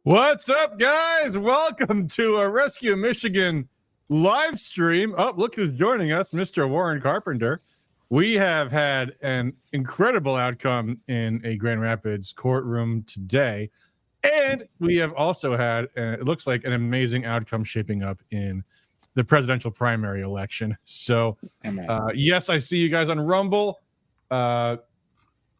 What's up, guys? Welcome to a Rescue Michigan live stream. Oh, look who's joining us, Mr. Warren Carpenter. We have had an incredible outcome in a Grand Rapids courtroom today. And we have also had, it looks like, an amazing outcome shaping up in the presidential primary election. So, yes, I see you guys on Rumble.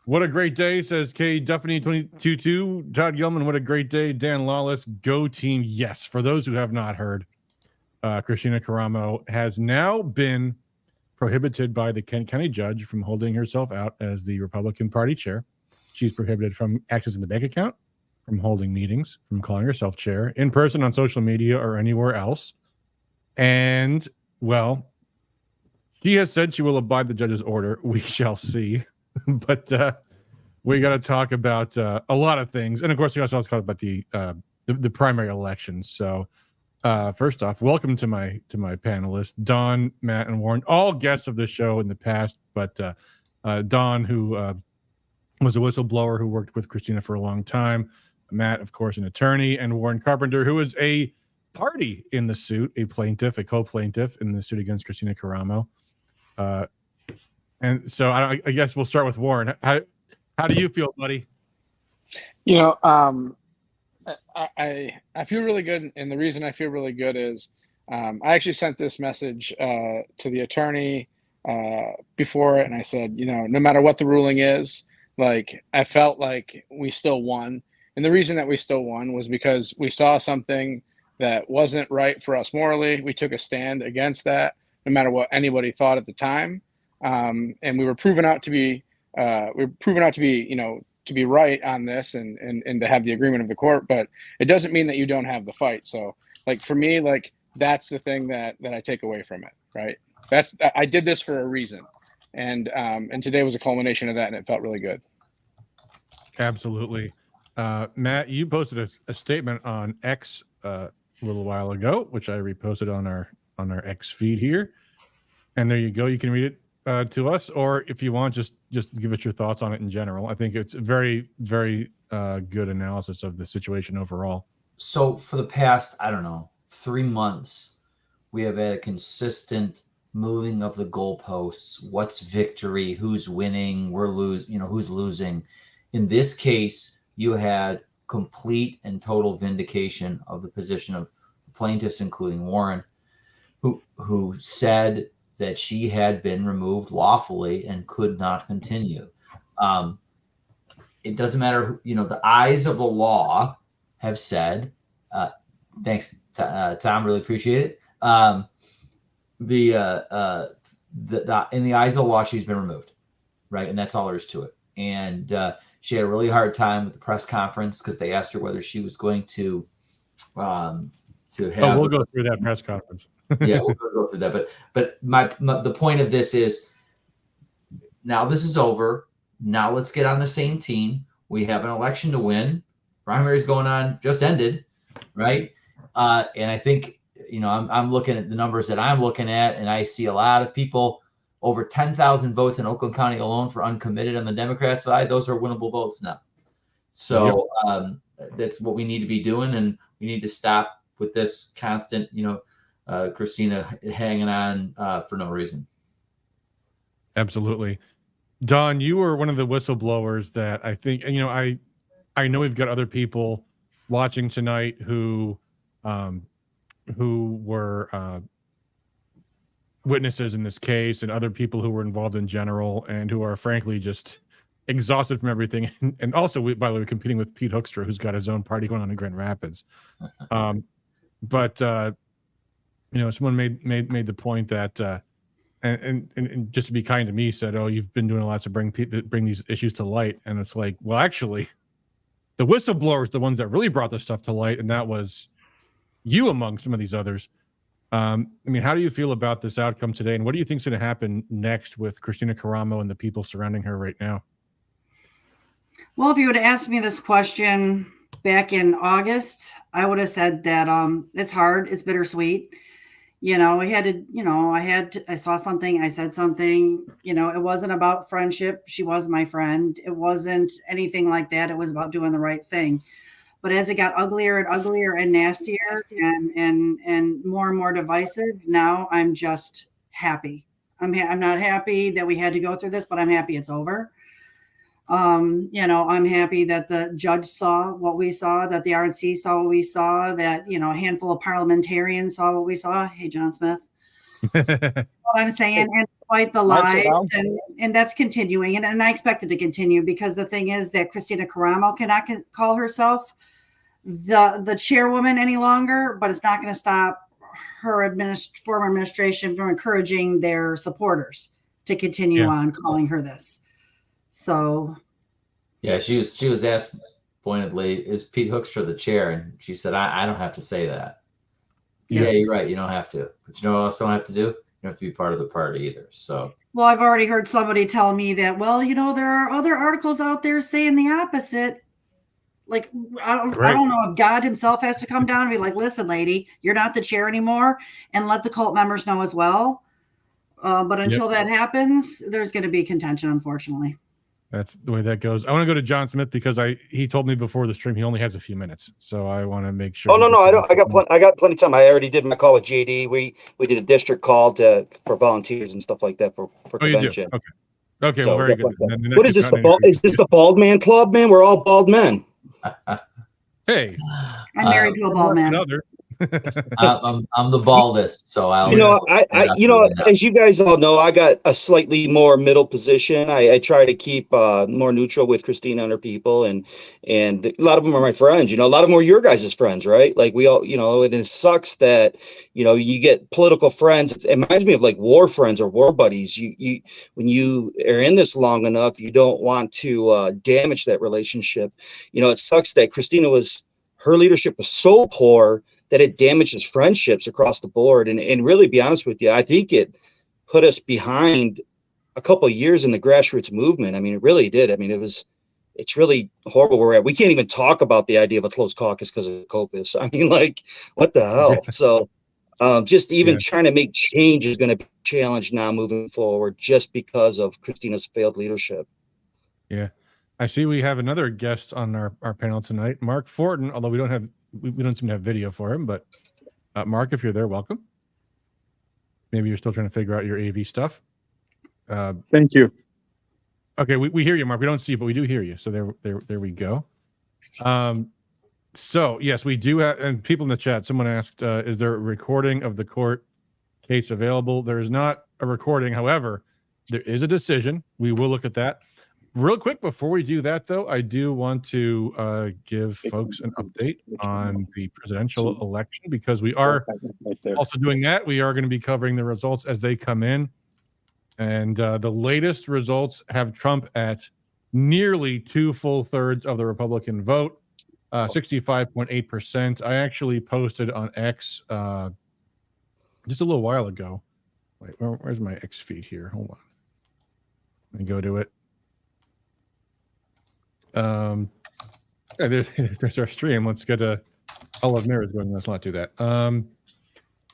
What a great day, says K. Duffany 222. Todd Gilman, what a great day. Dan Lawless, go team. Yes, for those who have not heard, Kristina Karamo has now been prohibited by the Kent County judge from holding herself out as the Republican Party chair. She's prohibited from accessing the bank account, from holding meetings, from calling herself chair, in person, on social media, or anywhere else. And, well, she has said she will abide the judge's order. We shall see. But we got to talk about a lot of things, and of course, we also talk about the primary elections. So, first off, welcome to my panelists, Don, Matt, and Warren, all guests of the show in the past. But Don, who was a whistleblower who worked with Kristina for a long time, Matt, of course, an attorney, and Warren Carpenter, who is a party in the suit, a plaintiff, a co-plaintiff in the suit against Kristina Karamo. And so I guess we'll start with Warren. How do you feel, buddy? You know, I feel really good, and the reason I feel really good is I actually sent this message to the attorney before it, and I said, you know, no matter what the ruling is, like, I felt like we still won. And the reason that we still won was because we saw something that wasn't right for us morally. We took a stand against that, no matter what anybody thought at the time. And we were proven out to be, you know, to be right on this and to have the agreement of the court, but it doesn't mean that you don't have the fight. So, like, for me, like, that's the thing that I take away from it, right? I did this for a reason. And today was a culmination of that, and it felt really good. Absolutely. Matt, you posted a statement on X a little while ago, which I reposted on our X feed here. And there you go. You can read it to us, or if you want, just give us your thoughts on it in general. I think it's very, very good analysis of the situation overall. So for the past, I don't know, 3 months, we have had a consistent moving of the goalposts. What's victory? Who's winning? Who's losing? In this case, you had complete and total vindication of the position of the plaintiffs, including Warren, who said that she had been removed lawfully and could not continue. It doesn't matter, the eyes of the law have said, thanks, Tom, really appreciate it. In the eyes of the law, she's been removed, right? And that's all there is to it. And she had a really hard time with the press conference because they asked her whether she was going to have. Oh, we'll go through that press conference. Yeah, we'll go through that. But the point of this is, now this is over. Now let's get on the same team. We have an election to win. Primary's going on, just ended, right? And I think, I'm looking at the numbers that I'm looking at, and I see a lot of people, over 10,000 votes in Oakland County alone for uncommitted on the Democrat side. Those are winnable votes now. So that's what we need to be doing, and we need to stop with this constant, Kristina hanging on for no reason. Absolutely. Don, you were one of the whistleblowers that I think, and I know we've got other people watching tonight who were witnesses in this case, and other people who were involved in general, and who are frankly just exhausted from everything. And also, by the way, competing with Pete Hoekstra, who's got his own party going on in Grand Rapids. But someone made the point that, and just to be kind to me, said, "Oh, you've been doing a lot to bring these issues to light." And it's like, well, actually, the whistleblowers, the ones that really brought this stuff to light, and that was you among some of these others. How do you feel about this outcome today, and what do you think is going to happen next with Kristina Karamo and the people surrounding her right now? Well, if you would have asked me this question back in August, I would have said that it's hard, it's bittersweet. I saw something, I said something, it wasn't about friendship. She was my friend. It wasn't anything like that. It was about doing the right thing. But as it got uglier and uglier and nastier and more divisive, now I'm just happy. I'm not happy that we had to go through this, but I'm happy it's over. I'm happy that the judge saw what we saw, that the RNC saw what we saw, that, a handful of parliamentarians saw what we saw. Hey, John Smith. What I'm saying, and quite the lies, and that's continuing, and I expect it to continue, because the thing is that Kristina Karamo cannot call herself the chairwoman any longer, but it's not going to stop her former administration from encouraging their supporters to continue on calling her this. So, yeah, she was asked pointedly, "Is Pete Hoekstra the chair?" And she said, "I don't have to say that." Yeah, you're right. You don't have to, but you know what else don't have to do? You don't have to be part of the party either. So, well, I've already heard somebody tell me that, well, there are other articles out there saying the opposite. Like, I don't know if God himself has to come down and be like, listen, lady, you're not the chair anymore, and let the cult members know as well. But until that happens, there's going to be contention, unfortunately. That's the way that goes. I want to go to John Smith because he told me before the stream he only has a few minutes, so I want to make sure. Oh no, I don't. I got plenty of time. I already did my call with JD. We did a district call for volunteers and stuff like that for convention. You do? Okay, so, well, very good. What is this? Is this the bald man club, man? We're all bald men. Hey, I'm married to a bald man. I'm the baldest, so I'll. As you guys all know, I got a slightly more middle position. I try to keep more neutral with Kristina and her people, and a lot of them are my friends. A lot of them are your guys' friends, right? Like we all, and it sucks that you get political friends. It reminds me of like war friends or war buddies. You when you are in this long enough, you don't want to damage that relationship. It sucks that her leadership was so poor that it damages friendships across the board. And really, be honest with you, I think it put us behind a couple of years in the grassroots movement. I mean, it really did. I mean, it's really horrible where we're at. We can't even talk about the idea of a closed caucus because of COPUS. I mean, like, what the hell? So just even trying to make change is going to be a challenge now moving forward, just because of Kristina's failed leadership. Yeah. I see we have another guest on our panel tonight, Mark Fortin, although we don't seem to have video for him, but Mark, if you're there, welcome. Maybe you're still trying to figure out your AV stuff. Thank you. Okay, we hear you, Mark. We don't see you, but we do hear you. So there we go. So yes, we do have, and people in the chat, someone asked, is there a recording of the court case available? There is not a recording. However, there is a decision. We will look at that. Real quick, before we do that, though, I do want to give folks an update on the presidential election, because we are also doing that. We are going to be covering the results as they come in. And the latest results have Trump at nearly 2 full thirds of the Republican vote, 65.8%. I actually posted on X just a little while ago. Wait, where's my X feed here? Hold on. Let me go to it. There's our stream. Let's get a all of mirrors going. Let's not do that.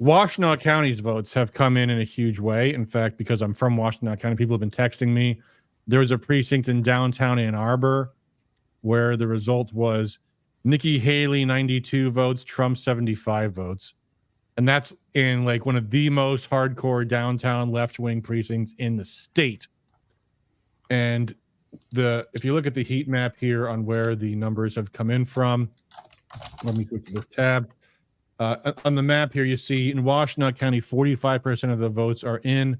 Washtenaw County's votes have come in a huge way. In fact, because I'm from Washtenaw County, people have been texting me. There was a precinct in downtown Ann Arbor where the result was Nikki Haley 92 votes, Trump 75 votes. And that's in like one of the most hardcore downtown left-wing precincts in the state. And if you look at the heat map here on where the numbers have come in from, let me go to the tab. On the map here, you see in Washtenaw County, 45% of the votes are in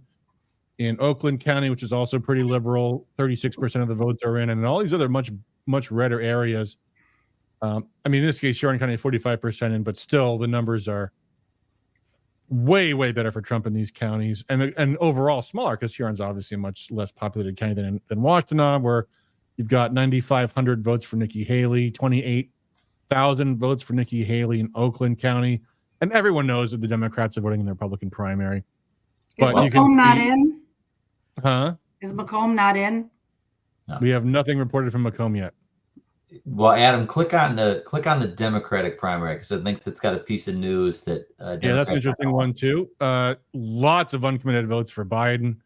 Oakland County, which is also pretty liberal, 36% of the votes are in, and all these other much redder areas. I mean, in this case, Huron County, 45% in, but still the numbers are way better for Trump in these counties, and overall smaller, because Huron's obviously a much less populated county than Washtenaw, where you've got 9,500 votes for Nikki Haley, 28,000 votes for Nikki Haley in Oakland County, and everyone knows that the Democrats are voting in the Republican primary. Is Macomb not in? Huh? Is Macomb not in? No. We have nothing reported from Macomb yet. Well, Adam, click on the Democratic primary, because I think that's got a piece of news that. Yeah, that's an interesting one too. Lots of uncommitted votes for Biden.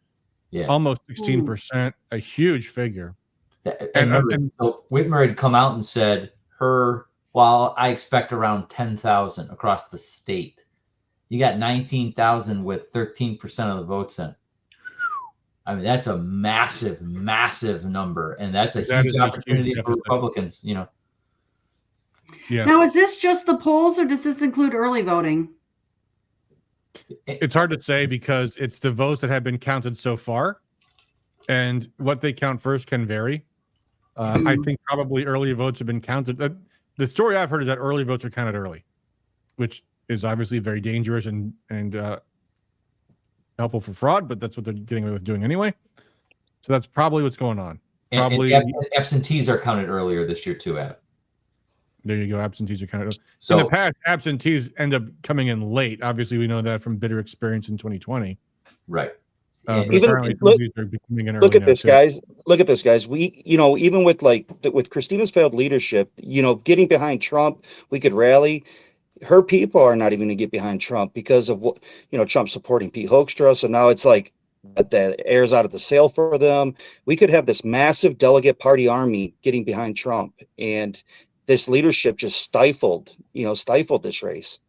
Yeah, almost 16%, a huge figure. And so Whitmer had come out and said her Well, I expect around 10,000 across the state. You got 19,000 with 13% of the votes in. I mean, that's a massive, massive number, and that's a huge opportunity for Republicans. You know. Yeah. Now, is this just the polls, or does this include early voting? It's hard to say because it's the votes that have been counted so far, and what they count first can vary. I think probably early votes have been counted. The story I've heard is that early votes are counted early, which is obviously very dangerous and helpful for fraud, but that's what they're getting away with doing anyway. So that's probably what's going on. Probably and absentees are counted earlier this year too, Adam. There you go. Absentees are counted. So in the past, absentees end up coming in late. Obviously, we know that from bitter experience in 2020. Right. But Even apparently are becoming in look early at this, too. guys. Look at this, guys. We, even with with Kristina's failed leadership, getting behind Trump, we could rally. Her people are not even going to get behind Trump because of what, Trump supporting Pete Hoekstra. So now it's like that air's out of the sail for them. We could have this massive delegate party army getting behind Trump, and this leadership just stifled this race.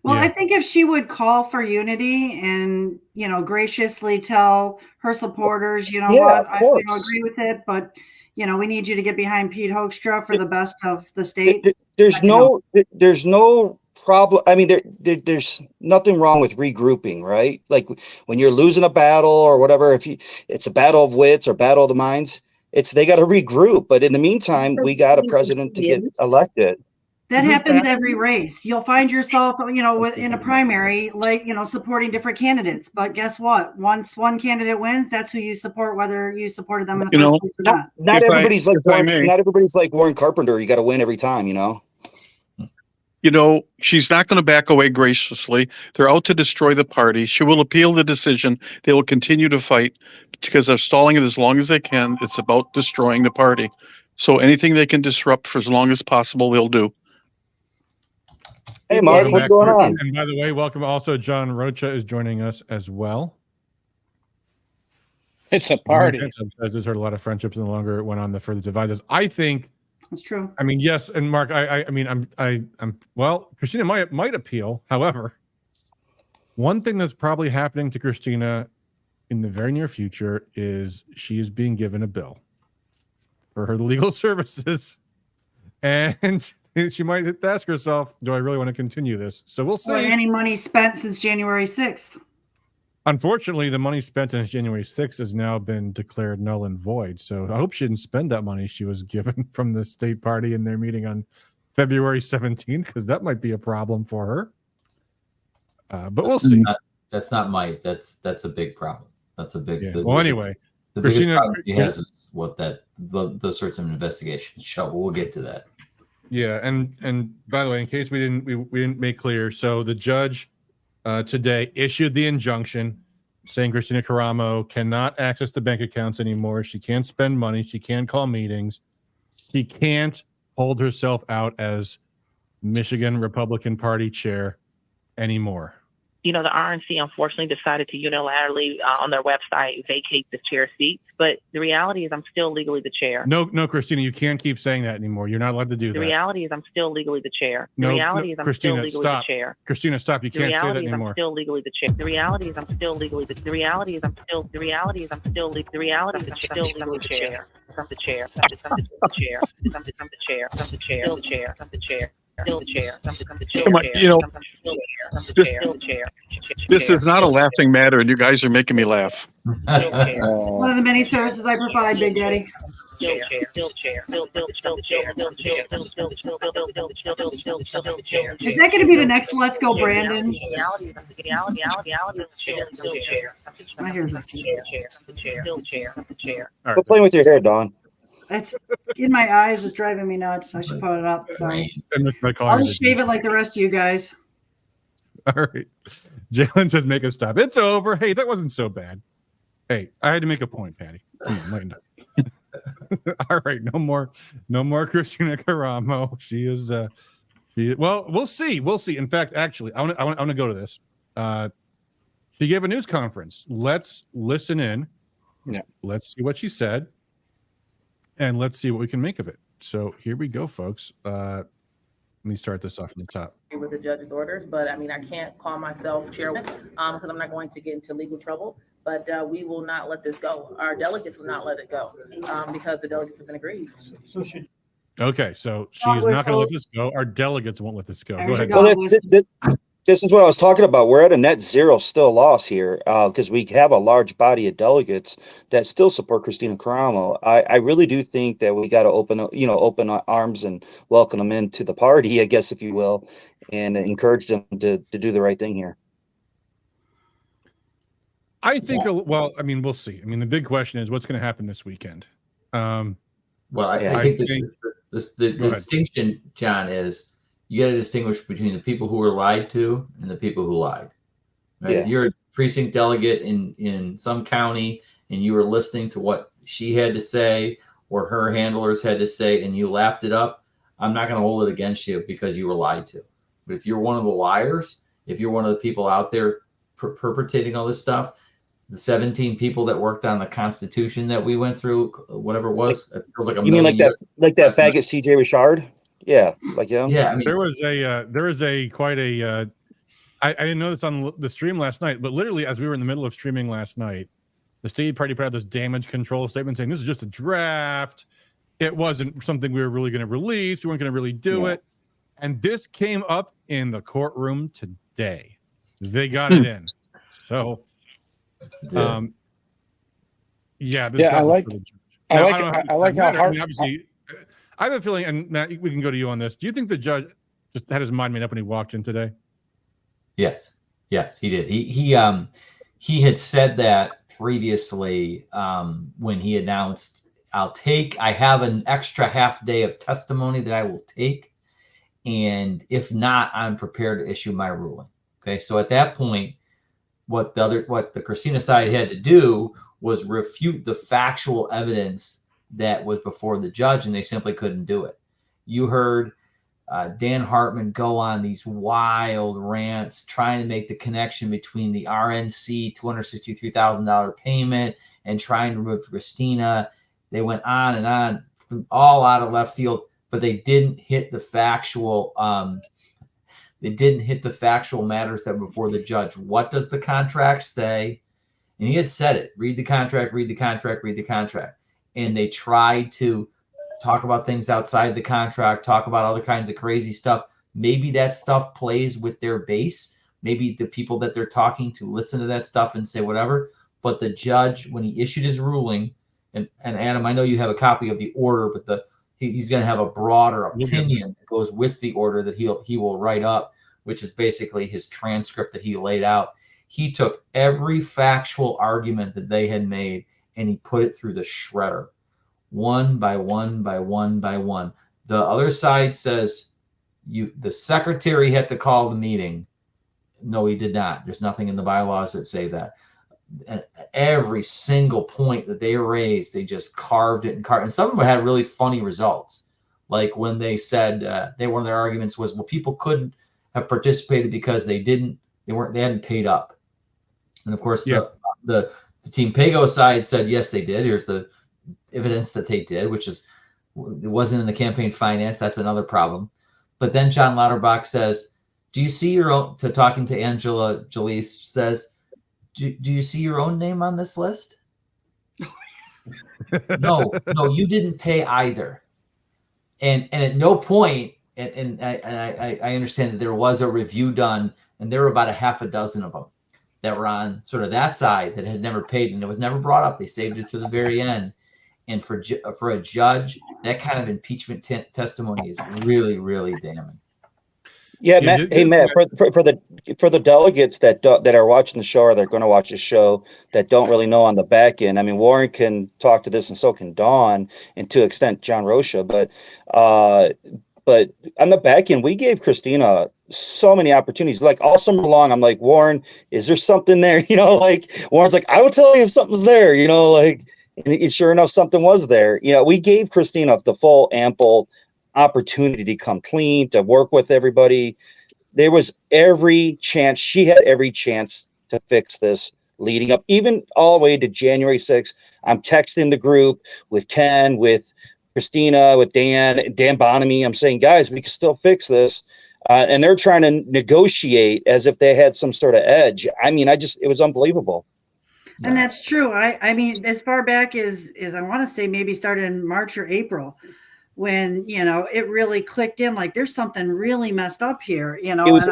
Well, I think if she would call for unity and, graciously tell her supporters, what, I agree with it, but, we need you to get behind Pete Hoekstra for the best of the state. There's no problem. I mean, there's nothing wrong with regrouping, right? Like when you're losing a battle or whatever, it's a battle of wits or battle of the minds, they got to regroup. But in the meantime, we got a president to get elected. That happens every race. You'll find yourself, in a primary, supporting different candidates. But guess what? Once one candidate wins, that's who you support, whether you supported them in the first place or not. Not everybody's like Warren Carpenter. You got to win every time, She's not going to back away graciously. They're out to destroy the party. She will appeal the decision. They will continue to fight because they're stalling it as long as they can. It's about destroying the party. So anything they can disrupt for as long as possible, they'll do. Hey, Mark, what's going on? And by the way, welcome. Also, John Rocha is joining us as well. It's a party. I've just heard a lot of friendships, and the longer it went on, the further divided us. I think that's true. I mean, yes, and Mark, I'm well, Kristina might appeal. However, one thing that's probably happening to Kristina in the very near future is she is being given a bill for her legal services, and she might ask herself, do I really want to continue this? So we'll see. Or any money spent since January 6th. Unfortunately, the money spent since January 6th has now been declared null and void. So I hope she didn't spend that money she was given from the state party in their meeting on February 17th, because that might be a problem for her. But we'll see. That's a big problem. That's a big. Yeah. Well, anyway, the biggest problem she has is what those sorts of investigations show. We'll get to that. Yeah, and by the way, in case we didn't make clear, so the judge today issued the injunction saying Kristina Karamo cannot access the bank accounts anymore. She can't spend money. She can't call meetings. She can't hold herself out as Michigan Republican Party chair anymore. The RNC unfortunately decided to unilaterally on their website vacate the chair seats. But the reality is I'm still legally the chair. No, Kristina, you can't keep saying that anymore. You're not allowed to do that. The reality is I'm still legally the chair. The reality is I'm Kristina, still legally the chair. Kristina, stop. You can't say that anymore. I'm still legally the chair. The reality is I'm still legally the reality is I'm still the reality is I'm still the reality is I'm still legally the chair. I'm the chair. I'm the chair. I'm the chair. I'm the chair. I'm the chair. I'm the chair. This is not a laughing matter, and you guys are making me laugh. One of the many services I provide, Big Daddy. Is that going to be the next Let's Go, Brandon? I hear you. Quit playing with your hair, Dawn. It's in my eyes. It's driving me nuts. I should put it up. So I'll just shave it like the rest of you guys. All right. Jalen says, make it stop. It's over. Hey, that wasn't so bad. Hey, I had to make a point, Patty. Come on, lighten up. All right. No more Kristina Karamo. She is, well, we'll see. We'll see. In fact, actually, I want to go to this. She gave a news conference. Let's listen in. Yeah. Let's see what she said. And let's see what we can make of it. So here we go, folks. Let me start this off from the top. With the judge's orders, but I mean, I can't call myself chairman because I'm not going to get into legal trouble. But we will not let this go. Our delegates will not let it go because the delegates have been agreed. Okay, so she's not going to let this go. Our delegates won't let this go. Go ahead. Well, this is what I was talking about. We're at a net zero still loss here because we have a large body of delegates that still support Kristina Karamo. I really do think that we got to open arms and welcome them into the party, I guess, if you will, and encourage them to do the right thing here. I think, well, I mean, we'll see. I mean, the big question is what's going to happen this weekend. Well, I think the distinction, John, is you got to distinguish between the people who were lied to and the people who lied. Right? Yeah. If you're a precinct delegate in some county and you were listening to what she had to say or her handlers had to say and you lapped it up, I'm not going to hold it against you because you were lied to. But if you're one of the liars, if you're one of the people out there perpetrating all this stuff, the 17 people that worked on the Constitution that we went through, whatever it was, it feels like a You mean like that faggot CJ Richard? Yeah, like him. Yeah, I mean, there was quite a. I didn't know this on the stream last night, but literally as we were in the middle of streaming last night, the state party put out this damage control statement saying this is just a draft. It wasn't something we were really going to release. We weren't going to really do it, and this came up in the courtroom today. They got it in, so. I like how hard. Obviously, I have a feeling, and Matt, we can go to you on this. Do you think the judge just had his mind made up when he walked in today? Yes, he did. He had said that previously when he announced, I have an extra half day of testimony that I will take, and if not, I'm prepared to issue my ruling. Okay, so at that point, what the Kristina side had to do was refute the factual evidence that was before the judge, and they simply couldn't do it. You heard Dan Hartman go on these wild rants trying to make the connection between the RNC $263,000 payment and trying to remove Kristina. They went on and on, all out of left field, but they didn't hit the factual matters that were before the judge. What does the contract say? And he had said it. Read the contract, read the contract, read the contract. And they tried to talk about things outside the contract, talk about other kinds of crazy stuff. Maybe that stuff plays with their base. Maybe the people that they're talking to listen to that stuff and say whatever. But the judge, when he issued his ruling, and Adam, I know you have a copy of the order, but he's going to have a broader opinion that goes with the order that he will write up, which is basically his transcript that he laid out. He took every factual argument that they had made and he put it through the shredder, one by one by one by one. The other side says the secretary had to call the meeting. No, he did not. There's nothing in the bylaws that say that. And every single point that they raised, they just carved it and carved. And some of them had really funny results. Like when they said one of their arguments was, well, people couldn't have participated because they hadn't paid up. And of course, the Team Pago side said, yes, they did. Here's the evidence that they did, which is it wasn't in the campaign finance. That's another problem. But then John Lauterbach says, do you see your own, to talking to Angela Jalise says, do you see your own name on this list? No, you didn't pay either. And at no point, and I understand that there was a review done, and there were about a half a dozen of them that were on sort of that side that had never paid, and it was never brought up. They saved it to the very end. And for a judge, that kind of impeachment testimony is really, really damning. Yeah, Matt. Hey, Matt. For the delegates that are watching the show or they're going to watch the show that don't really know on the back end. I mean, Warren can talk to this, and so can Dawn, and to an extent John Rocha. But on the back end, we gave Kristina so many opportunities. Like all summer long, I'm like, Warren, is there something there? You know, like Warren's like, I will tell you if something's there. You know, like, and sure enough, something was there. You know, we gave Kristina the full ample opportunity to come clean, to work with everybody. There was every chance. She had every chance to fix this leading up, even all the way to January 6th. I'm texting the group with Ken, with Kristina, with Dan Bonamy. I'm saying, guys, we can still fix this. And they're trying to negotiate as if they had some sort of edge. I mean, it was unbelievable. And that's true. I mean, as far back as I want to say maybe started in March or April, when, you know, it really clicked in, like there's something really messed up here, you know. It was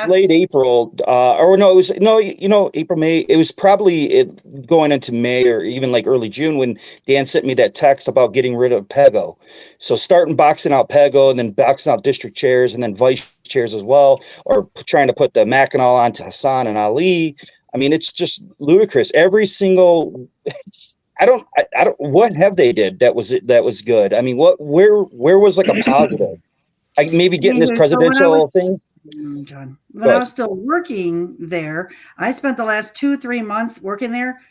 late April, or no, it was April, May. It was probably going into May or even like early June when Dan sent me that text about getting rid of Pego. So starting boxing out Pego and then boxing out district chairs and then vice chairs as well, or trying to put the Mackinac onto Hassan and Ali. I mean, it's just ludicrous. Every single, I don't, what have they did that was good? I mean, where was like a positive? Maybe getting this presidential thing. John, when I was still working there, I spent the last 2-3 months working there,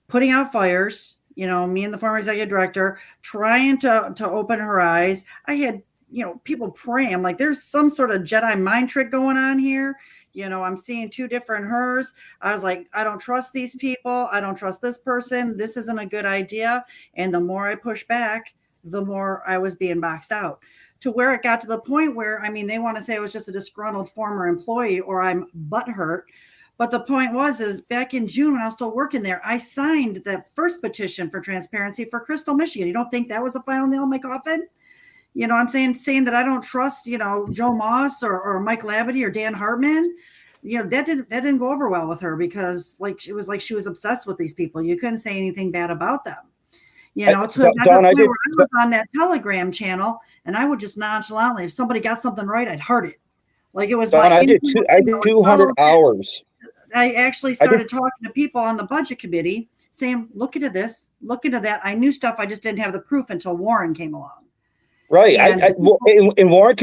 putting out fires. You know, me and the former executive director trying to open her eyes. I had, you know, people praying. I'm like, there's some sort of Jedi mind trick going on here. You know, I'm seeing 2 different hers. I was like, I don't trust these people. I don't trust this person. This isn't a good idea. And the more I pushed back, the more I was being boxed out, to where it got to the point where, I mean, they want to say I was just a disgruntled former employee or I'm butthurt. But the point is back in June when I was still working there, I signed that first petition for transparency for Crystal, Michigan. You don't think that was a final nail in my coffin? You know, I'm saying that I don't trust, you know, Joe Moss or Mike Labadie or Dan Hartman. You know, that didn't go over well with her because it was like she was obsessed with these people. You couldn't say anything bad about them. You know, to the point where I was on that Telegram channel and I would just nonchalantly, if somebody got something right, I'd heart it. Like it was. Don, I did 200 hours. I actually started talking to people on the budget committee saying, look into this, look into that. I knew stuff. I just didn't have the proof until Warren came along. Right. And Warren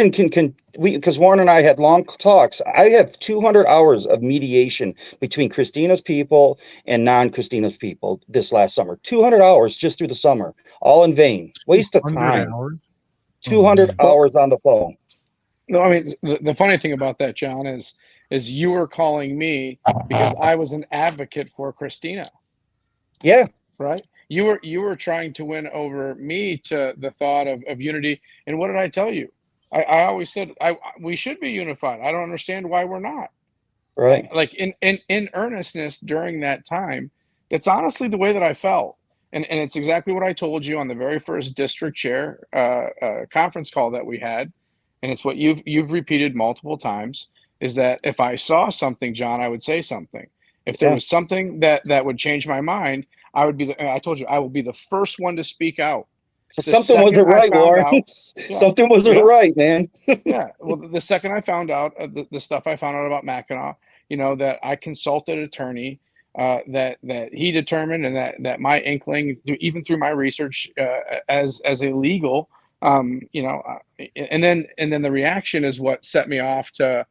because Warren and I had long talks. I have 200 hours of mediation between Kristina's people and non-Kristina's people this last summer. 200 hours just through the summer, all in vain. Waste of time. 200 hours on the phone. No, I mean, the funny thing about that, John, is you were calling me because I was an advocate for Kristina. Yeah. Right. You were trying to win over me to the thought of unity. And what did I tell you? I always said we should be unified. I don't understand why we're not. Right. Like in earnestness during that time, that's honestly the way that I felt. And it's exactly what I told you on the very first district chair conference call that we had. And it's what you've repeated multiple times, is that if I saw something, John, I would say something. If there was something that would change my mind, I told you, I will be the first one to speak out. Something wasn't right, Warren. Something wasn't right, man. Yeah. Well, the second I found out the stuff I found out about Mackinac, you know, that I consulted an attorney, that he determined, and that my inkling, even through my research as a legal, you know, and then the reaction is what set me off to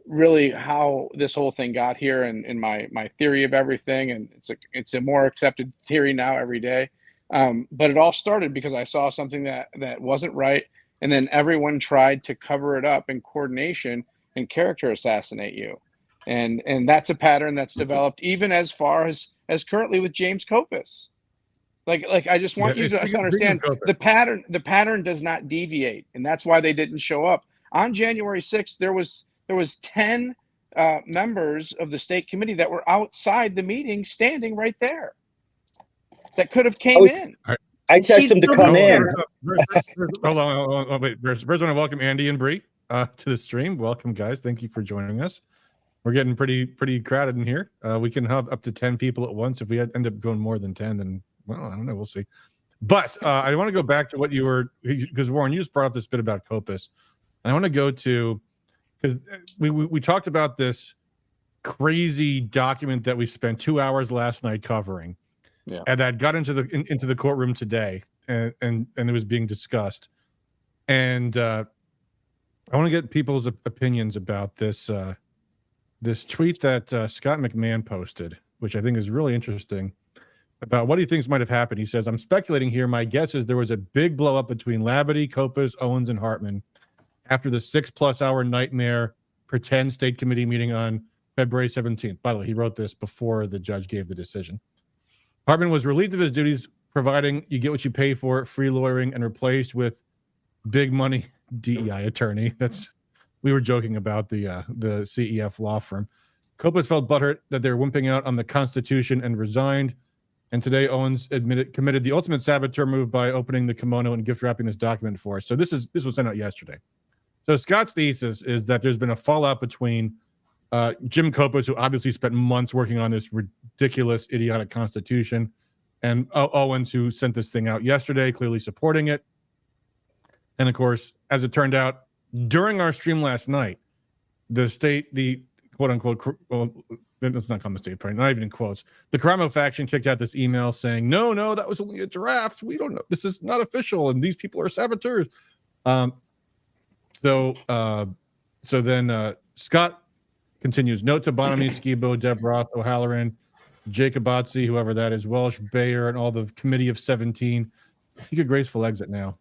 really how this whole thing got here, and my theory of everything. And it's a more accepted theory now every day. But it all started because I saw something that wasn't right. And then everyone tried to cover it up in coordination and character assassinate you. And that's a pattern that's developed even as far as currently with James Kopis. Like I just want you to understand the pattern does not deviate. And that's why they didn't show up. On January 6th, there was 10 members of the state committee that were outside the meeting standing right there that could have came in. I texted them to come in. Hold on. Wait. First, I want to welcome Andy and Bree to the stream. Welcome, guys. Thank you for joining us. We're getting pretty crowded in here. We can have up to 10 people at once. If we end up going more than 10, then, well, I don't know. We'll see. But I want to go back to what you were, because Warren, you just brought up this bit about Kopis. I want to go to, because we talked about this crazy document that we spent 2 hours last night covering, and that got into the courtroom today, and it was being discussed. And I want to get people's opinions about this this tweet that Scott McMahon posted, which I think is really interesting, about what he thinks might have happened. He says, "I'm speculating here. My guess is there was a big blow up between Labadie, Kopis, Owens, and Hartman after the 6+ hour nightmare pretend state committee meeting on February 17th. By the way, he wrote this before the judge gave the decision. Hartman was relieved of his duties providing you get what you pay for, free lawyering, and replaced with big money DEI attorney. We were joking about the CEF law firm. Kopos felt butthurt that they're wimping out on the Constitution and resigned. And today, Owens committed the ultimate saboteur move by opening the kimono and gift wrapping this document for us. So this was sent out yesterday. So Scott's thesis is that there's been a fallout between Jim Kopos, who obviously spent months working on this ridiculous, idiotic Constitution, and Owens, who sent this thing out yesterday, clearly supporting it. And of course, as it turned out, during our stream last night, the quote-unquote, well, let's not call the state party, not even in quotes, the Karamo faction kicked out this email saying, no, that was only a draft. We don't know. This is not official, and these people are saboteurs. So then Scott continues, note to Bonamy, Skibo, Deb Roth, O'Halloran, Jacob Otzi, whoever that is, Welsh, Bayer, and all the committee of 17. Seek a graceful exit now.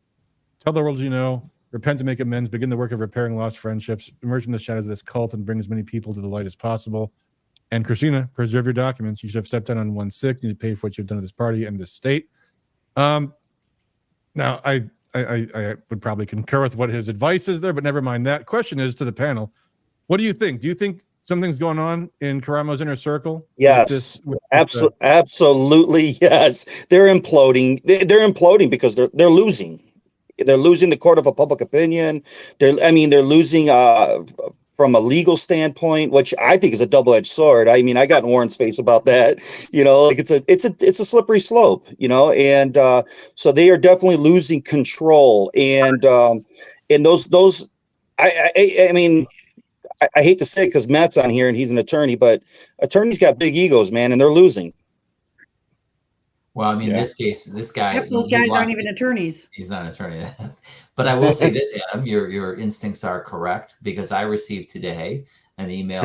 Tell the world you know. Repent to make amends. Begin the work of repairing lost friendships. Emerge from the shadows of this cult and bring as many people to the light as possible. And Kristina, preserve your documents. You should have stepped down on 1/6. You need to pay for what you've done to this party and this state. Now, I would probably concur with what his advice is there, but never mind that. Question is to the panel, what do you think? Do you think something's going on in Karamo's inner circle? Yes, absolutely. Yes, they're imploding. They're imploding because they're losing. They're losing the court of a public opinion. They're losing from a legal standpoint, which I think is a double-edged sword. I mean, I got in Warren's face about that. Like it's a slippery slope. And so they are definitely losing control. And those I mean, I hate to say it because Matt's on here and he's an attorney, but attorneys got big egos, man, and they're losing. Well, I mean, in this case, this guy. Yep, those guys aren't even attorneys. He's not an attorney. But I will say this, Adam, your instincts are correct, because I received today an email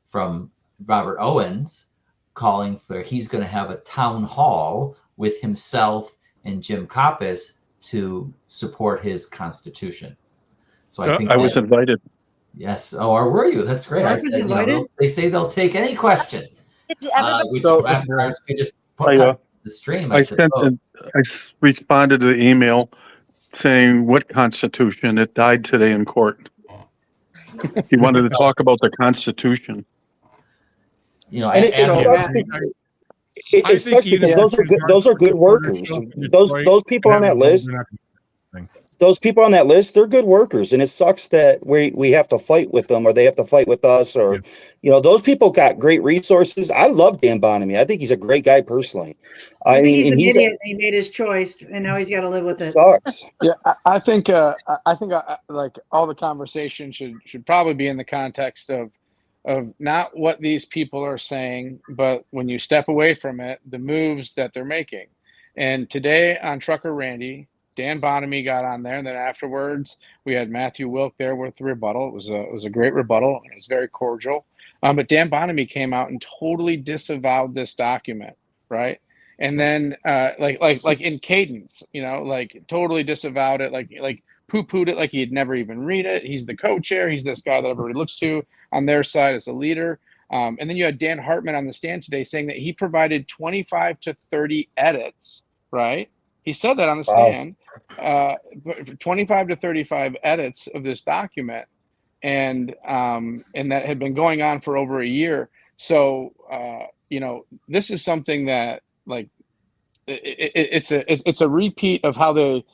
from Robert Owens calling for he's going to have a town hall with himself and Jim Kopos to support his Constitution. So I think I was invited. Yes. Oh, or were you? That's great. They say they'll take any question. Which after we just put the stream. I responded to the email saying, what Constitution? It died today in court. He wanted to talk about the Constitution. It sucks because those are good workers. Those people on that list. Those people on that list, they're good workers, and it sucks that we have to fight with them, or they have to fight with us, or those people got great resources. I love Dan Bonamy. I think he's a great guy personally. I mean, he's an idiot. He made his choice, and now he's got to live with it. Sucks. Yeah, I think like all the conversation should probably be in the context of not what these people are saying, but when you step away from it, the moves that they're making. And today on Trucker Randy, Dan Bonamy got on there, and then afterwards we had Matthew Wilk there with the rebuttal. It was a great rebuttal. It was very cordial. But Dan Bonamy came out and totally disavowed this document, right? And then like in cadence, totally disavowed it, like poo-pooed it, like he had never even read it. He's the co-chair. He's this guy that everybody looks to on their side as a leader. And then you had Dan Hartman on the stand today saying that he provided 25 to 30 edits, right? He said that on the stand, 25 to 35 edits of this document, and that had been going on for over a year. So, this is something that it's a repeat of how they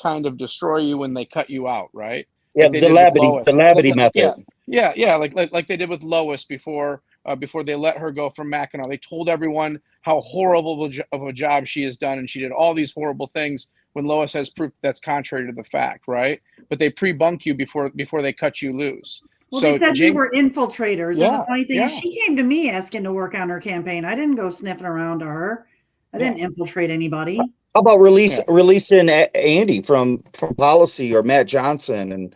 kind of destroy you when they cut you out, right? Yeah, the Labadie method. Yeah, like they did with Lois before they let her go from Mackinac. They told everyone how horrible of a job she has done, and she did all these horrible things when Lois has proof that's contrary to the fact, right? But they pre-bunk you before they cut you loose. Well, so they said we were infiltrators, and the funny thing is she came to me asking to work on her campaign. I didn't go sniffing around to her. I didn't infiltrate anybody. How about releasing Andy from policy, or Matt Johnson, and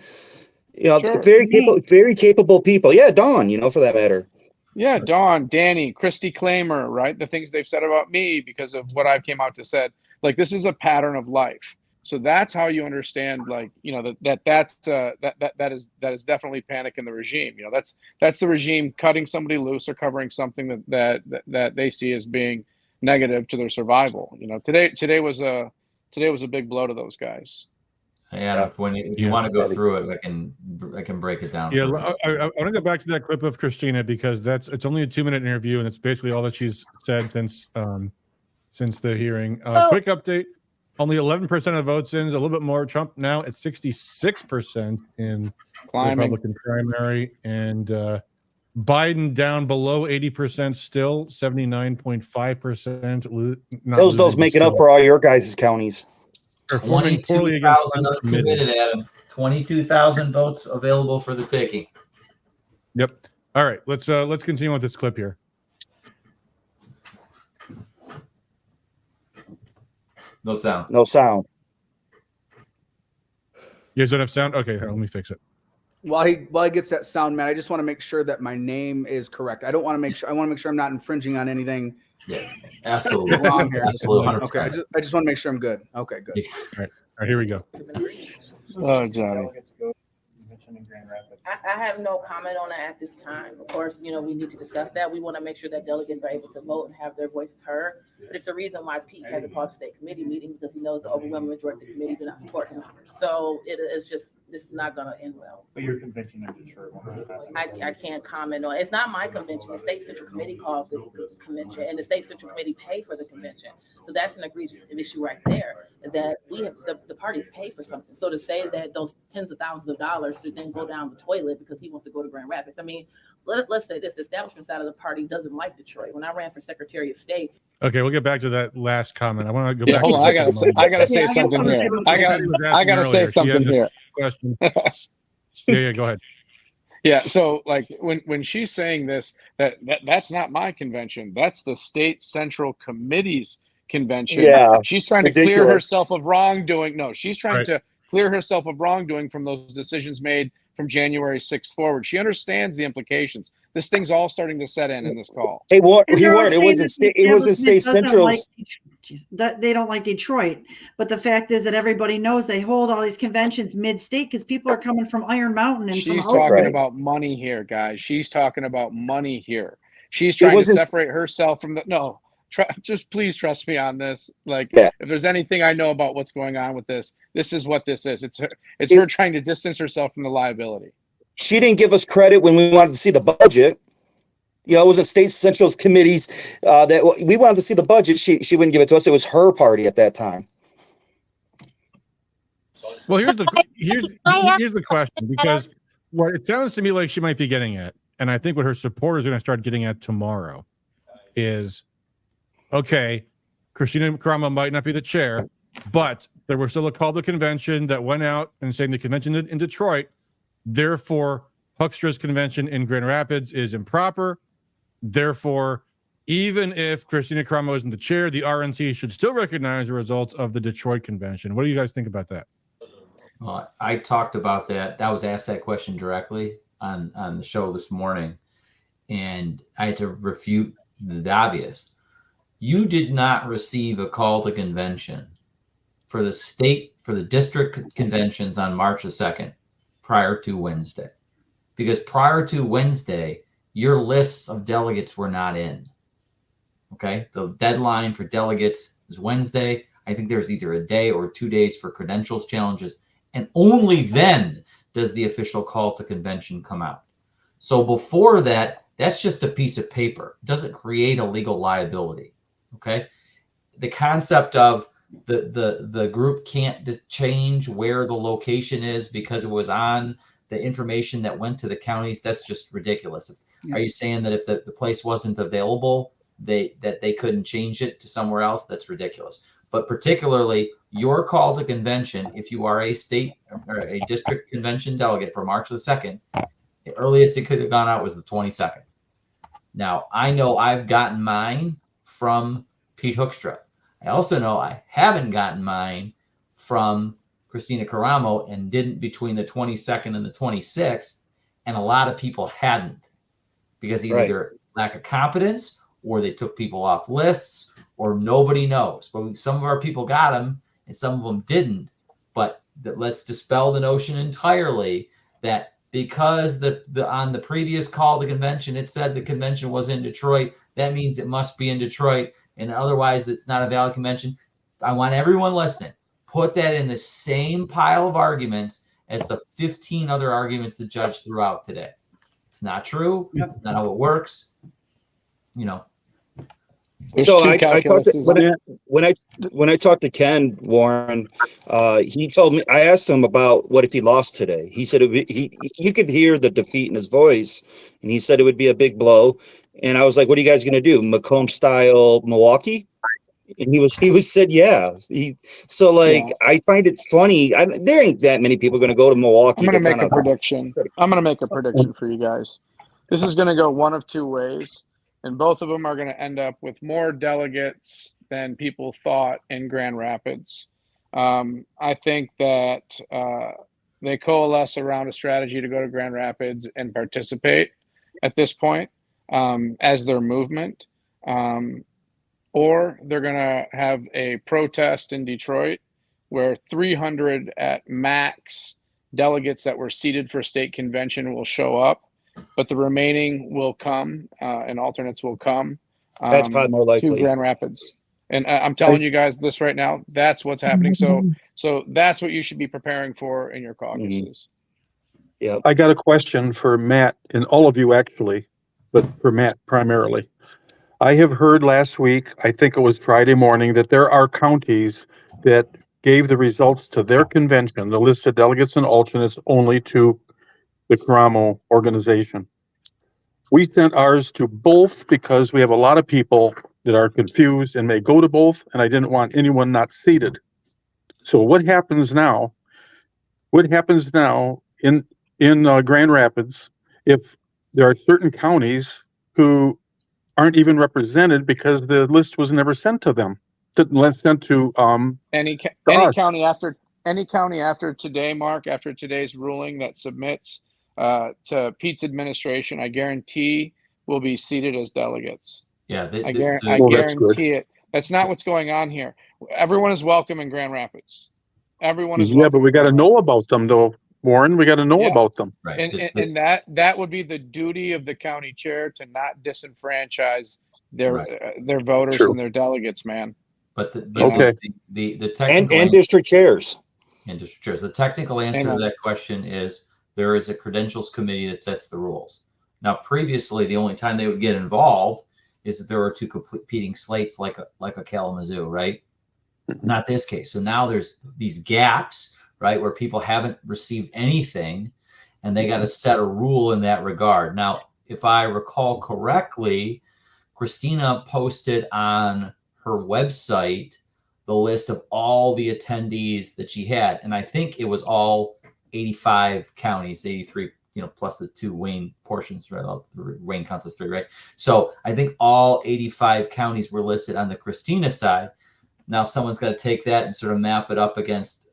very capable people. Yeah, Dawn, for that matter. Yeah, Dawn, Danny, Christy Claimer, right? The things they've said about me because of what I came out to said. Like, this is a pattern of life. So that's how you understand, that is definitely panic in the regime. That's the regime cutting somebody loose or covering something that they see as being negative to their survival. Today was a big blow to those guys. Yeah, if you want to go through it, I can break it down. Yeah, I want to go back to that clip of Kristina because it's only a 2-minute interview and it's basically all that she's said since the hearing. Quick update: only 11% of the votes in, a little bit more. Trump now at 66% in the Republican primary, and Biden down below 80% still, 79.5%. Those making up for all your guys' counties. 22,000 uncommitted, Adam. 22,000 votes available for the taking. Yep. All right, let's continue with this clip here. No sound. No sound. You guys don't have sound? Okay, here, let me fix it. While he gets that sound, man, I just want to make sure that my name is correct. I want to make sure I'm not infringing on anything. Yeah, absolutely wrong here. Absolutely. 100%. Okay, I just want to make sure I'm good. Okay, good. All right, here we go. Oh, Johnny. I have no comment on that at this time. Of course, we need to discuss that. We want to make sure that delegates are able to vote and have their voices heard. But it's the reason why Pete hasn't called a state committee meeting, because he knows the overwhelming majority of the committee do not support him. So it's just, this is not going to end well. But your convention in Detroit. I can't comment on it. It's not my convention. The state central committee calls the convention, and the state central committee pay for the convention. So that's an egregious issue right there, is that we have the parties pay for something. So to say that those tens of thousands of dollars should then go down the toilet because he wants to go to Grand Rapids. I mean, let's say this: the establishment side of the party doesn't like Detroit. When I ran for Secretary of State. Okay, we'll get back to that last comment. I want to go back. Hold on, I gotta say something here. I gotta say something here. Question. Yeah, go ahead. Yeah, so like when she's saying this, that's not my convention. That's the state central committee's convention. Yeah, she's trying to clear herself of wrongdoing. No, she's trying to clear herself of wrongdoing from those decisions made from January 6th forward. She understands the implications. This thing's all starting to set in this call. Hey, it wasn't state central's. They don't like Detroit, but the fact is that everybody knows they hold all these conventions mid-state because people are coming from Iron Mountain. And she's talking about money here, guys. She's talking about money here. She's trying to separate herself from just please trust me on this. Like, if there's anything I know about what's going on with this is what this is. It's her trying to distance herself from the liability. She didn't give us credit when we wanted to see the budget. It was a state central's committees that we wanted to see the budget. She wouldn't give it to us. It was her party at that time. Well, here's the question, because what it sounds to me like she might be getting at, and I think what her supporters are going to start getting at tomorrow is, okay, Kristina Karamo might not be the chair, but there was still a call to convention that went out and saying the convention in Detroit, therefore Huckstra's convention in Grand Rapids is improper. Therefore, even if Kristina Karamo isn't the chair, the RNC should still recognize the results of the Detroit convention. What do you guys think about that? Well, I talked about that. I was asked that question directly on the show this morning, and I had to refute the obvious. You did not receive a call to convention for the district conventions on March the 2nd prior to Wednesday, because prior to Wednesday, your lists of delegates were not in. Okay. The deadline for delegates is Wednesday. I think there's either a day or 2 days for credentials challenges. And only then does the official call to convention come out. So before that, that's just a piece of paper. It doesn't create a legal liability. Okay. The concept of the group can't change where the location is because it was on the information that went to the counties, that's just ridiculous. Are you saying that if the place wasn't available, they couldn't change it to somewhere else? That's ridiculous. But particularly your call to convention, if you are a state or a district convention delegate for March the 2nd, the earliest it could have gone out was the 22nd. Now, I know I've gotten mine from Pete Hoekstra. I also know I haven't gotten mine from Kristina Karamo and didn't between the 22nd and the 26th. And a lot of people hadn't because either lack of competence or they took people off lists or nobody knows. But some of our people got them and some of them didn't. But let's dispel the notion entirely that because on the previous call to convention, it said the convention was in Detroit, that means it must be in Detroit. and otherwise it's not a valid convention. I want everyone listening, put that in the same pile of arguments as the 15 other arguments the judge threw out today. It's not true. Yep. It's not how it works. You know. There's So two I talked calculuses. when I talked to Ken Warren, he told me, I asked him about what if he lost today. He said you could hear the defeat in his voice, and he said it would be a big blow. And I was like, "What are you guys going to do? Macomb style Milwaukee?" And he said, "Yeah." I find it funny. There ain't that many people going to go to Milwaukee. I'm going to make a prediction. I'm going to make a prediction for you guys. This is going to go one of two ways, and both of them are going to end up with more delegates than people thought in Grand Rapids. I think that they coalesce around a strategy to go to Grand Rapids and participate at this point as their movement. Or they're going to have a protest in Detroit where 300 at max delegates that were seated for state convention will show up, but the remaining will come and alternates will come That's probably more likely to Grand Rapids. And I'm telling you guys this right now, that's what's happening. So that's what you should be preparing for in your caucuses. Yeah. I got a question for Matt and all of you actually, but for Matt primarily. I have heard last week, I think it was Friday morning, that there are counties that gave the results to their convention, the list of delegates and alternates, only to the Karamo organization. We sent ours to both because we have a lot of people that are confused and may go to both, and I didn't want anyone not seated. So what happens now? What happens now in Grand Rapids if there are certain counties who aren't even represented because the list was never sent to them? Sent to any us. county after today, Mark, after today's ruling that submits to Pete's administration, I guarantee will be seated as delegates. Yeah, I guarantee it. That's not what's going on here. Everyone is welcome in Grand Rapids. Everyone is welcome. Yeah, but we got to know about them, though, Warren. We got to know about them. Right. And that would be the duty of the county chair to not disenfranchise their voters and their delegates, man. But the technical and district chairs. And district chairs. The technical answer to that question is there is a credentials committee that sets the rules. Now, previously, the only time they would get involved is if there were two competing slates like a Kalamazoo, right? Not this case. So now there's these gaps, right, where people haven't received anything, and they got to set a rule in that regard. Now, if I recall correctly, Kristina posted on her website the list of all the attendees that she had, and I think it was all 85 counties, 83, plus the two Wayne portions, right? Wayne counts as 3, right? So I think all 85 counties were listed on the Kristina side. Now someone's got to take that and sort of map it up against,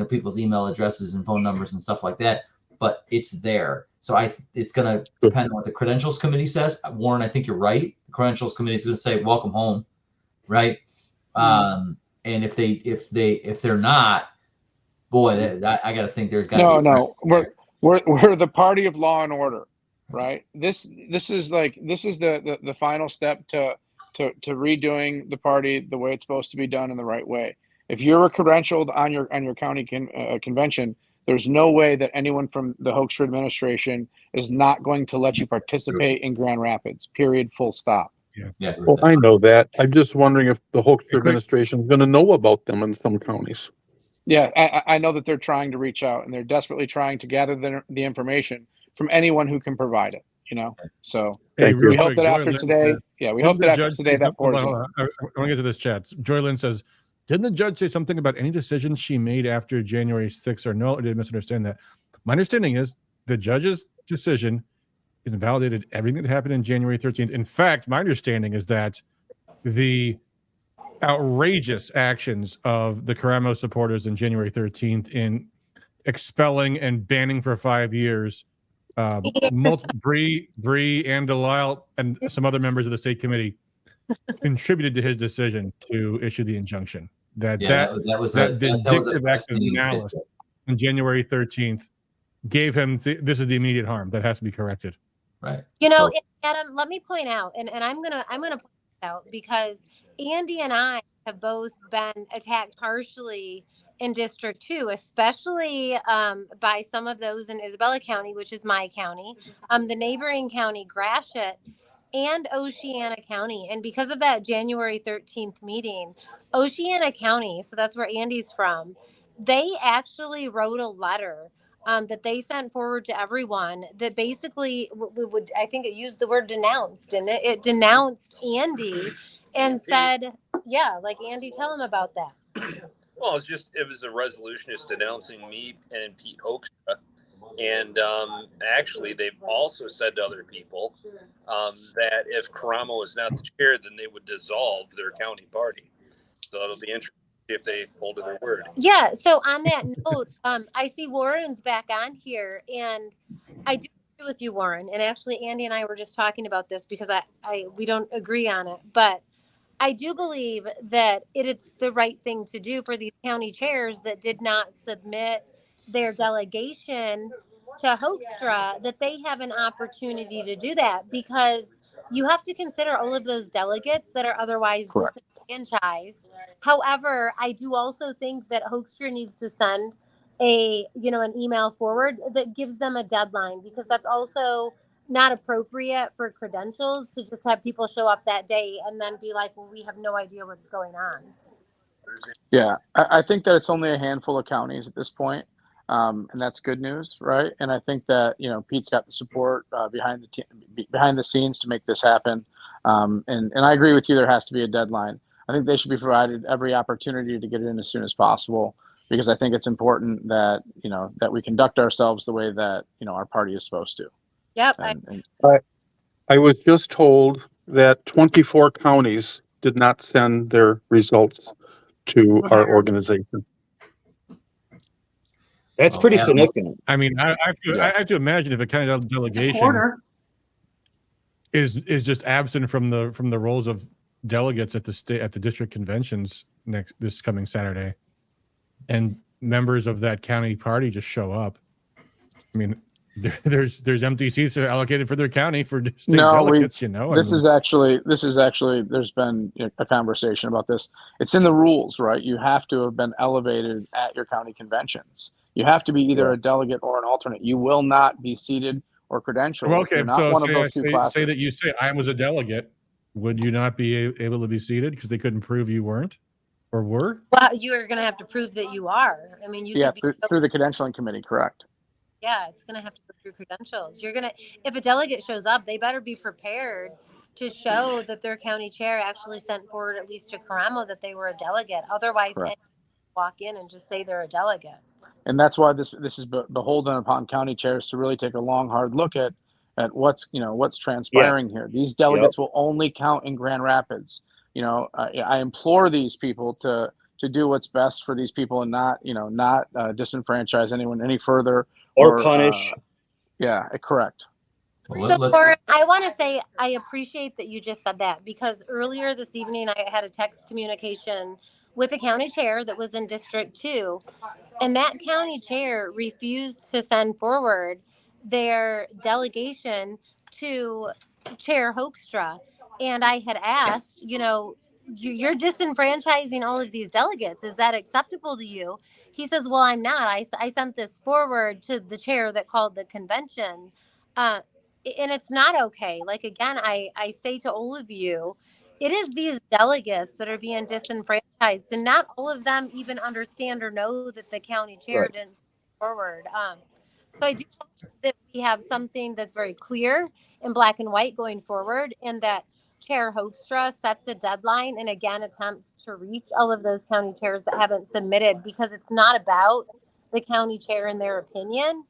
people's email addresses and phone numbers and stuff like that. But it's there. So it's going to depend on what the credentials committee says. Warren, I think you're right. The credentials committee is going to say, welcome home. Right. And if they're not, boy, I got to think there's got to be. We're the party of law and order, right? This is the final step to redoing the party the way it's supposed to be done in the right way. If you're credentialed on your county convention, there's no way that anyone from the Hoekstra administration is not going to let you participate in Grand Rapids. Period. Full stop. Yeah. Well, I know that. I'm just wondering if the Hoekstra administration is going to know about them in some counties. Yeah, I know that they're trying to reach out and they're desperately trying to gather the information from anyone who can provide it. So we hope that after today, that pours in. I want to get to this chat. Joy Lynn says, didn't the judge say something about any decisions she made after January 6th or no? I did misunderstand that. My understanding is the judge's decision invalidated everything that happened in January 13th. In fact, my understanding is that the outrageous actions of the Karamo supporters in January 13th in expelling and banning for 5 years Bree and Delisle and some other members of the state committee contributed to his decision to issue the injunction. That vindictive act of malice on January 13th gave him this is the immediate harm that has to be corrected. Right. Adam, let me point out, and I'm gonna out, because Andy and I have both been attacked harshly in District 2, especially by some of those in Isabella County, which is my county, the neighboring county, Gratiot, and Oceana County. And because of that January 13th meeting, Oceana County, so that's where Andy's from, they actually wrote a letter that they sent forward to everyone that basically would, I think it used the word denounced, and it denounced Andy and said, yeah, like Andy, tell him about that. Well, it was a resolution just denouncing me and Pete Hoekstra. And actually, they've also said to other people that if Karamo is not the chair, then they would dissolve their county party. So it'll be interesting if they hold to their word. Yeah. So on that note, I see Warren's back on here, and I do agree with you, Warren. And actually, Andy and I were just talking about this because we don't agree on it, but I do believe that it's the right thing to do for these county chairs that did not submit their delegation to Hoekstra, that they have an opportunity to do that, because you have to consider all of those delegates that are otherwise disenfranchised. However, I do also think that Hoekstra needs to send an email forward that gives them a deadline, because that's also not appropriate for credentials to just have people show up that day and then be like, well, we have no idea what's going on. Yeah, I think that it's only a handful of counties at this point. And that's good news, right? And I think that, Pete's got the support behind the scenes to make this happen. And I agree with you, there has to be a deadline. I think they should be provided every opportunity to get it in as soon as possible, because I think it's important that, that we conduct ourselves the way that, our party is supposed to. Yep. I was just told that 24 counties did not send their results to our organization. That's pretty significant. I mean, I have to imagine if a county delegation is just absent from the rolls of delegates at the district conventions this coming Saturday, and members of that county party just show up. I mean, there's empty seats allocated for their county for distinct delegates. This is actually there's been a conversation about this. It's in the rules, right? You have to have been elevated at your county conventions. You have to be either a delegate or an alternate. You will not be seated or credentialed. Well, okay, so say that you say I was a delegate. Would you not be able to be seated because they couldn't prove you weren't or were? Well, you are going to have to prove that you are. I mean, through the credentialing committee, correct? Yeah, it's going to have to go through credentials. If a delegate shows up, they better be prepared to show that their county chair actually sent forward, at least to Karamo, that they were a delegate. Otherwise, they walk in and just say they're a delegate. And that's why this is beholden upon county chairs to really take a long, hard look at what's transpiring here. These delegates will only count in Grand Rapids. I implore these people to do what's best for these people and not disenfranchise anyone any further or punish. Correct. So, Lauren, I want to say I appreciate that you just said that, because earlier this evening I had a text communication with a county chair that was in District 2, and that county chair refused to send forward their delegation to Chair Hoekstra. And I had asked, you're disenfranchising all of these delegates. Is that acceptable to you? He says, well, I'm not. I sent this forward to the chair that called the convention. And it's not okay. Like, again, I say to all of you, it is these delegates that are being disenfranchised, and not all of them even understand or know that the county chair didn't forward. So I do hope that we have something that's very clear in black and white going forward, and that Chair Hoekstra sets a deadline and again attempts to reach all of those county chairs that haven't submitted, because it's not about the county chair and their opinion.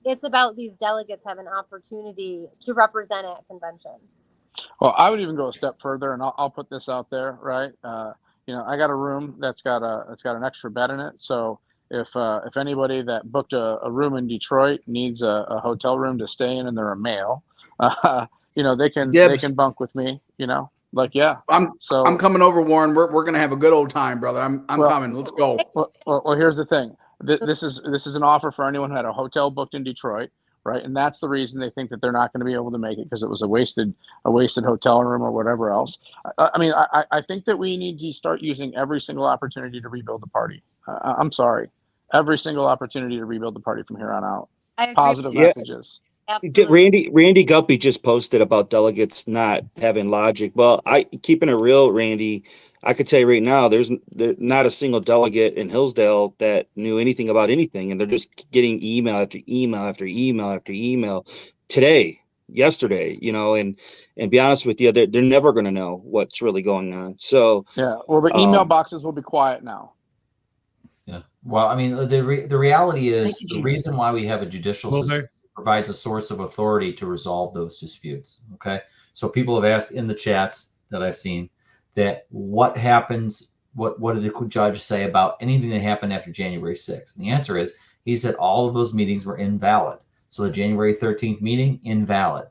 It's about these delegates have an opportunity to represent at convention. Well, I would even go a step further, and I'll put this out there, right? I got a room that's got an extra bed in it. So if anybody that booked a room in Detroit needs a hotel room to stay in and they're a male, they can bunk with me. I'm coming over, Warren. We're gonna have a good old time, brother. I'm coming. Let's go. Well, here's the thing. This is an offer for anyone who had a hotel booked in Detroit. right? And that's the reason they think that they're not going to be able to make it, because it was a wasted hotel room or whatever else. I think that we need to start using every single opportunity to rebuild the party. I'm sorry, every single opportunity to rebuild the party from here on out. I agree. Positive Yeah. messages. Absolutely. Randy Guppy just posted about delegates not having logic. Well, keeping it real, Randy, I could tell you right now, there's not a single delegate in Hillsdale that knew anything about anything, and they're just getting email after email after email after email yesterday, and be honest with you, they're never going to know what's really going on. So yeah, well, the email boxes will be quiet now. Yeah. Well, I mean, the reality is you, the Jesus. reason why we have a judicial system provides a source of authority to resolve those disputes. Okay. So people have asked in the chats that I've seen that what happens, what did the judge say about anything that happened after January 6th? And the answer is, he said all of those meetings were invalid. So the January 13th meeting, invalid.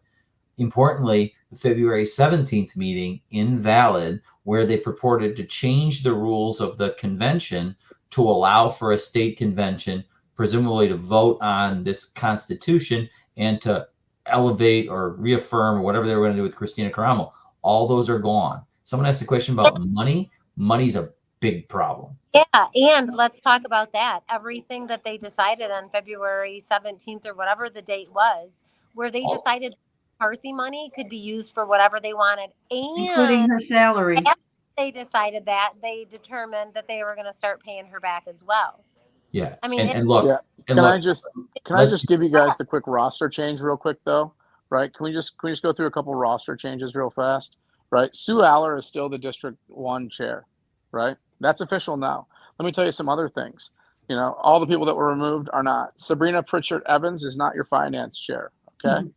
Importantly, the February 17th meeting, invalid, where they purported to change the rules of the convention to allow for a state convention, presumably to vote on this constitution and to elevate or reaffirm or whatever they were going to do with Kristina Karamo. All those are gone. Someone asked a question about money. Money's a big problem. Yeah, and let's talk about that. Everything that they decided on February 17th or whatever the date was, where they decided McCarthy money could be used for whatever they wanted, including her salary. After they decided that, they determined that they were going to start paying her back as well. Yeah. I mean, and look, yeah. and Can look, I just give you guys the quick roster change real quick though? Right? Can we just go through a couple roster changes real fast? Right? Sue Aller is still the District 1 chair, right? That's official now. Let me tell you some other things. All the people that were removed are not. Sabrina Pritchard Evans is not your finance chair, okay? Mm-hmm.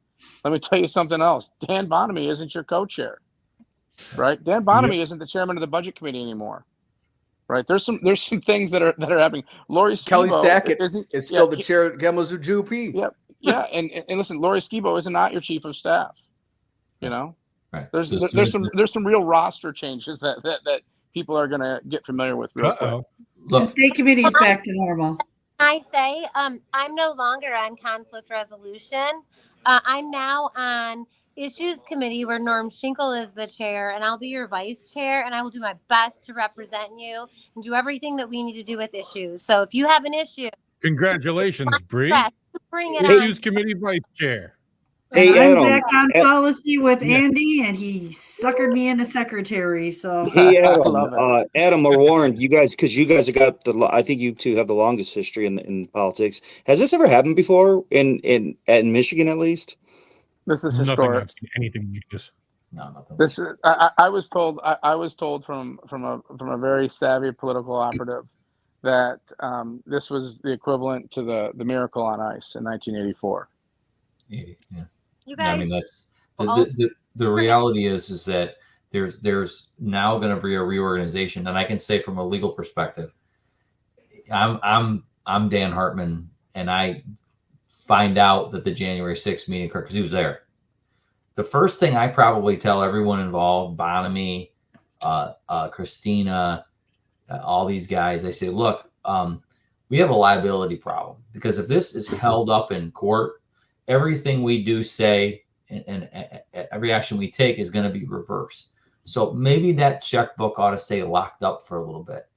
Let me tell you something else. Dan Bonamy isn't your co-chair, right? Dan Bonamy isn't the chairman of the budget committee anymore, right? There's some things that are happening. Lori Kelly Skibo Sackett is still the chair of Kalamazoo GOP. Yep. Yeah, and listen, Lori Skibo is not your chief of staff. Right. There's some real roster changes that people are going to get familiar with real quick. The state committee is back to normal. I say I'm no longer on conflict resolution. I'm now on issues committee where Norm Schinkel is the chair, and I'll be your vice chair, and I will do my best to represent you and do everything that we need to do with issues. So if you have an issue, congratulations, Bree. Bring it Issues committee vice chair. Hey, I'm Adam. back on policy with Andy, and he suckered me into secretary. So Hey, Adam or Warren, you guys have got I think you two have the longest history in politics. Has this ever happened before in Michigan, at least? This is Nothing historic. I've seen anything like this. No, nothing. This is. I was told. I was told from a very savvy political operative that this was the equivalent to the Miracle on Ice in 1984. 80, yeah. You guys, I mean, that's the reality is that there's now going to be a reorganization, and I can say from a legal perspective, I'm Dan Hartman, and I find out that the January 6th meeting occurred because he was there. The first thing I probably tell everyone involved, Bonamy, Kristina, all these guys, I say, look, we have a liability problem, because if this is held up in court, everything we do say and every action we take is going to be reversed. So maybe that checkbook ought to stay locked up for a little bit.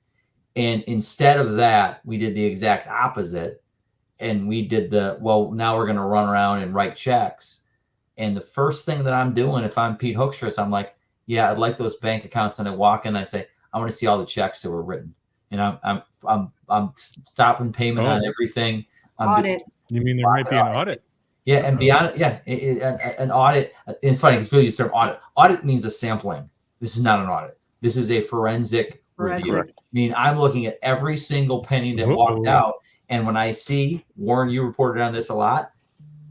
And instead of that, we did the exact opposite. And we did now we're going to run around and write checks. And the first thing that I'm doing, if I'm Pete Hoekstra, I'm like, yeah, I'd like those bank accounts. And I walk in and I say, I want to see all the checks that were written. And I'm stopping payment on everything. Audit. You mean there might be an audit? Yeah, and beyond, an audit. It's funny because people use the term audit. Audit means a sampling. This is not an audit. This is a forensic review. I mean, I'm looking at every single penny that walked out. And when I see, Warren, you reported on this a lot,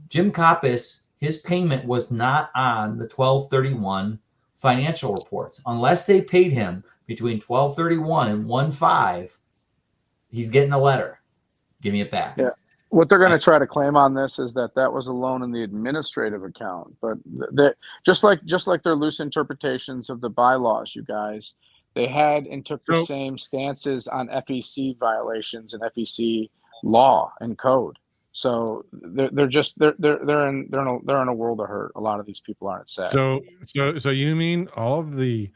Jim Coppis, his payment was not on the 12/31 financial reports. Unless they paid him between 12/31 and 1/5, he's getting a letter. Give me it back. Yeah. What they're going to try to claim on this is that was a loan in the administrative account, but just like their loose interpretations of the bylaws, you guys, they had and took the same stances on FEC violations and FEC law and code. So they're just they're in a world of hurt. A lot of these people aren't sad. So you mean all of the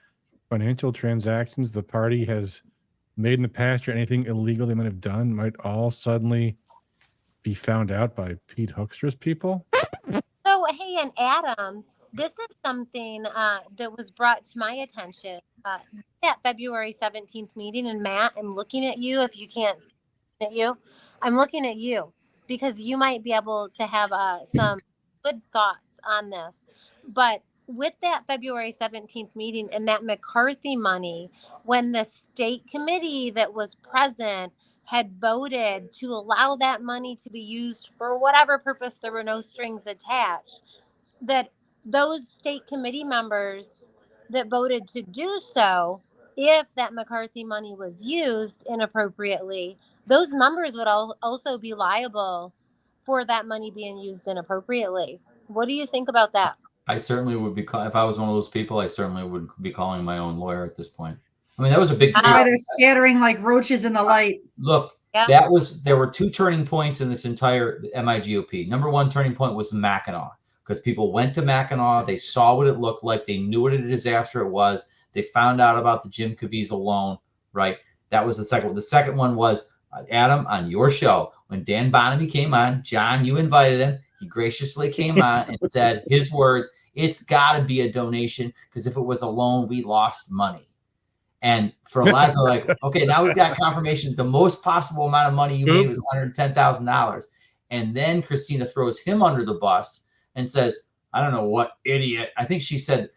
financial transactions the party has made in the past or anything illegal they might have done might all suddenly be found out by Pete Hoekstra's people? So, hey, and Adam, this is something that was brought to my attention at February 17th meeting. And Matt, I'm looking at you. If you can't see at you, I'm looking at you because you might be able to have some good thoughts on this. But with that February 17th meeting and that McCarthy money, when the state committee that was present had voted to allow that money to be used for whatever purpose, there were no strings attached, that those state committee members that voted to do so, if that McCarthy money was used inappropriately, those members would also be liable for that money being used inappropriately. What do you think about that? I certainly would be, if I was one of those people, I certainly would be calling my own lawyer at this point. I mean, that was a big That's why they're scattering like roaches in the light. Look, Yeah. there were two turning points in this entire MIGOP. Number one turning point was Mackinac, because people went to Mackinac, they saw what it looked like, they knew what a disaster it was, they found out about the Jim Caviezel loan, right? That was the second one. The second one was, Adam, on your show, when Dan Bonamy came on, John, you invited him, he graciously came on and said his words, it's got to be a donation, because if it was a loan, we lost money. And for a lot of people, like, okay, now we've got confirmation the most possible amount of money you made was $110,000. And then Kristina throws him under the bus and says, I don't know what idiot. I think she said,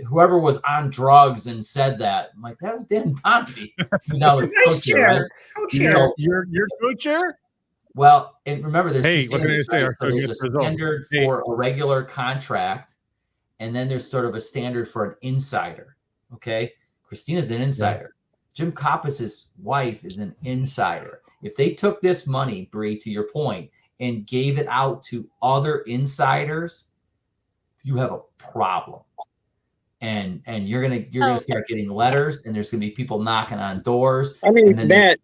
whoever was on drugs and said that. I'm like, that was Dan Bonamy. Now the co-chair, right? Co-chair. You're co-chair? Well, and remember, there's Hey, two what can I standards, say? right? So there's a standard Hey. for a regular contract, and then there's sort of a standard for an insider. Okay, Kristina's an insider. Jim Coppas's wife is an insider. If they took this money, Bree, to your point, and gave it out to other insiders, you have a problem. And you're gonna start getting letters, and there's gonna be people knocking on doors. I mean, and then Matt,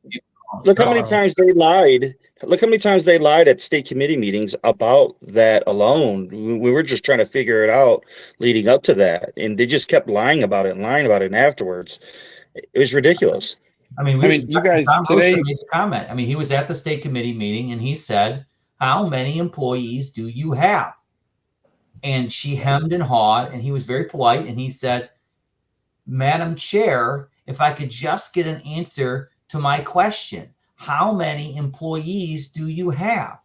look how many times they lied. Look how many times they lied at state committee meetings about that alone. We were just trying to figure it out leading up to that, and they just kept lying about it and afterwards. It was ridiculous. I mean, you guys Tom today Rocha made the comment. I mean, he was at the state committee meeting, and he said, "How many employees do you have?" And she hemmed and hawed, and he was very polite, and he said, "Madam Chair, if I could just get an answer to my question, how many employees do you have?"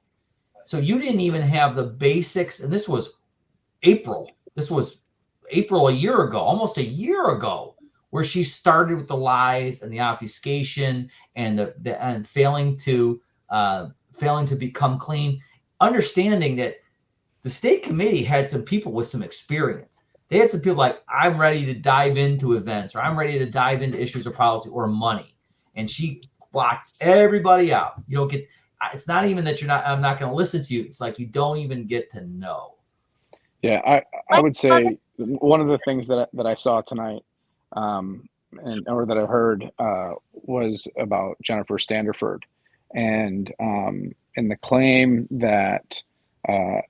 So you didn't even have the basics, and this was April. This was April a year ago, almost a year ago, where she started with the lies and the obfuscation and and failing to become clean, understanding that the state committee had some people with some experience. They had some people like, I'm ready to dive into events, or I'm ready to dive into issues of policy or money. And she blocked everybody out. You don't get, it's not even that I'm not going to listen to you. It's like, you don't even get to know. Yeah, I would say one of the things that I saw tonight, or that I heard, was about Jennifer Standerford, and the claim that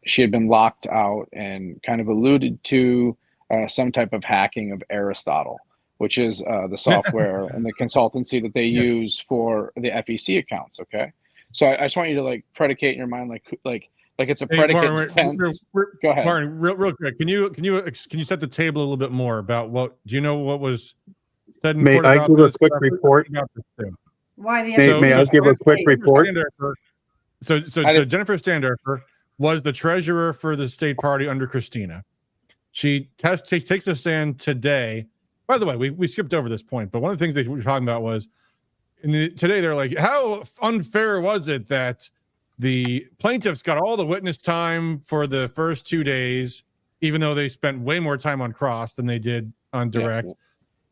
she had been locked out, and kind of alluded to some type of hacking of Aristotle, which is the software and the consultancy that they use for the FEC accounts. Okay, so I just want you to like predicate in your mind, like it's a predicate defense. Go ahead, Martin. Real quick. Can you set the table a little bit more about what? Do you know what was said in court about I give this? a quick report? Why the May I give a quick report? So Jennifer Standerfer was the treasurer for the state party under Kristina. She takes a stand today. By the way, we skipped over this point, but one of the things they were talking about was today they're like, how unfair was it that the plaintiffs got all the witness time for the first 2 days, even though they spent way more time on cross than they did on direct. Yeah.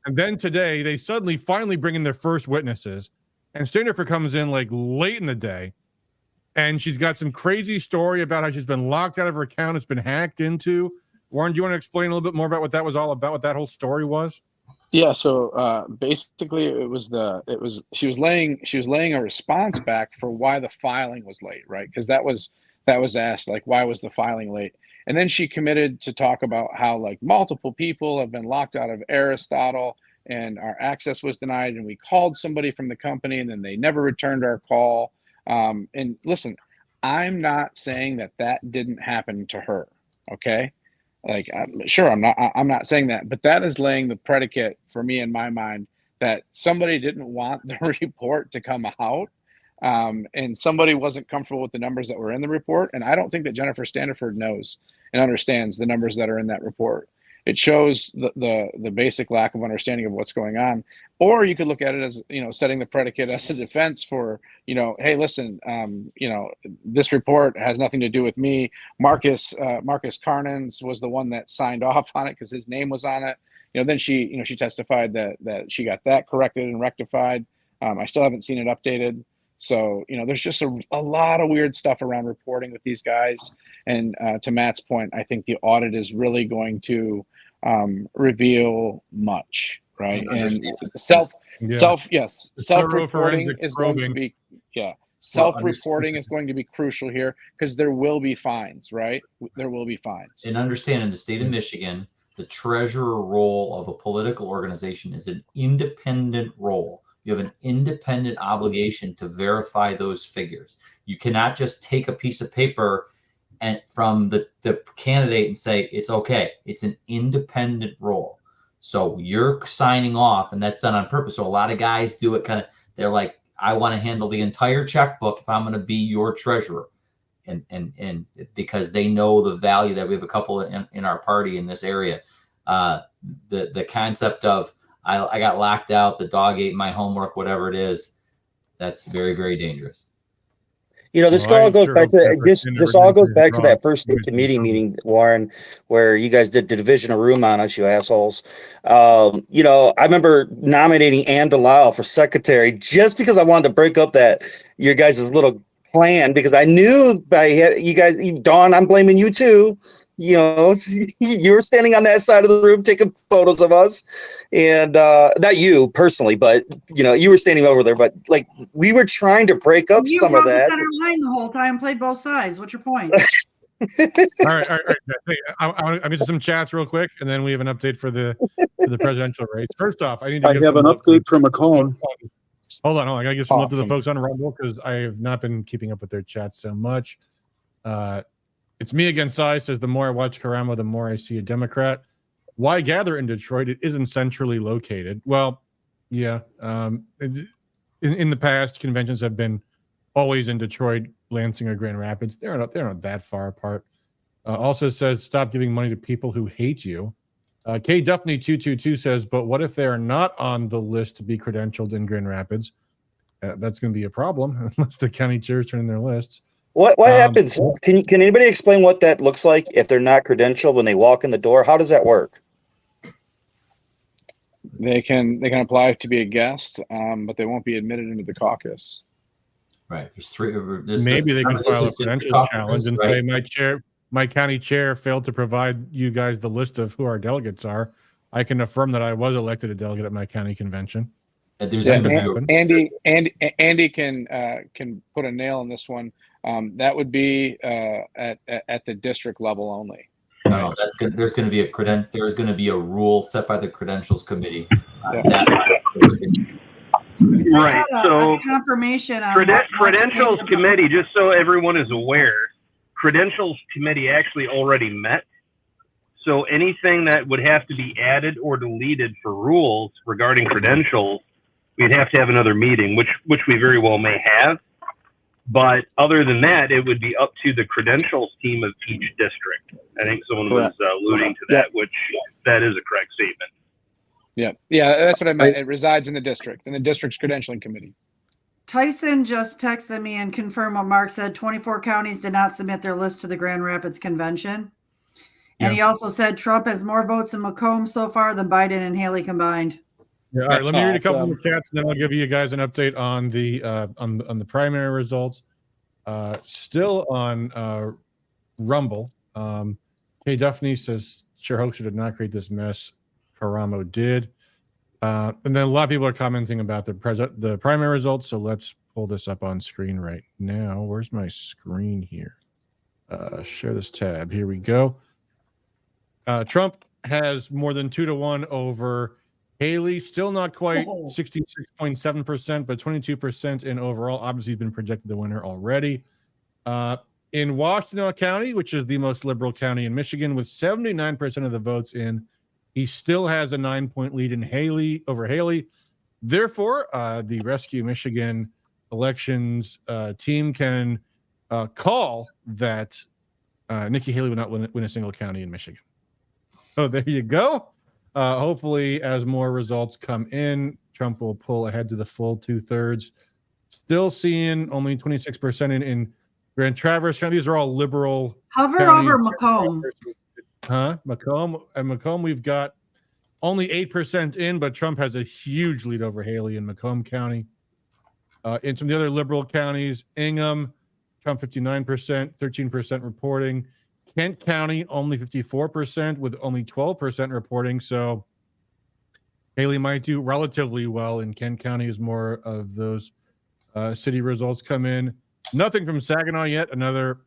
And then today they suddenly finally bring in their first witnesses, and Standerfer comes in like late in the day, and she's got some crazy story about how she's been locked out of her account. It's been hacked into. Warren, do you want to explain a little bit more about what that was all about, what that whole story was? Yeah, so basically she was laying a response back for why the filing was late, right? Because that was was asked, like, why was the filing late? And then she committed to talk about how like multiple people have been locked out of Aristotle and our access was denied, and we called somebody from the company and then they never returned our call. And listen, I'm not saying that that didn't happen to her. Okay. Like, I'm not saying that, but that is laying the predicate for me in my mind that somebody didn't want the report to come out. And somebody wasn't comfortable with the numbers that were in the report. And I don't think that Jennifer Standiford knows and understands the numbers that are in that report. It shows the basic lack of understanding of what's going on. Or you could look at it as, setting the predicate as a defense for, hey, listen, this report has nothing to do with me. Marcus Carnans was the one that signed off on it because his name was on it. Then she testified that she got that corrected and rectified. I still haven't seen it updated. So, there's just a lot of weird stuff around reporting with these guys. And to Matt's point, I think the audit is really going to reveal much, right? And self-reporting is going to be, self-reporting is going to be crucial here because there will be fines, right? There will be fines. And understand, in the state of Michigan, the treasurer role of a political organization is an independent role. You have an independent obligation to verify those figures. You cannot just take a piece of paper and from the candidate and say, it's okay. It's an independent role. So you're signing off, and that's done on purpose. So a lot of guys do it they're like, I want to handle the entire checkbook if I'm going to be your treasurer. And because they know the value that we have a couple in our party in this area. The concept of, I got locked out, the dog ate my homework, whatever it is, that's very, very dangerous. This all goes back to this all goes back to that first state committee meeting, Warren, where you guys did the division of room on us, you assholes. I remember nominating Ann DeLisle for secretary just because I wanted to break up your guys' little plan, because I knew by you guys, Dawn, I'm blaming you too. You were standing on that side of the room taking photos of us, and not you personally, but you were standing over there. But like, we were trying to break up some of that. You center line the whole time, played both sides. What's your point? All right. I missed some chats real quick, and then we have an update for the presidential race. First off, I have an update from Macomb. Hold on. I gotta give some love to the folks on Rumble because I have not been keeping up with their chats so much. It's me against Cy says, the more I watch Karamo, the more I see a Democrat. Why gather in Detroit? It isn't centrally located. Well, yeah. In the past, conventions have been always in Detroit, Lansing, or Grand Rapids. They're not that far apart. Also says, stop giving money to people who hate you. K Duffney 222 says, but what if they are not on the list to be credentialed in Grand Rapids? That's going to be a problem unless the county chairs turn in their lists. What happens? Can anybody explain what that looks like if they're not credentialed when they walk in the door? How does that work? They can apply to be a guest, but they won't be admitted into the caucus. Right. Maybe they can file a credential challenge and say, my county chair failed to provide you guys the list of who our delegates are. I can affirm that I was elected a delegate at my county convention. Andy can put a nail in this one. That would be at the district level only. No, there's going to be a rule set by the credentials committee. Right. So confirmation on credentials committee, just so everyone is aware, credentials committee actually already met. So anything that would have to be added or deleted for rules regarding credentials, we'd have to have another meeting, which we very well may have. But other than that, it would be up to the credentials team of each district. I think someone was alluding to that, which that is a correct statement. Yeah, that's what I meant. It resides in the district's credentialing committee. Tyson just texted me and confirmed what Mark said. 24 counties did not submit their list to the Grand Rapids convention. And he also said Trump has more votes in Macomb so far than Biden and Haley combined. Yeah, all right, let me read a couple more chats, and then I'll give you guys an update on the primary results. Still on Rumble, Kay Duffney says Chair Hoekstra did not create this mess. Karamo did. And then a lot of people are commenting about the primary results, so let's pull this up on screen right now. Where's my screen here? Share this tab. Here we go. Trump has more than 2-1 over Haley. Still not quite 66.7%, but 22% in overall. Obviously, he's been projected the winner already. In Washtenaw County, which is the most liberal county in Michigan, with 79% of the votes in, he still has a 9-point lead in Haley over Haley. Therefore, the Rescue Michigan elections team can call that Nikki Haley would not win a single county in Michigan. So there you go. Hopefully, as more results come in, Trump will pull ahead to the full 2/3. Still seeing only 26% in Grand Traverse County. These are all liberal. Hover counties. over Macomb. Macomb. And Macomb, we've got only 8% in, but Trump has a huge lead over Haley in Macomb County. In some of the other liberal counties, Ingham, Trump 59%, 13% reporting. Kent County, only 54%, with only 12% reporting. So Haley might do relatively well in Kent County as more of those city results come in. Nothing from Saginaw yet, another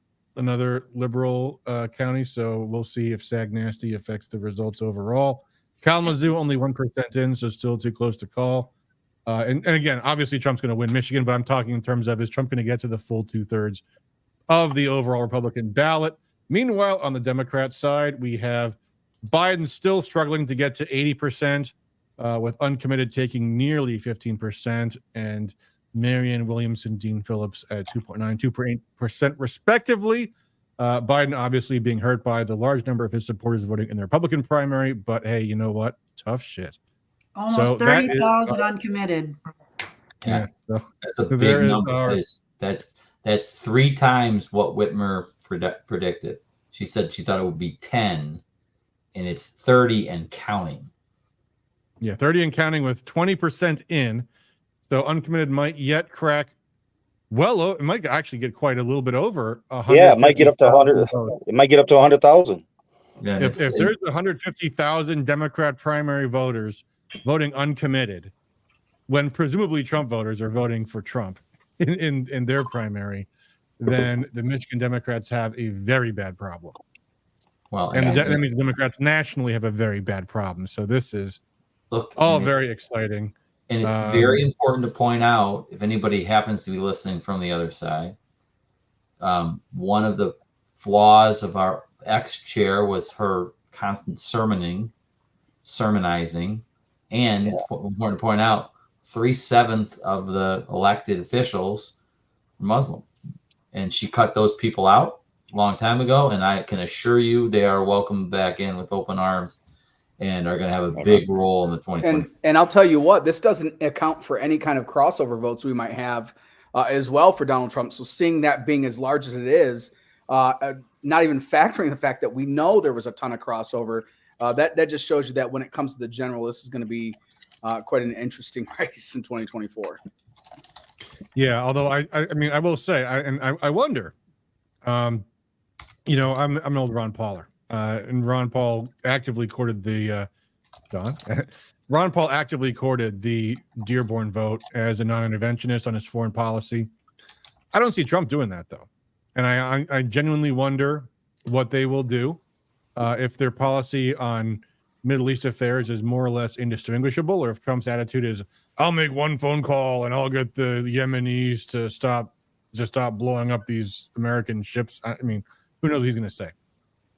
liberal county. So we'll see if Sag Nasty affects the results overall. Kalamazoo, only 1% in, so still too close to call. And again, obviously Trump's going to win Michigan, but I'm talking in terms of, is Trump going to get to the full 2/3 of the overall Republican ballot? Meanwhile, on the Democrat side, we have Biden still struggling to get to 80%, with uncommitted taking nearly 15%, and Marianne Williamson, Dean Phillips at 2.9, 2.8% respectively. Biden obviously being hurt by the large number of his supporters voting in the Republican primary, but hey, you know what? Tough shit. Almost So 30,000 uncommitted. Yeah, so that's a big number. That's 3 times what Whitmer predicted. She said she thought it would be 10, and it's 30 and counting. Yeah, 30 and counting with 20% in. So uncommitted might yet crack. Well, it might actually get quite a little bit over 100. Yeah, it might get up to 100. It might get up to 100,000. Yeah, if there's 150,000 Democrat primary voters voting uncommitted, when presumably Trump voters are voting for Trump in their primary, then the Michigan Democrats have a very bad problem. Well, and that means Democrats nationally have a very bad problem. So this is all very exciting. And it's very important to point out, if anybody happens to be listening from the other side, one of the flaws of our ex-chair was her constant sermonizing, and it's important to point out 3/7 of the elected officials are Muslim, and she cut those people out a long time ago, and I can assure you they are welcomed back in with open arms and are going to have a big role in the 2020. And I'll tell you what, this doesn't account for any kind of crossover votes we might have as well for Donald Trump. So seeing that being as large as it is, not even factoring the fact that we know there was a ton of crossover, that just shows you that when it comes to the general, this is going to be quite an interesting race in 2024. Yeah, although I mean, I will say, I wonder, I'm an old Ron Pauler. And Ron Paul actively courted the Ron Paul actively courted the Dearborn vote as a non-interventionist on his foreign policy. I don't see Trump doing that though, and I genuinely wonder what they will do if their policy on Middle East affairs is more or less indistinguishable, or if Trump's attitude is, "I'll make one phone call and I'll get the Yemenis to stop blowing up these American ships." I mean, who knows what he's going to say?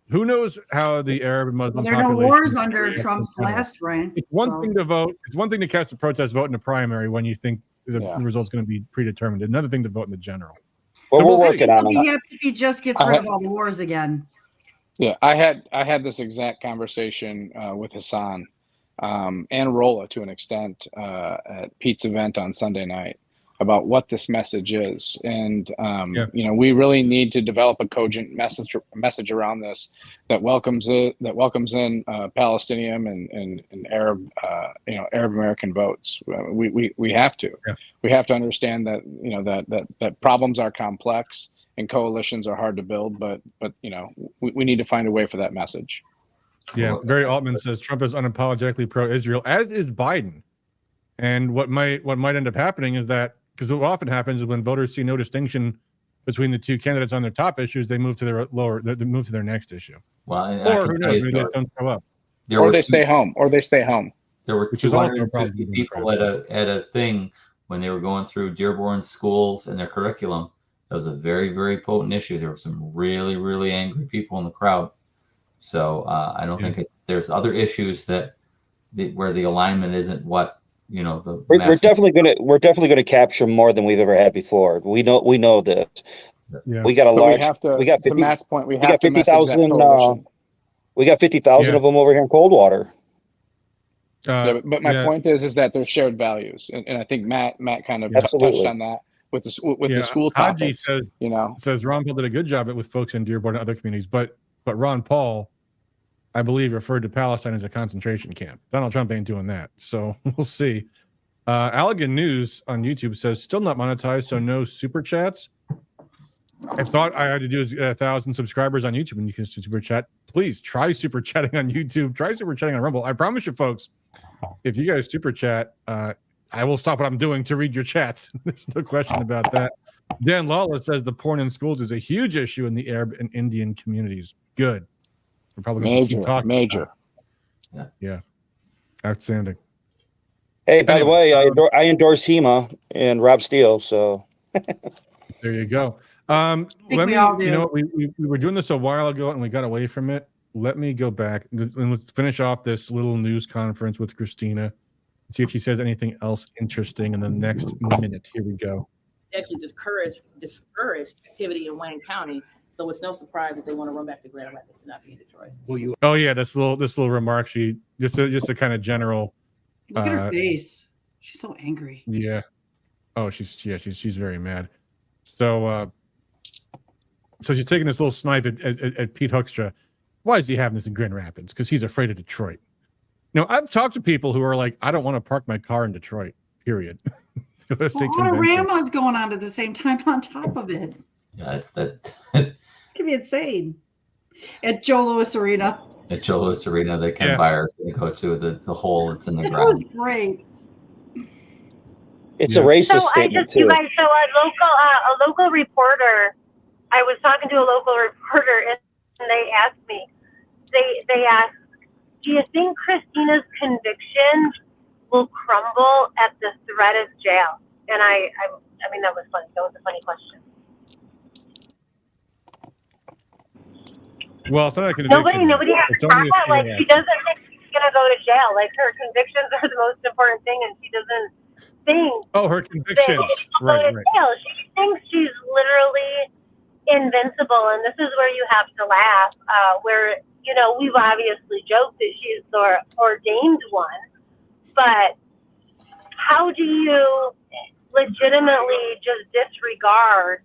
Who knows how the Arab and Muslim there are no population wars under Trump's last reign. It's one thing to vote. It's one thing to cast a protest vote in a primary when you think the result's going to be predetermined. Another thing to vote in the general. Well, we're working on it. I'll be happy if he just gets rid of all the wars again. Yeah, I had this exact conversation with Hassan and Rolla to an extent at Pete's event on Sunday night about what this message is, and we really need to develop a cogent message around this that welcomes in Palestinian and Arab Arab American votes. We have to understand that that problems are complex and coalitions are hard to build, but we need to find a way for that message. Yeah, Barry Altman says Trump is unapologetically pro-Israel, as is Biden. And what might end up happening is that, because what often happens is when voters see no distinction between the two candidates on their top issues, they move to their lower. They move to their next issue. Well, and or who knows? Maybe they don't show up. Or they stay home. There were Which is also 250 people at a thing when they were going through Dearborn schools and their curriculum. That was a very, very potent issue. There were some really, really angry people in the crowd. So I don't think there's other issues where the alignment isn't what we're definitely gonna capture more than we've ever had before. We know this. Yeah. We got a large. We got 50, to Matt's point. We got 50,000. We got 50,000 of them over here in Coldwater. But my point is that there's shared values, and I think Matt kind of touched on that with the school Haji topics. says Ron Paul did a good job with folks in Dearborn and other communities, but Ron Paul, I believe, referred to Palestine as a concentration camp. Donald Trump ain't doing that, so we'll see. Allegan News on YouTube says still not monetized, so no super chats. I thought I had to do 1,000 subscribers on YouTube, and you can super chat. Please try super chatting on YouTube. Try super chatting on Rumble. I promise you, folks, if you guys super chat, I will stop what I'm doing to read your chats. There's no question about that. Dan Lawless says the porn in schools is a huge issue in the Arab and Indian communities. Good. Republicans keep talking. Major. Yeah. Outstanding. Hey, by the way, I endorse HEMA and Rob Steele. So there you go. Let me. You know, we were doing this a while ago and we got away from it. Let me go back and let's finish off this little news conference with Kristina. See if she says anything else interesting in the next minute. Here we go. Actually, discourage activity in Wayne County. So it's no surprise that they want to run back to Grand Rapids and not be in Detroit. Oh yeah, this little remark. She just a kind of general. Look at her face. She's so angry. Yeah. Oh, she's very mad. So she's taking this little snipe at Pete Hoekstra. Why is he having this in Grand Rapids? Because he's afraid of Detroit. I've talked to people who are like, I don't want to park my car in Detroit. Period. Panorama's going on at the same time on top of it. Yeah, it's that. It's gonna be insane. At Joe Louis Arena. At Joe Louis Arena, the Ken Byers going to go to the hole that's in the That ground. was great. It's a racist statement too. You guys, so a local reporter. I was talking to a local reporter, and they asked me. They asked, "Do you think Kristina's conviction will crumble at the threat of jail?" And I mean, that was funny. That was a funny question. Well, it's not a conviction. Nobody has to talk about, like, she doesn't think she's gonna go to jail. Like, her convictions are the most important thing, and she doesn't think. Oh, her convictions. Right. Jail. She thinks she's literally invincible, and this is where you have to laugh. Where we've obviously joked that she's the ordained one, but how do you legitimately just disregard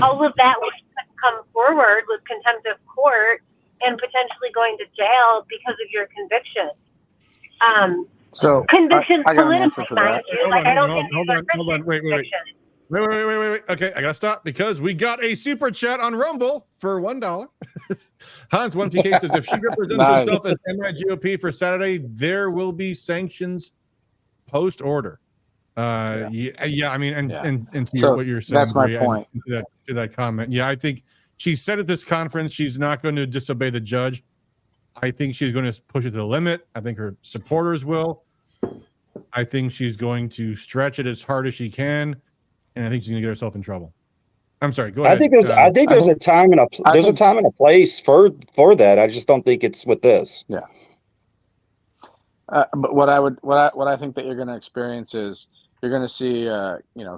all of that which could come forward with contempt of court and potentially going to jail because of your conviction? So convictions I got an answer politically, for mind that. you. Like, I don't think Hold on. Wait. Okay, I gotta stop because we got a super chat on Rumble for $1. Hans 1PK says if she represents herself as MIGOP for Saturday, there will be sanctions post order. I mean, and to what you're saying, that's my point. To that comment. Yeah, I think she said at this conference she's not going to disobey the judge. I think she's going to push it to the limit. I think her supporters will. I think she's going to stretch it as hard as she can, and I think she's going to get herself in trouble. I'm sorry. Go ahead. I think there's a time and a place for that. I just don't think it's with this. Yeah. But what I think that you're going to experience is you're going to see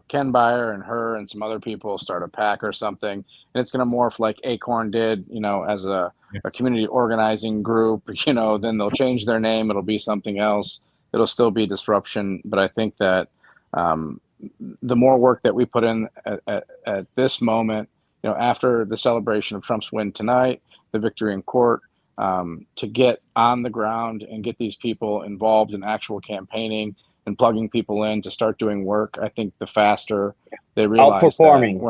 Ken Byer and her and some other people start a PAC or something, and it's going to morph like Acorn did, as a community organizing group. Then they'll change their name. It'll be something else. It'll still be disruption. But I think that the more work that we put in at this moment, after the celebration of Trump's win tonight, the victory in court, to get on the ground and get these people involved in actual campaigning and plugging people in to start doing work, I think the faster they realize that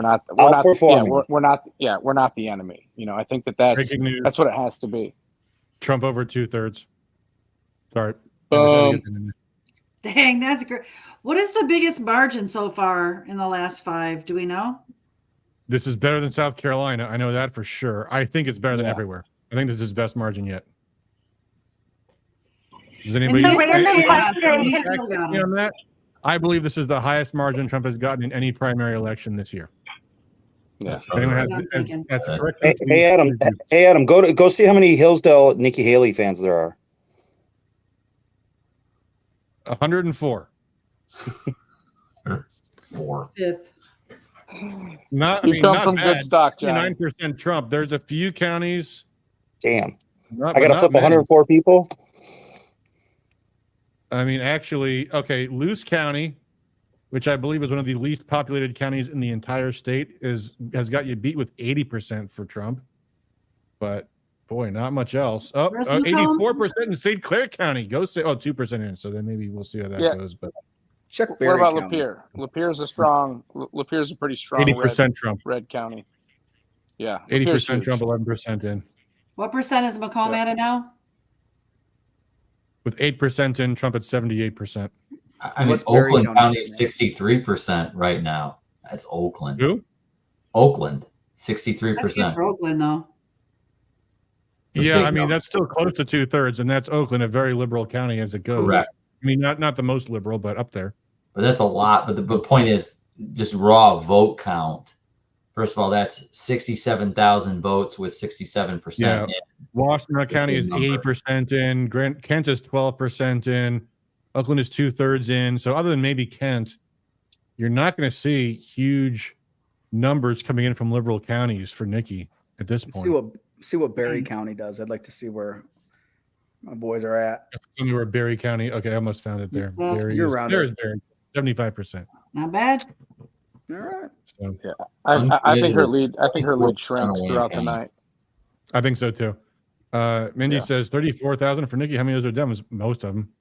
we're not the enemy. I think that's what it has to be. Trump over 2/3. Sorry. Dang, that's great. What is the biggest margin so far in the last 5? Do we know? This is better than South Carolina. I know that for sure. I think it's better than Yeah. everywhere. I think this is his best margin yet. Does And anybody So random any- question. any He's fact still got check me him. on that? I believe this is the highest margin Trump has gotten in any primary election this year. Yeah. That's If anyone right. has, I'm thinking. that's correct. Hey, Adam. Hey, Adam. Go see how many Hillsdale Nikki Haley fans there are. 104. 4. Fifth. Not, I You mean, come not from bad. good stock, Johnny. 9% Trump. There's a few counties. Damn. Not, I got to but flip not many. 104 people. I mean, actually, okay, Luce County, which I believe is one of the least populated counties in the entire state, has got you beat with 80% for Trump. But boy, not much else. Oh, Where's Macomb? 84% in St. Clair County. Go say 2% in. So then maybe we'll see how that Yeah. goes. But Check What Berry about County. Lapeer? Lapeer's a strong. Lapeer's a pretty strong 80% Trump. red county. Yeah, 80% Trump, 11% in. What percent is Macomb Yeah. at now? With 8% in, Trump at 78%. I mean, What's Berry Oakland County County is right now? 63% right now. That's Oakland. Who? Oakland, That's good 63%. for Oakland, though. It's a Yeah, big I mean, number. that's still close to 2/3, and that's Oakland, a very liberal county as it goes. Correct. I mean, not the most liberal, but up there. But that's a lot. But the point is, just raw vote count. First of all, that's 67,000 votes with 67%. Yeah. Washtenaw County big is number. 80% in. Kent is 12% in. Oakland is 2/3 in. So other than maybe Kent, you're not going to see huge numbers coming in from liberal counties for Nikki at this point. See what Berry County does. I'd like to see where my boys are at. That's only where Berry County. Okay, I almost found it there. Yeah, Berry you're is, around there's it. Berry, 75%. Not bad. All right. So I think her Uncommitted lead. I think her lead 64% shrinks Wayne throughout the County. night. I think so too. Mindy Yeah. says 34,000 for Nikki. How many of those are Dems? Most of them.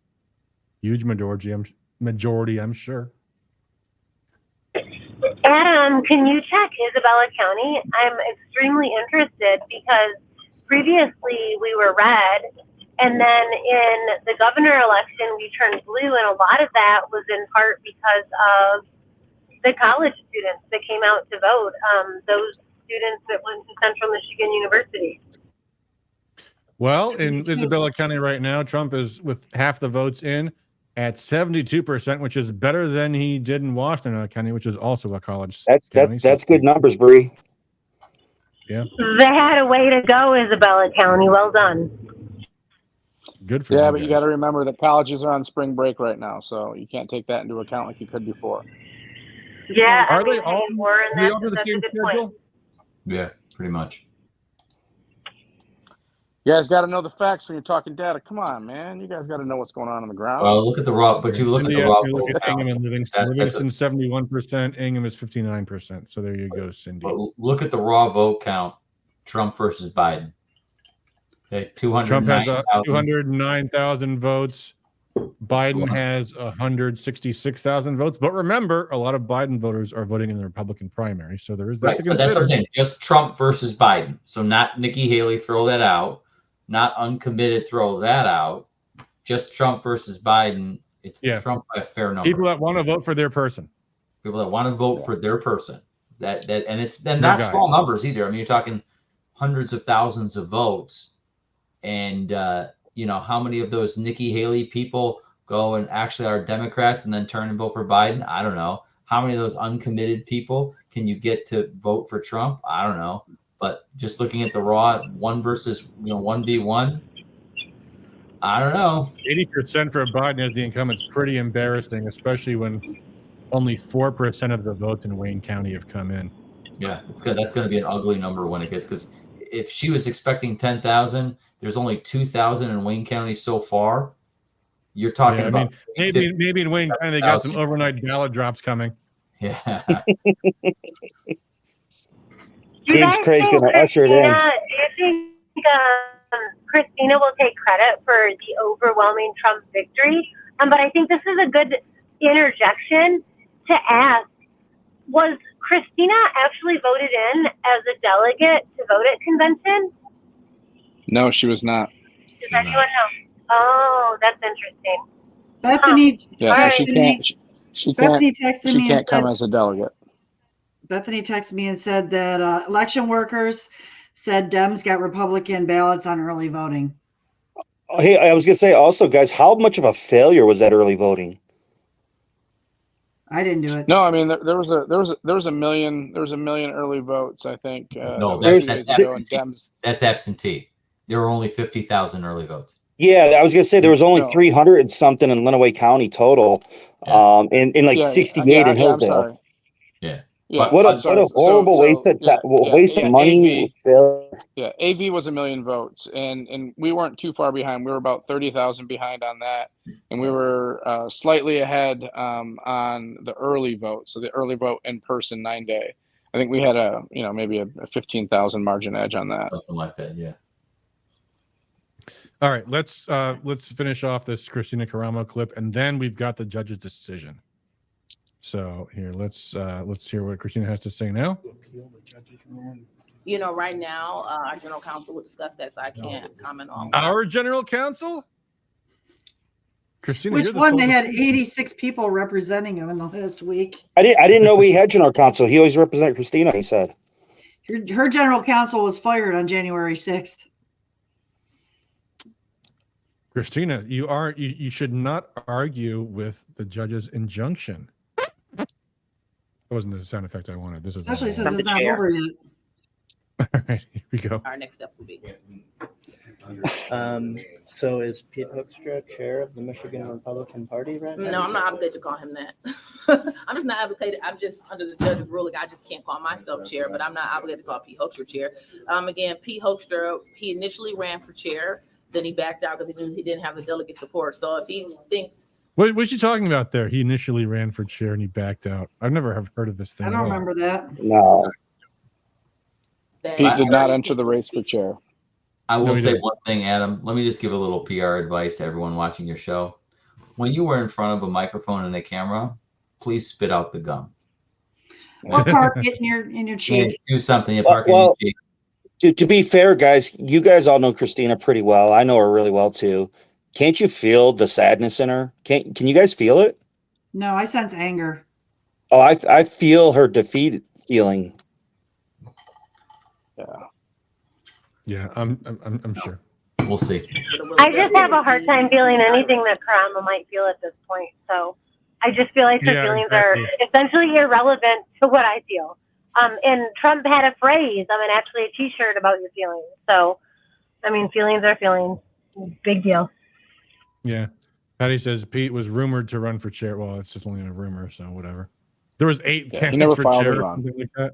Huge majority, I'm sure. Adam, can you check Isabella County? I'm extremely interested because previously we were red, and then in the governor election we turned blue, and a lot of that was in part because of the college students that came out to vote. Those students that went to Central Michigan University. Well, in Isabella County right now, Trump is with half the votes in at 72%, which is better than he did in Washtenaw County, which is also a college county. That's good numbers, Bree. Yeah, They had a way to go, Isabella County. Well done. good for Yeah, you but you guys. got to remember that colleges are on spring break right now, so you can't take that into account like you could before. Yeah, Are I mean, they all? hey, Warren, Are they all do the that's a same good schedule? point. Yeah, pretty much. You guys got to know the facts when you're talking data. Come on, man. You guys got to know what's going on the ground. Well, look at the raw, but you look at Cindy the asked raw me to look vote at count. Ingham and Livingston. That's Livingston 71%, Ingham is 59%. So there you go, Cindy. But look at the raw vote count. Trump versus Biden. Okay, Trump has 209,000. 209,000 votes. Biden has 166,000 votes. But remember, a lot of Biden voters are voting in the Republican primary. So there is that Right, to but that's what I'm consider. saying. Just Trump versus Biden. So not Nikki Haley, throw that out. Not uncommitted, throw that out. Just Trump versus Biden. It's Yeah. Trump by a fair number. People that want to vote for their person. People that want to vote for their person. That and it's Their not guy. small numbers either. I mean, you're talking hundreds of thousands of votes. And how many of those Nikki Haley people go and actually are Democrats and then turn and vote for Biden? I don't know. How many of those uncommitted people can you get to vote for Trump? I don't know. But just looking at the raw 1v1, I don't know. 80% for Biden as the incumbent is pretty embarrassing, especially when only 4% of the votes in Wayne County have come in. Yeah, that's going to be an ugly number when it gets, because if she was expecting 10,000, there's only 2,000 in Wayne County so far. You're talking Yeah, I about mean, maybe in Wayne County they got some overnight ballot drops coming. Yeah. James Craig's going to usher it in. Do you think Kristina will take credit for the overwhelming Trump victory? But I think this is a good interjection to ask, was Kristina actually voted in as a delegate to vote at convention? No, she was not. Does anyone know? Oh, that's interesting. Bethany, Yeah, so she Bethany, can't. She Bethany can't. texted She me and can't come said, as a delegate. Bethany texted me and said that election workers said Dems got Republican ballots on early voting. Oh, hey, I was gonna say also, guys, how much of a failure was that early voting? I didn't do it. No, I mean there was a million early votes. I think. No, that was that's 2 days ago, and absentee. Dems. That's absentee. There were only 50,000 early votes. Yeah, I was gonna say there was only No. 300 and something in Lenawee County total, Yeah. and like 68 in I'm Hillsdale. sorry. Yeah. Yeah, What I'm a sorry. horrible waste of waste of money. Yeah, AV was 1 million votes, and we weren't too far behind. We were about 30,000 behind on that, and we were slightly ahead on the early vote. So the early vote in person 9-day. I think we had maybe a 15,000 margin edge on that. Something like that. Yeah. All right, let's finish off this Kristina Karamo clip, and then we've got the judge's decision. So here, let's hear what Kristina has to say now. You know, right now, our general counsel will discuss that, so I can't comment on. Our general counsel? Kristina, Which one? They had 86 people representing him in the last week. I didn't know we had general counsel. He always represented Kristina. He said Her general counsel was fired on January 6th. Kristina, you should not argue with the judge's injunction. That wasn't the sound effect I wanted. This is Especially since it's not over yet. All right, here we go. Our next step will be. So is Pete Hoekstra chair of the Michigan Republican Party right now? No, I'm not obligated to call him that. I'm just not obligated. I'm just under the judge's ruling. I just can't call myself chair, but I'm not obligated to call Pete Hoekstra chair. Again, Pete Hoekstra, he initially ran for chair, then he backed out because he knew he didn't have the delegate support. So if he thinks. What was she talking about there? He initially ran for chair and he backed out. I've never heard of this thing. I don't remember that. no. He did not enter the race for chair. I will No, he say didn't. one thing, Adam. Let me just give a little PR advice to everyone watching your show. When you are in front of a microphone and a camera, please spit out the gum. Or park it in your And cheek. do something. You park it in Well, your cheek. to be fair, guys, you guys all know Kristina pretty well. I know her really well too. Can't you feel the sadness in her? Can you guys feel it? No, I sense anger. Oh, I feel her defeat feeling. Yeah, I'm sure. We'll see. I just have a hard time feeling anything that Karamo might feel at this point. So I just feel like her Yeah, feelings exactly. are essentially irrelevant to what I feel. And Trump had a phrase, actually a T-shirt about your feelings. So, feelings are feelings. Big deal. Yeah. Patty says Pete was rumored to run for chair. Well, it's just only a rumor, so whatever. There was 8 Yeah, he candidates never for filed chair it or on. something like that.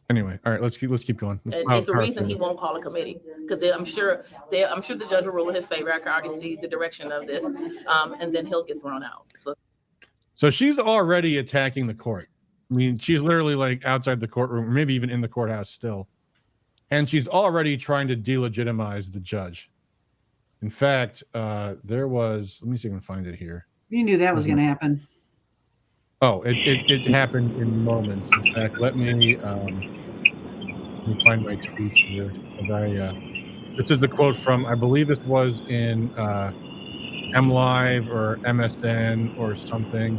Anyway, all right, let's keep going. And it's the reason he won't call a committee because I'm sure the judge will rule in his favor. I can already see the direction of this, and then he'll get thrown out. So she's already attacking the court. She's literally like outside the courtroom, maybe even in the courthouse still. And she's already trying to delegitimize the judge. In fact, there was, let me see if I can find it here. You knew that was going to happen. Oh, it happened in moments. In fact, let me find my tweet here. This is the quote from, I believe this was in MLive or MSN or something.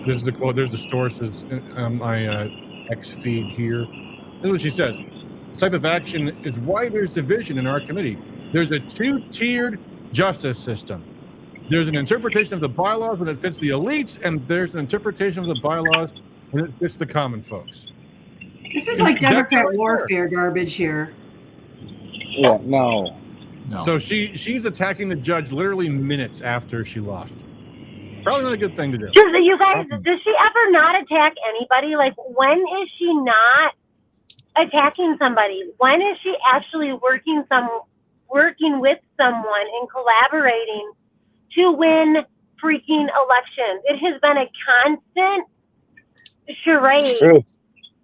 This is the quote. There's the sources on my X feed here. This is what she says. This type of action is why there's division in our committee. There's a 2-tiered justice system. There's an interpretation of the bylaws when it fits the elites, and there's an interpretation of the bylaws when it fits the common folks. This is like Democrat warfare garbage here. Yeah, no. So she's attacking the judge literally minutes after she lost. Probably not a good thing to do. You guys, does she ever not attack anybody? Like, when is she not attacking somebody? When is she actually working with someone and collaborating to win freaking elections? It has been a constant charade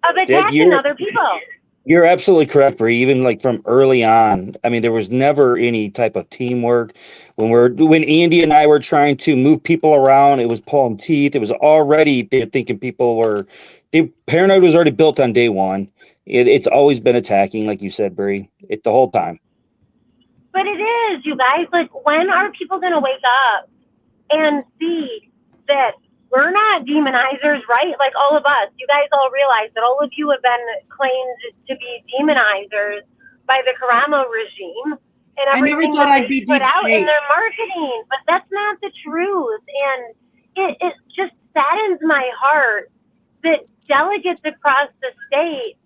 of attacking other people. You're absolutely correct, Bree. Even like from early on, there was never any type of teamwork. When Andy and I were trying to move people around, it was pulling teeth. It was already, they're thinking paranoid was already built on day one. It's always been attacking, like you said, Bree, the whole time. But it is, you guys. Like, when are people going to wake up and see that we're not demonizers, right? Like all of us, you guys all realize that all of you have been claimed to be demonizers by the Karamo regime and I never everything thought that I'd they be put deep out in state. their marketing, but that's not the truth. And it just saddens my heart that delegates across the state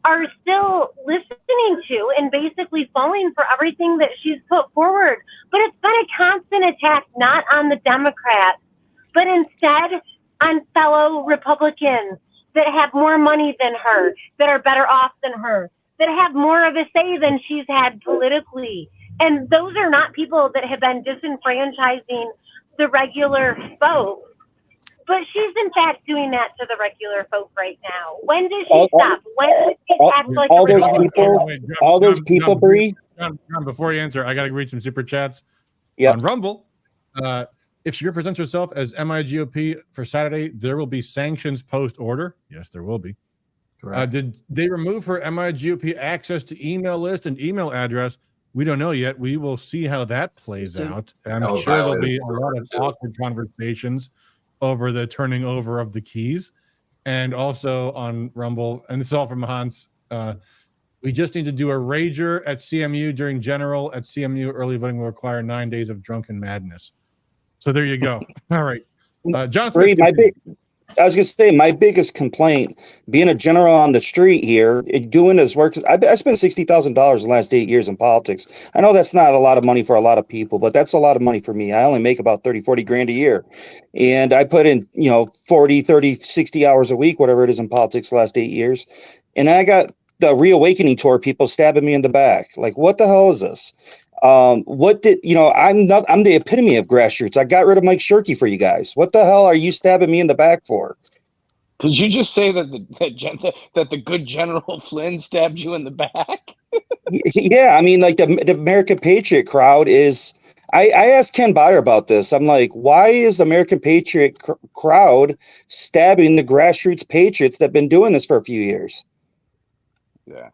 are still listening to and basically falling for everything that she's put forward. But it's been a constant attack, not on the Democrats, but instead on fellow Republicans that have more money than her, that are better off than her, that have more of a say than she's had politically. And those are not people that have been disenfranchising the regular folk. But she's in fact doing that to the regular folk right now. When does she stop? When does she act like all a those Republican? people, all those people, Bree. John, before you answer, I got to read some super chats. Yep. On Rumble. If she represents herself as MIGOP for Saturday, there will be sanctions post order. Yes, there will be. Did they remove her MIGOP access to email list and email address? We don't know yet. We will see how that plays out. I'm sure there'll be a lot of awkward conversations over the turning over of the keys. And also on Rumble, and this is all from Hans, we just need to do a rager at CMU during general at CMU. Early voting will require 9 days of drunken madness. So there you go. All right. John Smith. I was going to say, my biggest complaint, being a general on the street here, doing this work, I spent $60,000 the last 8 years in politics. I know that's not a lot of money for a lot of people, but that's a lot of money for me. I only make about 30, 40 grand a year. And I put in, 40, 30, 60 hours a week, whatever it is in politics the last 8 years. And I got the reawakening tour people stabbing me in the back. Like, what the hell is this? I'm the epitome of grassroots. I got rid of Mike Shirkey for you guys. What the hell are you stabbing me in the back for? Did you just say that the good General Flynn stabbed you in the back? Yeah, I mean, like the American Patriot crowd is. I asked Ken Byer about this. I'm like, why is the American Patriot crowd stabbing the grassroots patriots that've been doing this for a few years? Yeah.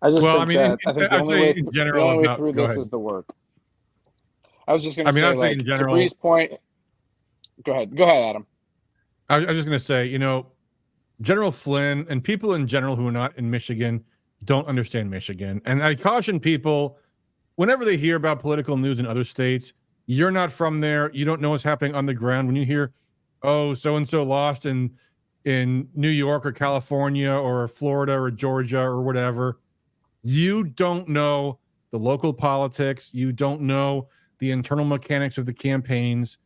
I think the only way through this is the work. I was just going to say, like, in general, to Bree's point. Go ahead, Adam. I was just going to say, General Flynn and people in general who are not in Michigan don't understand Michigan. And I caution people, whenever they hear about political news in other states, you're not from there. You don't know what's happening on the ground. When you hear, oh, so-and-so lost in New York or California or Florida or Georgia or whatever, you don't know the local politics. You don't know the internal mechanics of the campaigns.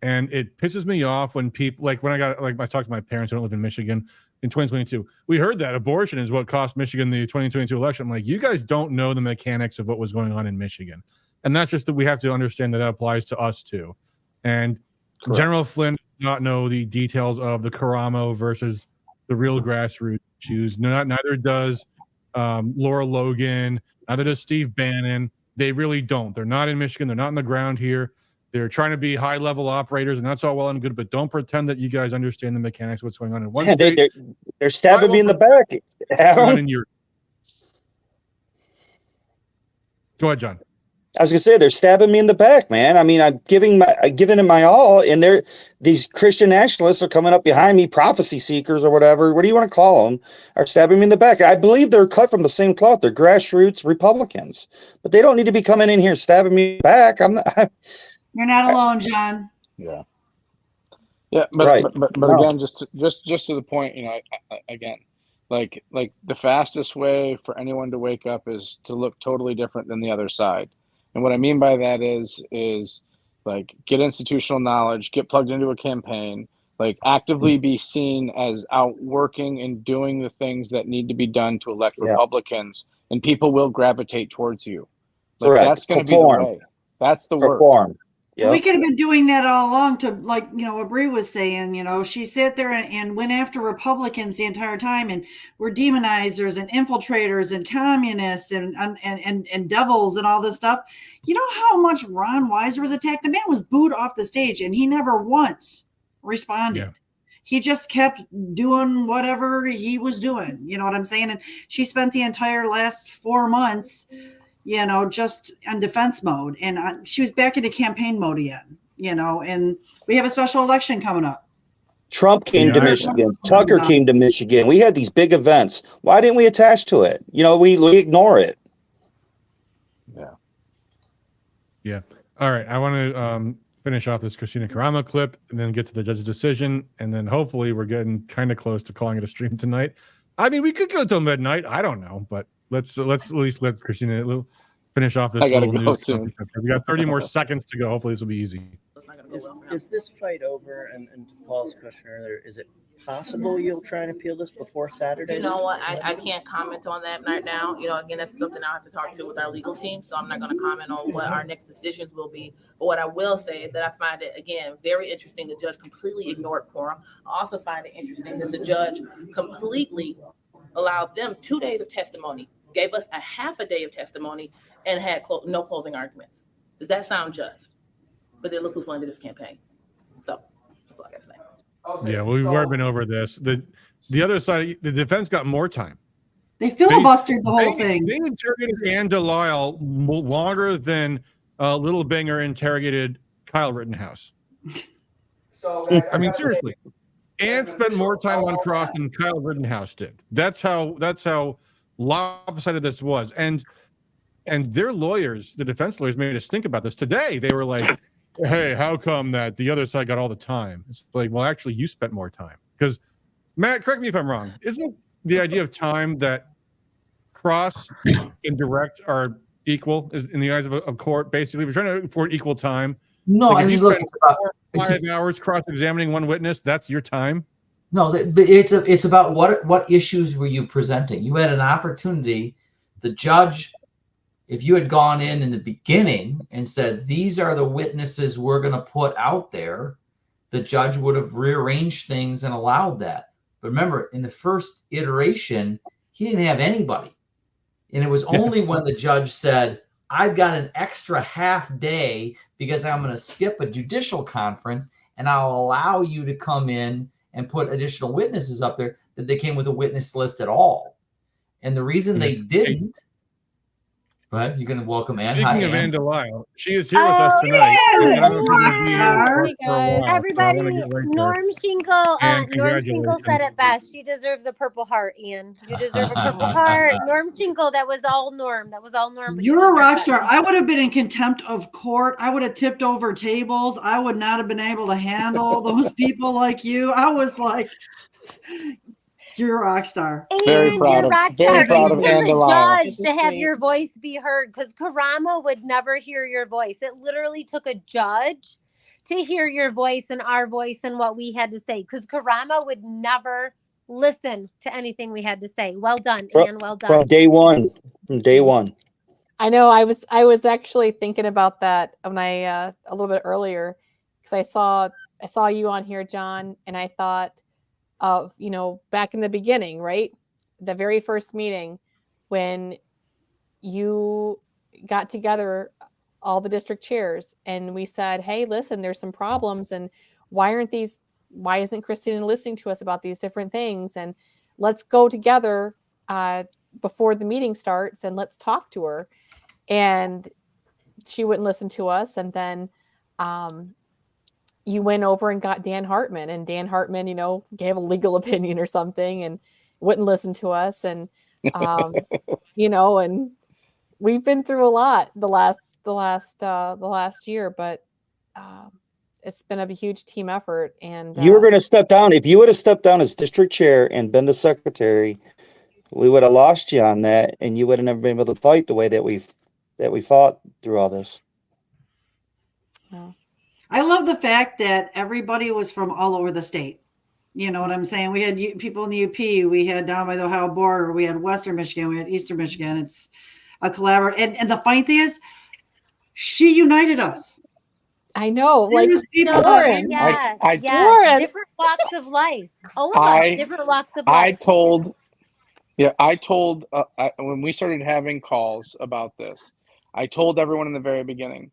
And it pisses me off when people, I talked to my parents who don't live in Michigan in 2022. We heard that abortion is what cost Michigan the 2022 election. I'm like, you guys don't know the mechanics of what was going on in Michigan. And that's just that we have to understand that applies to us too. And correct. General Flynn does not know the details of the Karamo versus the real grassroots issues. Neither does Laura Logan, neither does Steve Bannon. They really don't. They're not in Michigan. They're not on the ground here. They're trying to be high-level operators, and that's all well and good, but don't pretend that you guys understand the mechanics of what's going on in one state. They're stabbing me in the back. Go ahead, John. I was gonna say they're stabbing me in the back, man. I mean, I'm giving it my all, and these Christian nationalists are coming up behind me, prophecy seekers or whatever. What do you want to call them? Are stabbing me in the back. I believe they're cut from the same cloth. They're grassroots Republicans, but they don't need to be coming in here stabbing me back. You're not alone, John. Yeah. Yeah, but right. but again, just to the point, again, like the fastest way for anyone to wake up is to look totally different than the other side. And what I mean by that is like get institutional knowledge, get plugged into a campaign, like actively be seen as out working and doing the things that need to be done to elect Republicans, and people will gravitate towards you. Like, that's going to be the way. That's the work. Yep. We could have been doing that all along to, what Bree was saying, she sat there and went after Republicans the entire time and were demonizers and infiltrators and communists and devils and all this stuff. You know how much Ron Weiser was attacked? The man was booed off the stage and he never once responded. Yeah. He just kept doing whatever he was doing. You know what I'm saying? And she spent the entire last 4 months just on defense mode. And she was back into campaign mode again, and we have a special election coming up. Trump came to Michigan. Tucker came to Michigan. We had these big events. Why didn't we attach to it? You know, we ignore it. Yeah. All right. I want to finish off this Kristina Karamo clip and then get to the judge's decision. And then hopefully we're getting kind of close to calling it a stream tonight. I mean, we could go till midnight. I don't know, but let's at least let Kristina finish off this little news. We got 30 more seconds to go. Hopefully this will be easy. Is this fight over? And to Paul's question earlier, is it possible you'll try and appeal this before Saturday? You know what? I can't comment on that right now. You know, again, that's something I'll have to talk to with our legal team. So I'm not going to comment on what our next decisions will be. But what I will say is that I find it, again, very interesting. The judge completely ignored quorum. I also find it interesting that the judge completely allowed them 2 days of testimony, gave us a half a day of testimony, and had no closing arguments. Does that sound just? But then look who funded this campaign. So that's all I gotta say. Yeah, well, we've already been over this. The other side, the defense got more time. They filibustered the whole thing. They interrogated Ann Delisle longer than Little Binger interrogated Kyle Rittenhouse. So I mean, seriously, Ann spent more time on cross than Kyle Rittenhouse did. That's how lopsided this was. And their lawyers, the defense lawyers, made us think about this today. They were like, hey, how come that the other side got all the time? It's like, well, actually, you spent more time. Because, Matt, correct me if I'm wrong. Isn't the idea of time that cross and direct are equal in the eyes of a court? Basically, we're trying to afford equal time. No, like I mean, look, it's about 5 hours cross-examining one witness. That's your time. No, it's about what issues were you presenting? You had an opportunity. The judge, if you had gone in the beginning and said, these are the witnesses we're going to put out there, the judge would have rearranged things and allowed that. But remember, in the first iteration, he didn't have anybody. And it was only when the judge said, I've got an extra half day because I'm going to skip a judicial conference and I'll allow you to come in and put additional witnesses up there, that they came with a witness list at all. And the reason they didn't, go ahead, you're going to welcome Ann. Speaking of Ann Delisle, she is here with us tonight. Everybody, Norm Schinkel said it best. She deserves a Purple Heart, Ian. You deserve a Purple Heart. Norm Schinkel, that was all Norm. That was all Norm. You're a rock star. I would have been in contempt of court. I would have tipped over tables. I would not have been able to handle those people like you. I was like, you're a rock star. Very proud of Ann Delisle. Judge to have your voice be heard, because Karamo would never hear your voice. It literally took a judge to hear your voice and our voice and what we had to say, because Karamo would never listen to anything we had to say. Well done, Ann. Well done. From day one. I know. I was actually thinking about that when I a little bit earlier, because I saw you on here, John, and I thought of, back in the beginning, right? The very first meeting when you got together all the district chairs and we said, hey, listen, there's some problems, and why isn't Kristina listening to us about these different things? And let's go together before the meeting starts and let's talk to her. And she wouldn't listen to us. And then you went over and got Dan Hartman, and Dan Hartman, gave a legal opinion or something and wouldn't listen to us. And, and we've been through a lot the last year, but it's been a huge team effort. And you were going to step down. If you would have stepped down as district chair and been the secretary, we would have lost you on that, and you would have never been able to fight the way that we fought through all this. Yeah. I love the fact that everybody was from all over the state. You know what I'm saying? We had people in the UP, we had down by the Ohio border, we had Western Michigan, we had Eastern Michigan. It's a collaborative. And the funny thing is, she united us. I know. Like, Lauren. Yes. Lauren. Different walks of life. All of us, different walks of life. I told when we started having calls about this, I told everyone in the very beginning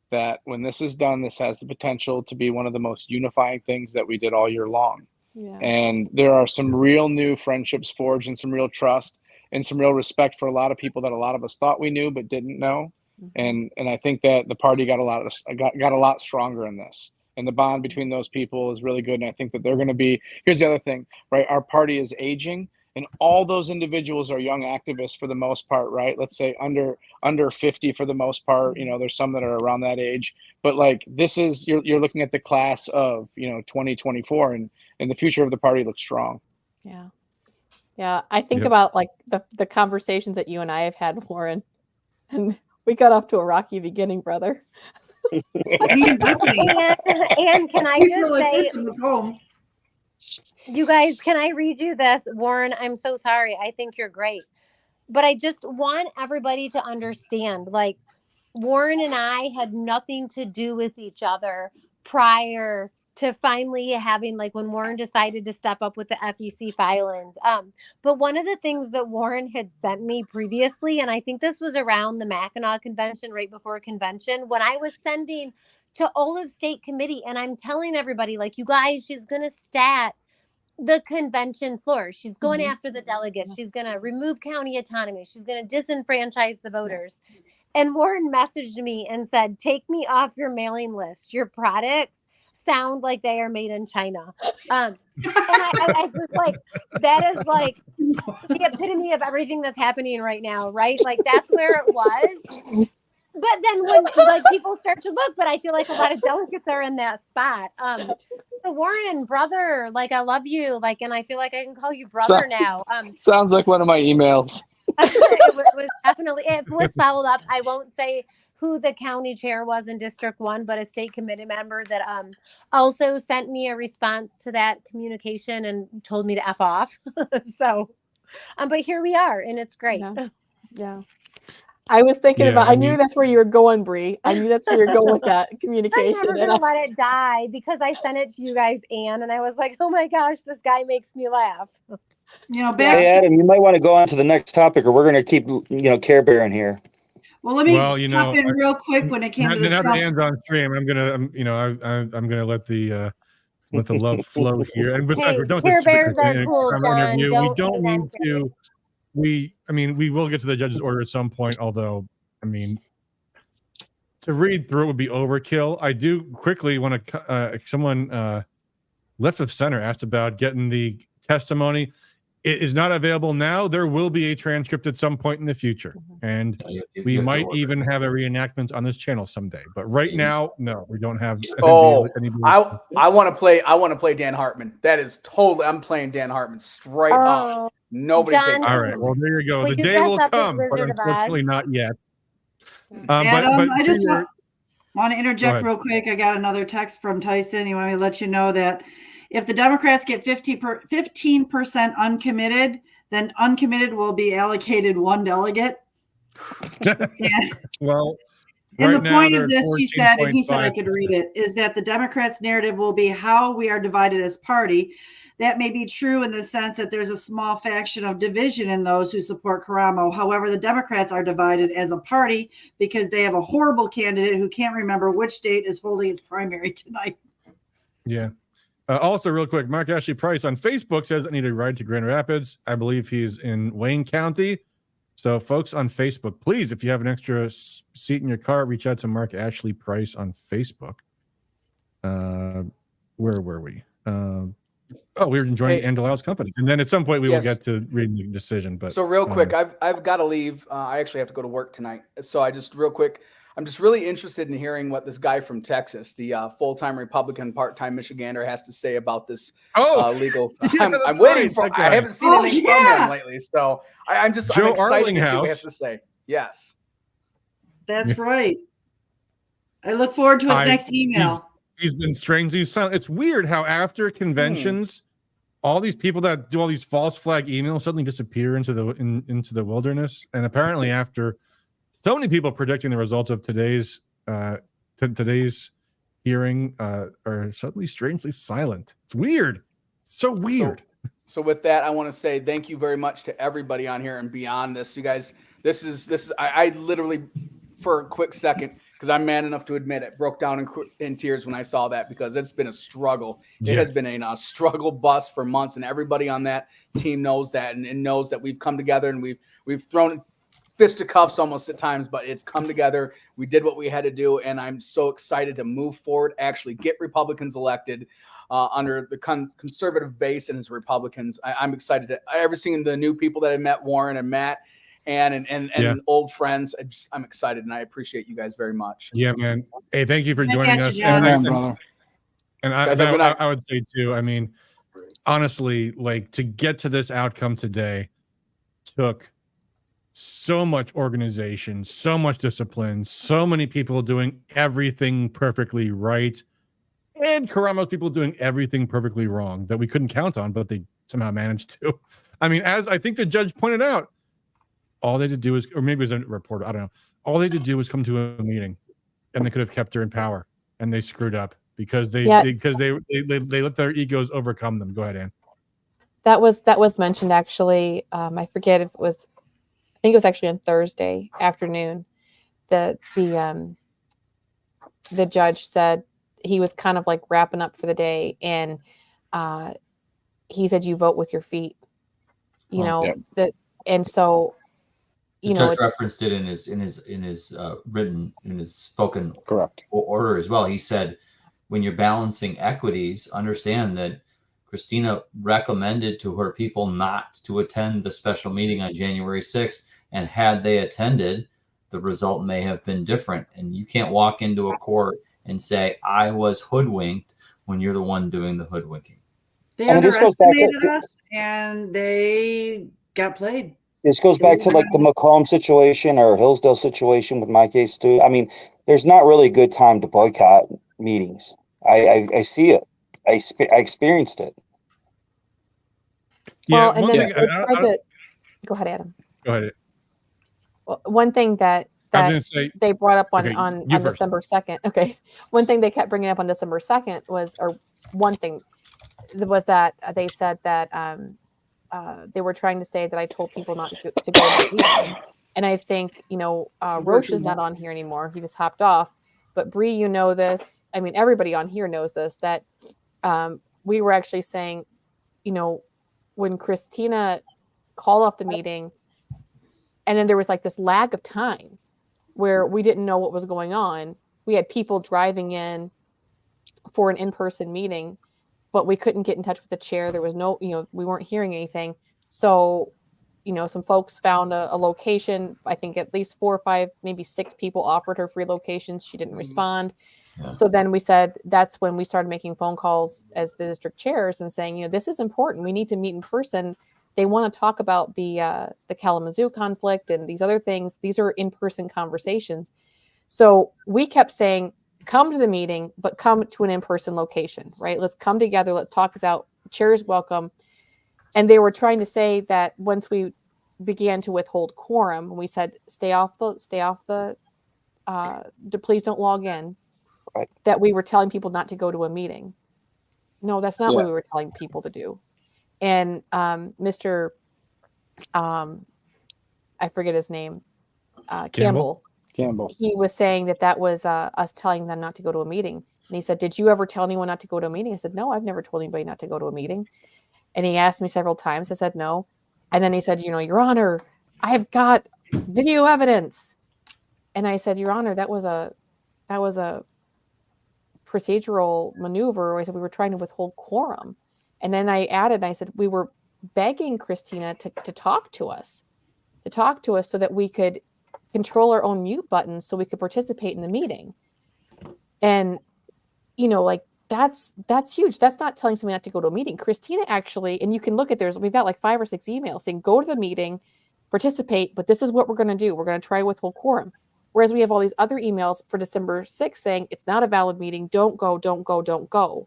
that when this is done, this has the potential to be one of the most unifying things that we did all year long. Yeah. And there are some real new friendships forged and some real trust and some real respect for a lot of people that a lot of us thought we knew but didn't know. Mm-hmm. And I think that the party got a lot stronger in this. and the bond between those people is really good. And I think that they're going to be. Here's the other thing, right? Our party is aging, and all those individuals are young activists for the most part, right? Let's say under 50 for the most part. You know, there's some that are around that age, but like this is you're looking at the class of 2024, and the future of the party looks strong. Yeah. Yeah, I think about like the conversations that you and I have had, Warren, and we got off to a rocky beginning, brother. And can I just say, you guys, can I read you this? Warren, I'm so sorry. I think you're great. But I just want everybody to understand, like, Warren and I had nothing to do with each other prior to finally having, like, when Warren decided to step up with the FEC filings. But one of the things that Warren had sent me previously, and I think this was around the Mackinac convention, right before convention, when I was sending to all of state committee, and I'm telling everybody, like, you guys, she's going to stat the convention floor. She's going after the delegates. She's going to remove county autonomy. She's going to disenfranchise the voters. And Warren messaged me and said, take me off your mailing list. Your products sound like they are made in China. And I was like, that is like the epitome of everything that's happening right now, right? Like that's where it was. But then when like people start to look, but I feel like a lot of delegates are in that spot. So Warren, brother, like I love you, like, and I feel like I can call you brother now. Sounds like one of my emails. It was definitely, it was followed up. I won't say who the county chair was in District 1, but a state committee member that also sent me a response to that communication and told me to F off. So, but here we are, and it's great. Yeah. I was thinking about, I knew that's where you were going, Bree. I knew that's where you're going with that communication. I'm never going to let it die because I sent it to you guys, Ann, and I was like, oh my gosh, this guy makes me laugh. Hey, Adam, you might want to go on to the next topic, or we're going to keep, Care Bear in here. Well, let me jump in real quick when it came to the now Trump. that Ann's on stream, I'm gonna let the love flow here. And besides, Hey, don't Care Bears are cool, John. we don't need to. We will get to the judge's order at some point. Although, to read through it would be overkill. I do quickly want to. Someone left of center asked about getting the testimony. It is not available now. There will be a transcript at some point in the future, and we might even have a reenactment on this channel someday. But right now, no, we don't have. I want to play. I want to play Dan Hartman. That is totally. I'm playing Dan Hartman straight up. Nobody takes. All right. Well, there you go. The day will come, but unfortunately not yet. Adam, I just want to interject real quick. I got another text from Tyson. He wanted me to let you know that if the Democrats get 15% uncommitted, then uncommitted will be allocated one delegate. Well, and the point of this, he said, and he said I could read it, is that the Democrats' narrative will be how we are divided as party. That may be true in the sense that there's a small faction of division in those who support Karamo. However, the Democrats are divided as a party because they have a horrible candidate who can't remember which state is holding its primary tonight. Yeah. Also, real quick, Mark Ashley Price on Facebook says I need a ride to Grand Rapids. I believe he's in Wayne County. So, folks on Facebook, please, if you have an extra seat in your car, reach out to Mark Ashley Price on Facebook. Where were we? We were enjoying Andelau's company, and then at some point we will get to reading the decision. But so real quick, I've got to leave. I actually have to go to work tonight. So I'm just really interested in hearing what this guy from Texas, the full-time Republican, part-time Michigander, has to say about this legal. I'm waiting for. I haven't seen anything from him lately, so I'm excited to see what he has to say. Yes, that's right. I look forward to his next email. He's been strangely silent. It's weird how after conventions, all these people that do all these false flag emails suddenly disappear into the wilderness. And apparently, after so many people predicting the results of today's hearing, are suddenly strangely silent. It's weird. It's so weird. So with that, I want to say thank you very much to everybody on here and beyond this. You guys, this is I literally, for a quick second, because I'm man enough to admit it, broke down in tears when I saw that, because it's been a struggle. Yeah. It has been a struggle bus for months, and everybody on that team knows that and knows that we've come together and we've thrown fisticuffs almost at times, but it's come together. We did what we had to do, and I'm so excited to move forward, actually get Republicans elected under the conservative base and as Republicans. I'm excited to ever seeing the new people that I met, Warren and Matt, and old friends. I'm excited, and I appreciate you guys very much. Yeah, man. Hey, thank you for Thank joining you, us. John. And Guys, have a good night. I would say too, I mean, honestly, like to get to this outcome today took so much organization, so much discipline, so many people doing everything perfectly right, and Karamo's people doing everything perfectly wrong that we couldn't count on, but they somehow managed to. I mean, as I think the judge pointed out, all they had to do was, or maybe it was a reporter, I don't know, all they had to do was come to a meeting, and they could have kept her in power, and they screwed up because they let their egos overcome them. Go ahead, Ann. That was mentioned actually. I forget if it was. I think it was actually on Thursday afternoon. The judge said he was kind of like wrapping up for the day, and he said, "You vote with your feet." You know that, and so the judge referenced it in his spoken order as well. He said, when you're balancing equities, understand that Kristina recommended to her people not to attend the special meeting on January 6th. And had they attended, the result may have been different. And you can't walk into a court and say, I was hoodwinked when you're the one doing the hoodwinking. They underestimated us, and they got played. This goes back to like the Macomb situation or Hillsdale situation with my case too. I mean, there's not really a good time to boycott meetings. I see it. I experienced it. Well, and then go ahead, Adam. Go ahead. Well, one thing that they brought up on December 2nd. Okay. One thing they kept bringing up on December 2nd was that they said that they were trying to say that I told people not to go to the meeting. And I think, Roche is not on here anymore. He just hopped off. But Bree, you know this. I mean, everybody on here knows this, that we were actually saying, when Kristina called off the meeting, and then there was like this lag of time where we didn't know what was going on. We had people driving in for an in-person meeting, but we couldn't get in touch with the chair. There was no, we weren't hearing anything. So, some folks found a location. I think at least 4 or 5, maybe 6 people offered her free locations. She didn't respond. Yeah. So then we said, that's when we started making phone calls as the district chairs and saying, this is important. We need to meet in person. They want to talk about the Kalamazoo conflict and these other things. These are in-person conversations. So we kept saying, come to the meeting, but come to an in-person location, right? Let's come together. Let's talk it out. Chairs welcome. And they were trying to say that once we began to withhold quorum, we said, stay off the please don't log in. Right. That we were telling people not to go to a meeting. No, that's not what we were telling people to do. And Mr. I forget his name, Campbell, he was saying that was us telling them not to go to a meeting. And he said, did you ever tell anyone not to go to a meeting? I said, no, I've never told anybody not to go to a meeting. And he asked me several times. I said, no. And then he said, Your Honor, I have got video evidence. And I said, Your Honor, that was a procedural maneuver. I said, we were trying to withhold quorum. And then I added, I said, we were begging Kristina to talk to us so that we could control our own mute buttons so we could participate in the meeting. And, that's huge. That's not telling somebody not to go to a meeting. Kristina actually, and you can look at we've got like 5 or 6 emails saying, go to the meeting, participate, but this is what we're going to do. We're going to try withhold quorum. Whereas we have all these other emails for December 6th saying it's not a valid meeting. Don't go, don't go, don't go.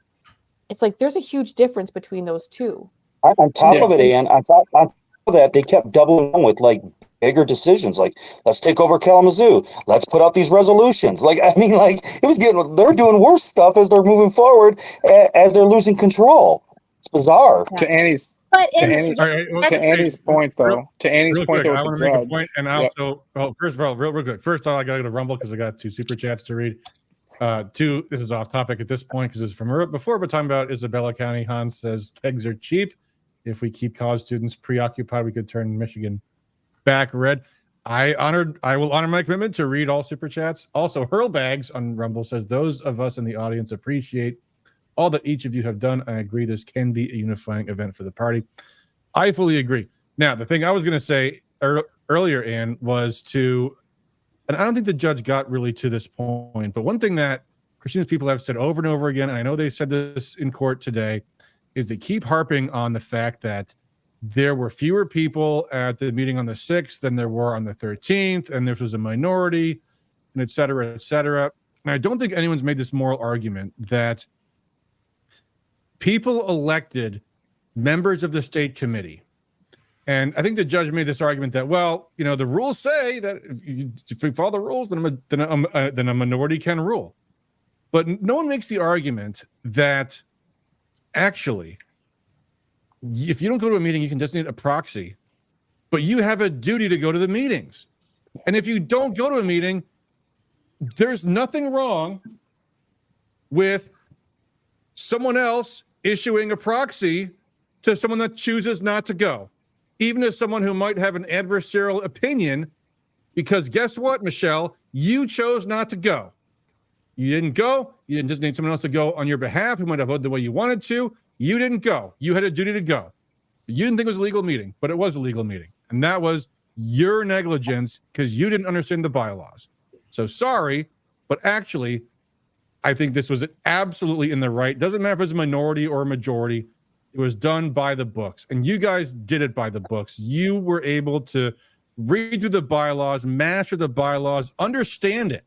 It's like there's a huge difference between those two. On top of it, Ann, on top of that, they kept doubling on with like bigger decisions, like let's take over Kalamazoo, let's put out these resolutions. It was they're doing worse stuff as they're moving forward, as they're losing control. It's bizarre. To Annie's point, though. To Annie's point, I want to make a point, and also, first of all, real good. First of all, I got to go to Rumble because I got 2 super chats to read. 2, this is off topic at this point because it's from before, but talking about Isabella County. Hans says kegs are cheap. If we keep college students preoccupied, we could turn Michigan back red. I will honor my commitment to read all super chats. Also, Hurlbags on Rumble says those of us in the audience appreciate all that each of you have done. I agree this can be a unifying event for the party. I fully agree. Now, the thing I was going to say earlier, Ann, was to, and I don't think the judge got really to this point, but one thing that Kristina's people have said over and over again, and I know they said this in court today, is they keep harping on the fact that there were fewer people at the meeting on the 6th than there were on the 13th, and this was a minority, and et cetera, et cetera. And I don't think anyone's made this moral argument that people elected members of the state committee. And I think the judge made this argument that, well, you know, the rules say that if we follow the rules, then a minority can rule. But no one makes the argument that actually, if you don't go to a meeting, you can designate a proxy, but you have a duty to go to the meetings. And if you don't go to a meeting, there's nothing wrong with someone else issuing a proxy to someone that chooses not to go, even as someone who might have an adversarial opinion, because guess what, Michelle? You chose not to go. You didn't go. You didn't designate someone else to go on your behalf who might have voted the way you wanted to. You didn't go. You had a duty to go. You didn't think it was a legal meeting, but it was a legal meeting. And that was your negligence because you didn't understand the bylaws. So sorry, but actually, I think this was absolutely in the right. Doesn't matter if it's a minority or a majority. It was done by the books. And you guys did it by the books. You were able to read through the bylaws, master the bylaws, understand it,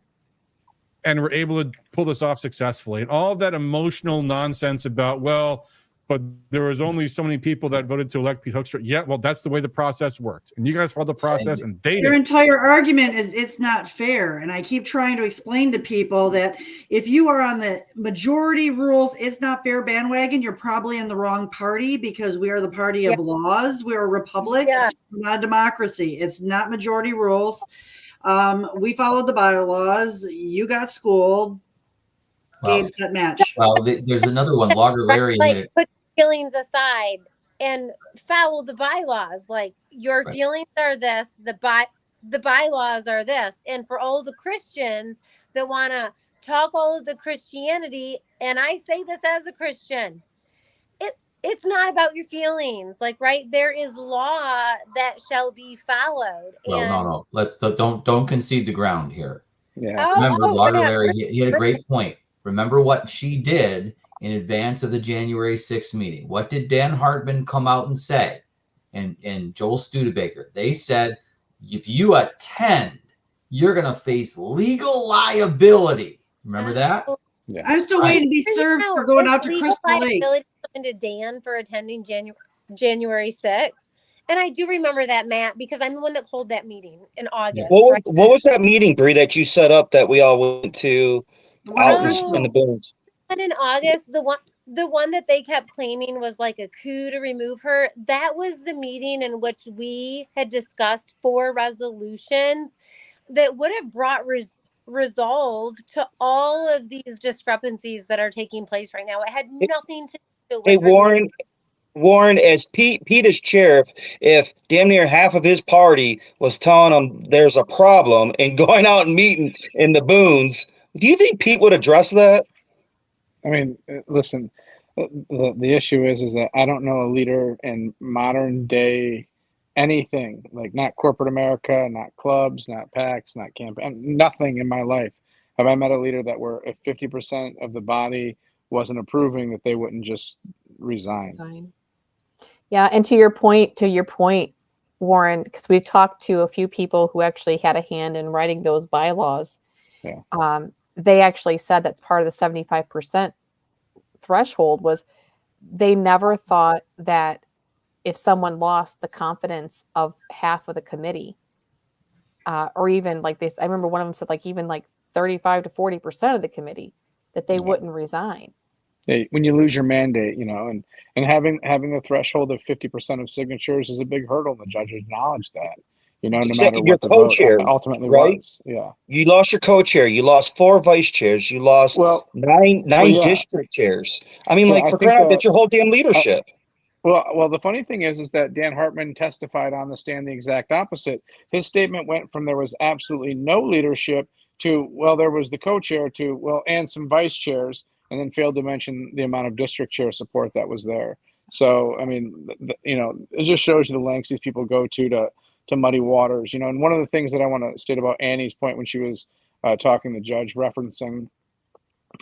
and were able to pull this off successfully. And all of that emotional nonsense about, well, but there was only so many people that voted to elect Pete Hoekstra. Yeah, well, that's the way the process worked. And you guys followed the process, and they Your did. entire argument is it's not fair. And I keep trying to explain to people that if you are on the majority rules, it's not fair bandwagon, you're probably in the wrong party because we are the party of laws. We're a republic, not a democracy. It's not majority rules. We followed the bylaws. You got schooled. Game, set, match. Well, there's another one. Logger Larry hit it. Put feelings aside and follow the bylaws. Like your feelings are this, the bylaws are this. And for all the Christians that want to talk all of the Christianity, and I say this as a Christian, it's not about your feelings. Like, right, there is law that shall be followed. Well, no. Don't concede the ground here. Yeah. Remember, Logger Larry, he had a great point. Remember what she did in advance of the January 6th meeting. What did Dan Hartman come out and say? And Joel Studebaker. They said, if you attend, you're going to face legal liability. Remember that? Yeah. I'm still waiting to be served for going out to Crystal Lake. To Dan for attending January 6th. And I do remember that, Matt, because I'm the one that pulled that meeting in August. What was that meeting, Bree, that you set up that we all went to out in the booms? And in August, the one that they kept claiming was like a coup to remove her. That was the meeting in which we had discussed 4 resolutions that would have brought resolve to all of these discrepancies that are taking place right now. It had nothing to do with Warren, as Pete is chair, if damn near half of his party was telling him there's a problem and going out and meeting in the boons, do you think Pete would address that? I mean, listen, the issue is that I don't know a leader in modern day anything, like not corporate America, not clubs, not PACs, not campaign, nothing in my life have I met a leader that were, if 50% of the body wasn't approving, that they wouldn't just resign. Yeah, and to your point, Warren, because we've talked to a few people who actually had a hand in writing those bylaws. Yeah. They actually said that's part of the 75% threshold was they never thought that if someone lost the confidence of half of the committee, or even like this, I remember one of them said like even like 35 to 40% of the committee, that they wouldn't resign. Yeah, when you lose your mandate, and having the threshold of 50% of signatures is a big hurdle. The judge acknowledged that, no matter what the vote ultimately was. Yeah. You lost your co-chair. You lost 4 vice chairs. You lost nine district chairs. I mean, for crying out, that's your whole damn leadership. Well, the funny thing is that Dan Hartman testified on the stand the exact opposite. His statement went from there was absolutely no leadership to, well, there was the co-chair to, well, and some vice chairs, and then failed to mention the amount of district chair support that was there. So, I mean, it just shows you the lengths these people go to muddy waters, and one of the things that I want to state about Annie's point when she was talking to the judge, referencing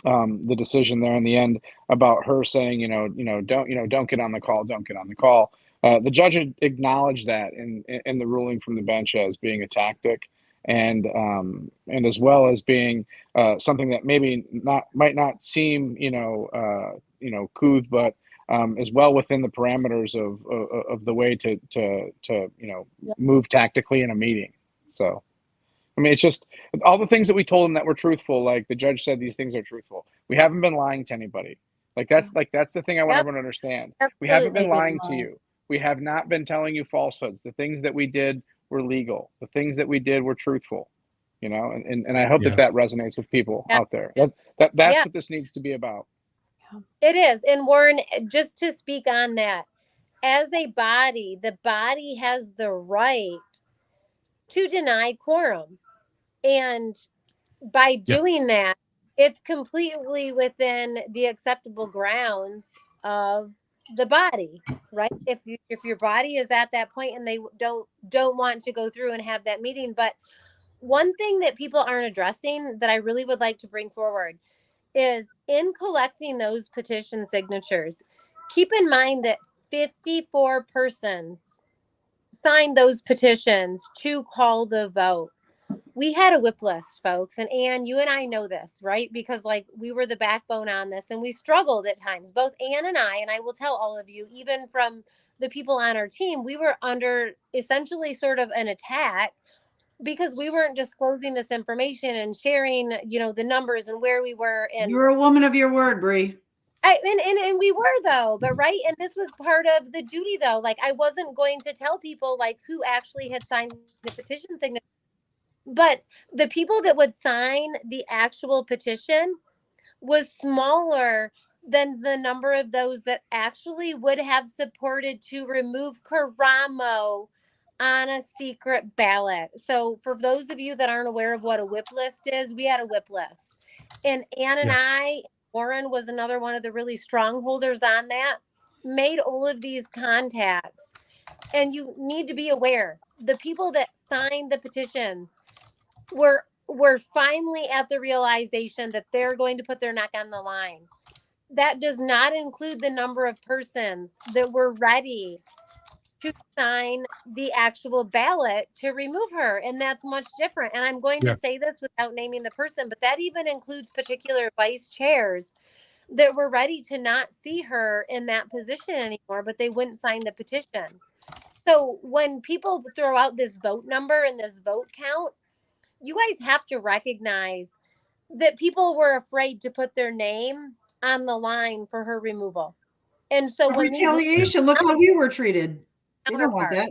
the decision there in the end about her saying, don't get on the call, don't get on the call. The judge acknowledged that in the ruling from the bench as being a tactic, and as well as being something that maybe might not seem couth, but as well within the parameters of the way to move tactically in a meeting. So. I mean, it's just all the things that we told him that were truthful. Like the judge said, these things are truthful. We haven't been lying to anybody. That's the thing I want everyone to understand. We haven't been lying to you. We have not been telling you falsehoods. The things that we did were legal. The things that we did were truthful. And I hope that resonates with people out there. That's what this needs to be about. It is. And Warren, just to speak on that, as a body, the body has the right to deny quorum. And by doing that, it's completely within the acceptable grounds of the body, right? If your body is at that point and they don't want to go through and have that meeting. But one thing that people aren't addressing that I really would like to bring forward is in collecting those petition signatures, keep in mind that 54 persons signed those petitions to call the vote. We had a whip list, folks. And Ann, you and I know this, right? Because we were the backbone on this and we struggled at times, both Ann and I will tell all of you, even from the people on our team, we were under essentially sort of an attack because we weren't disclosing this information and sharing, the numbers and where we were. And you're a woman of your word, Bree. And we were though, but right. And this was part of the duty though. I wasn't going to tell people who actually had signed the petition signature. But the people that would sign the actual petition was smaller than the number of those that actually would have supported to remove Karamo on a secret ballot. So for those of you that aren't aware of what a whip list is, we had a whip list. And Ann and Warren was another one of the really strong holders on that, made all of these contacts. And you need to be aware, the people that signed the petitions we're finally at the realization that they're going to put their neck on the line. That does not include the number of persons that were ready to sign the actual ballot to remove her. And that's much different. And I'm going to say this without naming the person, but that even includes particular vice chairs that were ready to not see her in that position anymore, but they wouldn't sign the petition. So when people throw out this vote number and this vote count, you guys have to recognize that people were afraid to put their name on the line for her removal. And so when retaliation, look how we were treated. They don't want that.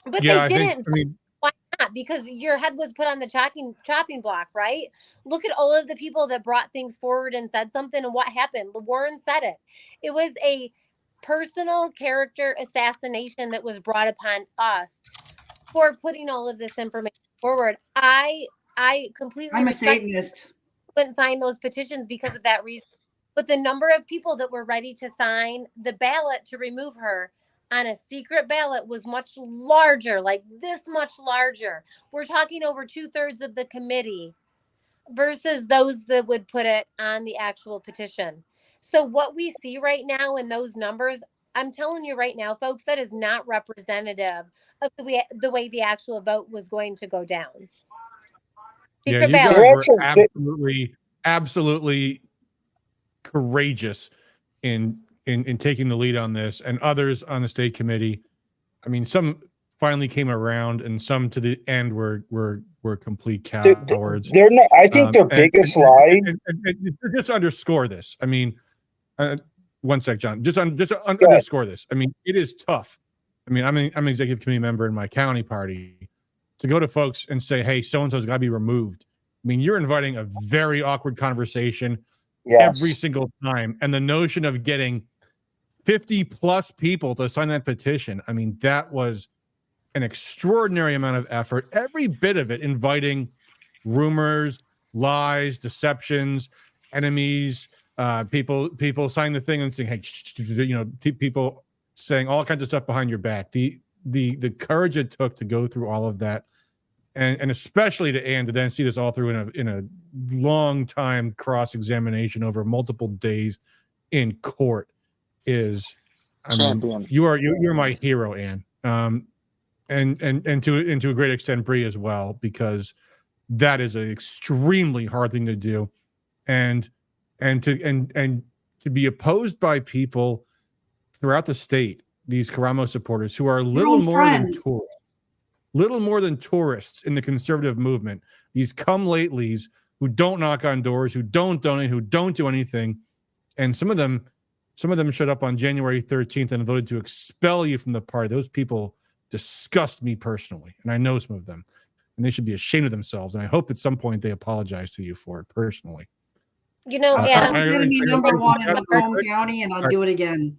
But they didn't. Why not? Because your head was put on the chopping block, right? Look at all of the people that brought things forward and said something, and what happened. Warren said it. It was a personal character assassination that was brought upon us for putting all of this information forward. I completely I'm a Satanist. Wouldn't sign those petitions because of that reason. But the number of people that were ready to sign the ballot to remove her on a secret ballot was much larger, like this much larger. We're talking over 2/3 of the committee versus those that would put it on the actual petition. So what we see right now in those numbers, I'm telling you right now, folks, that is not representative of the way the actual vote was going to go down. You guys were absolutely courageous in taking the lead on this, and others on the state committee. I mean, some finally came around, and some to the end were complete cowards. They're not. I think their biggest lie. Just underscore this. I mean, one sec, John. Just underscore this. I mean, it is tough. I mean, I'm an executive committee member in my county party. To go to folks and say, "Hey, so and so's got to be removed." I mean, you're inviting a very awkward conversation every single time, and the notion of getting 50 plus people to sign that petition. I mean, that was an extraordinary amount of effort. Every bit of it inviting rumors, lies, deceptions, enemies, people signing the thing and saying, hey, people saying all kinds of stuff behind your back. The courage it took to go through all of that, and especially to Anne to then see this all through in a long time cross-examination over multiple days in court is, I mean, you're my hero, Anne. And to a great extent Bree as well, because that is an extremely hard thing to do, and to be opposed by people throughout the state, these Karamo supporters who are little more than tourists in the conservative movement, these come latelys who don't knock on doors, who don't donate, who don't do anything, and some of them showed up on January 13th and voted to expel you from the party. Those people disgust me personally, and I know some of them, and they should be ashamed of themselves, and I hope at some point they apologize to you for it personally. You know, I'm enemy number one in Macomb County, and I'll do it again.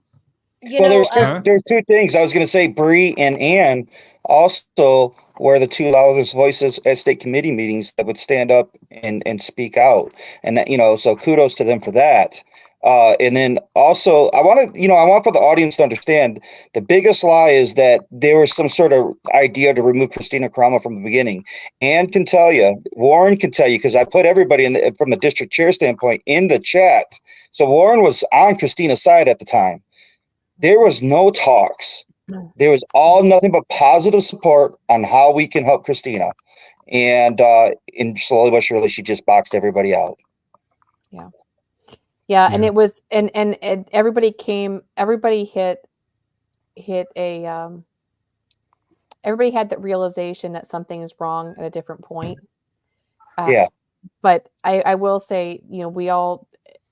There's two things. I was going to say Bree and Ann also were the two loudest voices at state committee meetings that would stand up and speak out, and that, so kudos to them for that. And then also, I want for the audience to understand the biggest lie is that there was some sort of idea to remove Kristina Karamo from the beginning. Ann can tell you, Warren can tell you, because I put everybody from the district chair standpoint in the chat. So Warren was on Kristina's side at the time. There was no talks. There was nothing but positive support on how we can help Kristina. And slowly but surely, she just boxed everybody out. Yeah. Yeah, and it was and everybody hit everybody had that realization that something is wrong at a different point. But I will say,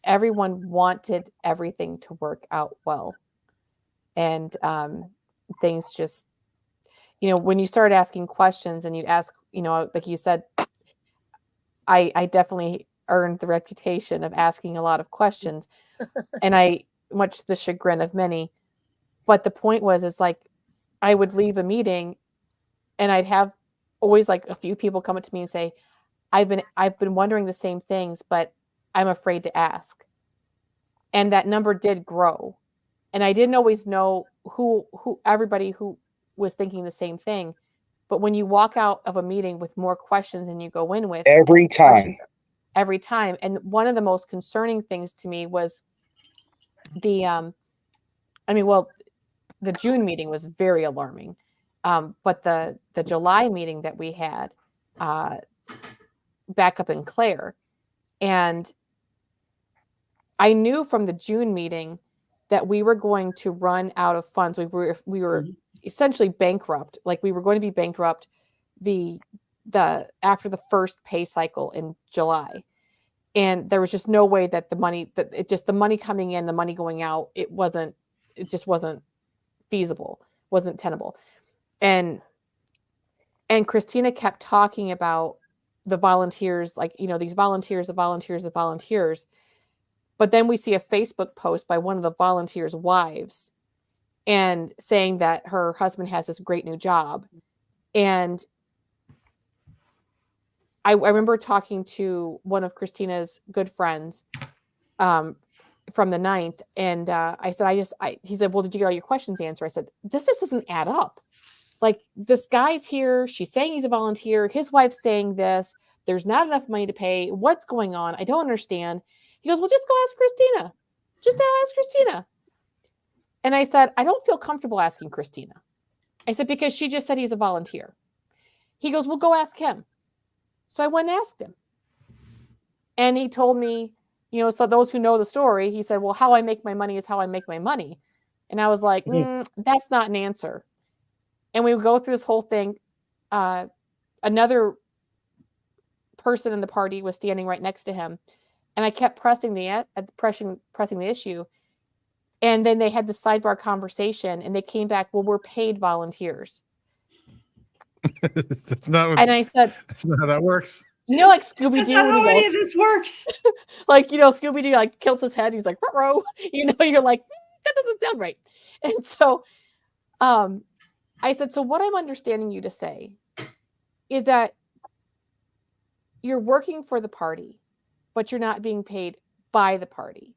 everyone wanted everything to work out well. And things just, when you start asking questions and you ask, like you said, I definitely earned the reputation of asking a lot of questions, and I, much to the chagrin of many. But the point was, it's like I would leave a meeting and I'd have always like a few people come up to me and say, I've been wondering the same things, but I'm afraid to ask. And that number did grow. And I didn't always know who everybody who was thinking the same thing. But when you walk out of a meeting with more questions than you go in with every time. And one of the most concerning things to me was the June meeting was very alarming. But the July meeting that we had back up in Clare, and I knew from the June meeting that we were going to run out of funds. We were essentially bankrupt. Like, we were going to be bankrupt after the first pay cycle in July. And there was just no way that the money coming in, the money going out, it just wasn't feasible, wasn't tenable. And Kristina kept talking about the volunteers, like, these volunteers, the volunteers. But then we see a Facebook post by one of the volunteers' wives and saying that her husband has this great new job. And I remember talking to one of Kristina's good friends from the 9th. And I said, he said, well, did you get all your questions answered? I said, this just doesn't add up. Like, this guy's here. She's saying he's a volunteer. His wife's saying this. There's not enough money to pay. What's going on? I don't understand. He goes, well, just go ask Kristina. Just go ask Kristina. And I said, I don't feel comfortable asking Kristina. I said, because she just said he's a volunteer. He goes, well, go ask him. So I went and asked him. And he told me, so those who know the story, he said, well, how I make my money is how I make my money. And I was like, that's not an answer. And we would go through this whole thing. Another person in the party was standing right next to him. And I kept pressing the issue. And then they had the sidebar conversation, and they came back, well, we're paid volunteers. That's not I said, that's not how that works. Like Scooby-Doo. That's not how any of this works. Like, Scooby-Doo, like, tilts his head. He's like, ruh-roh. You're like, that doesn't sound right. And so I said, so what I'm understanding you to say is that you're working for the party, but you're not being paid by the party.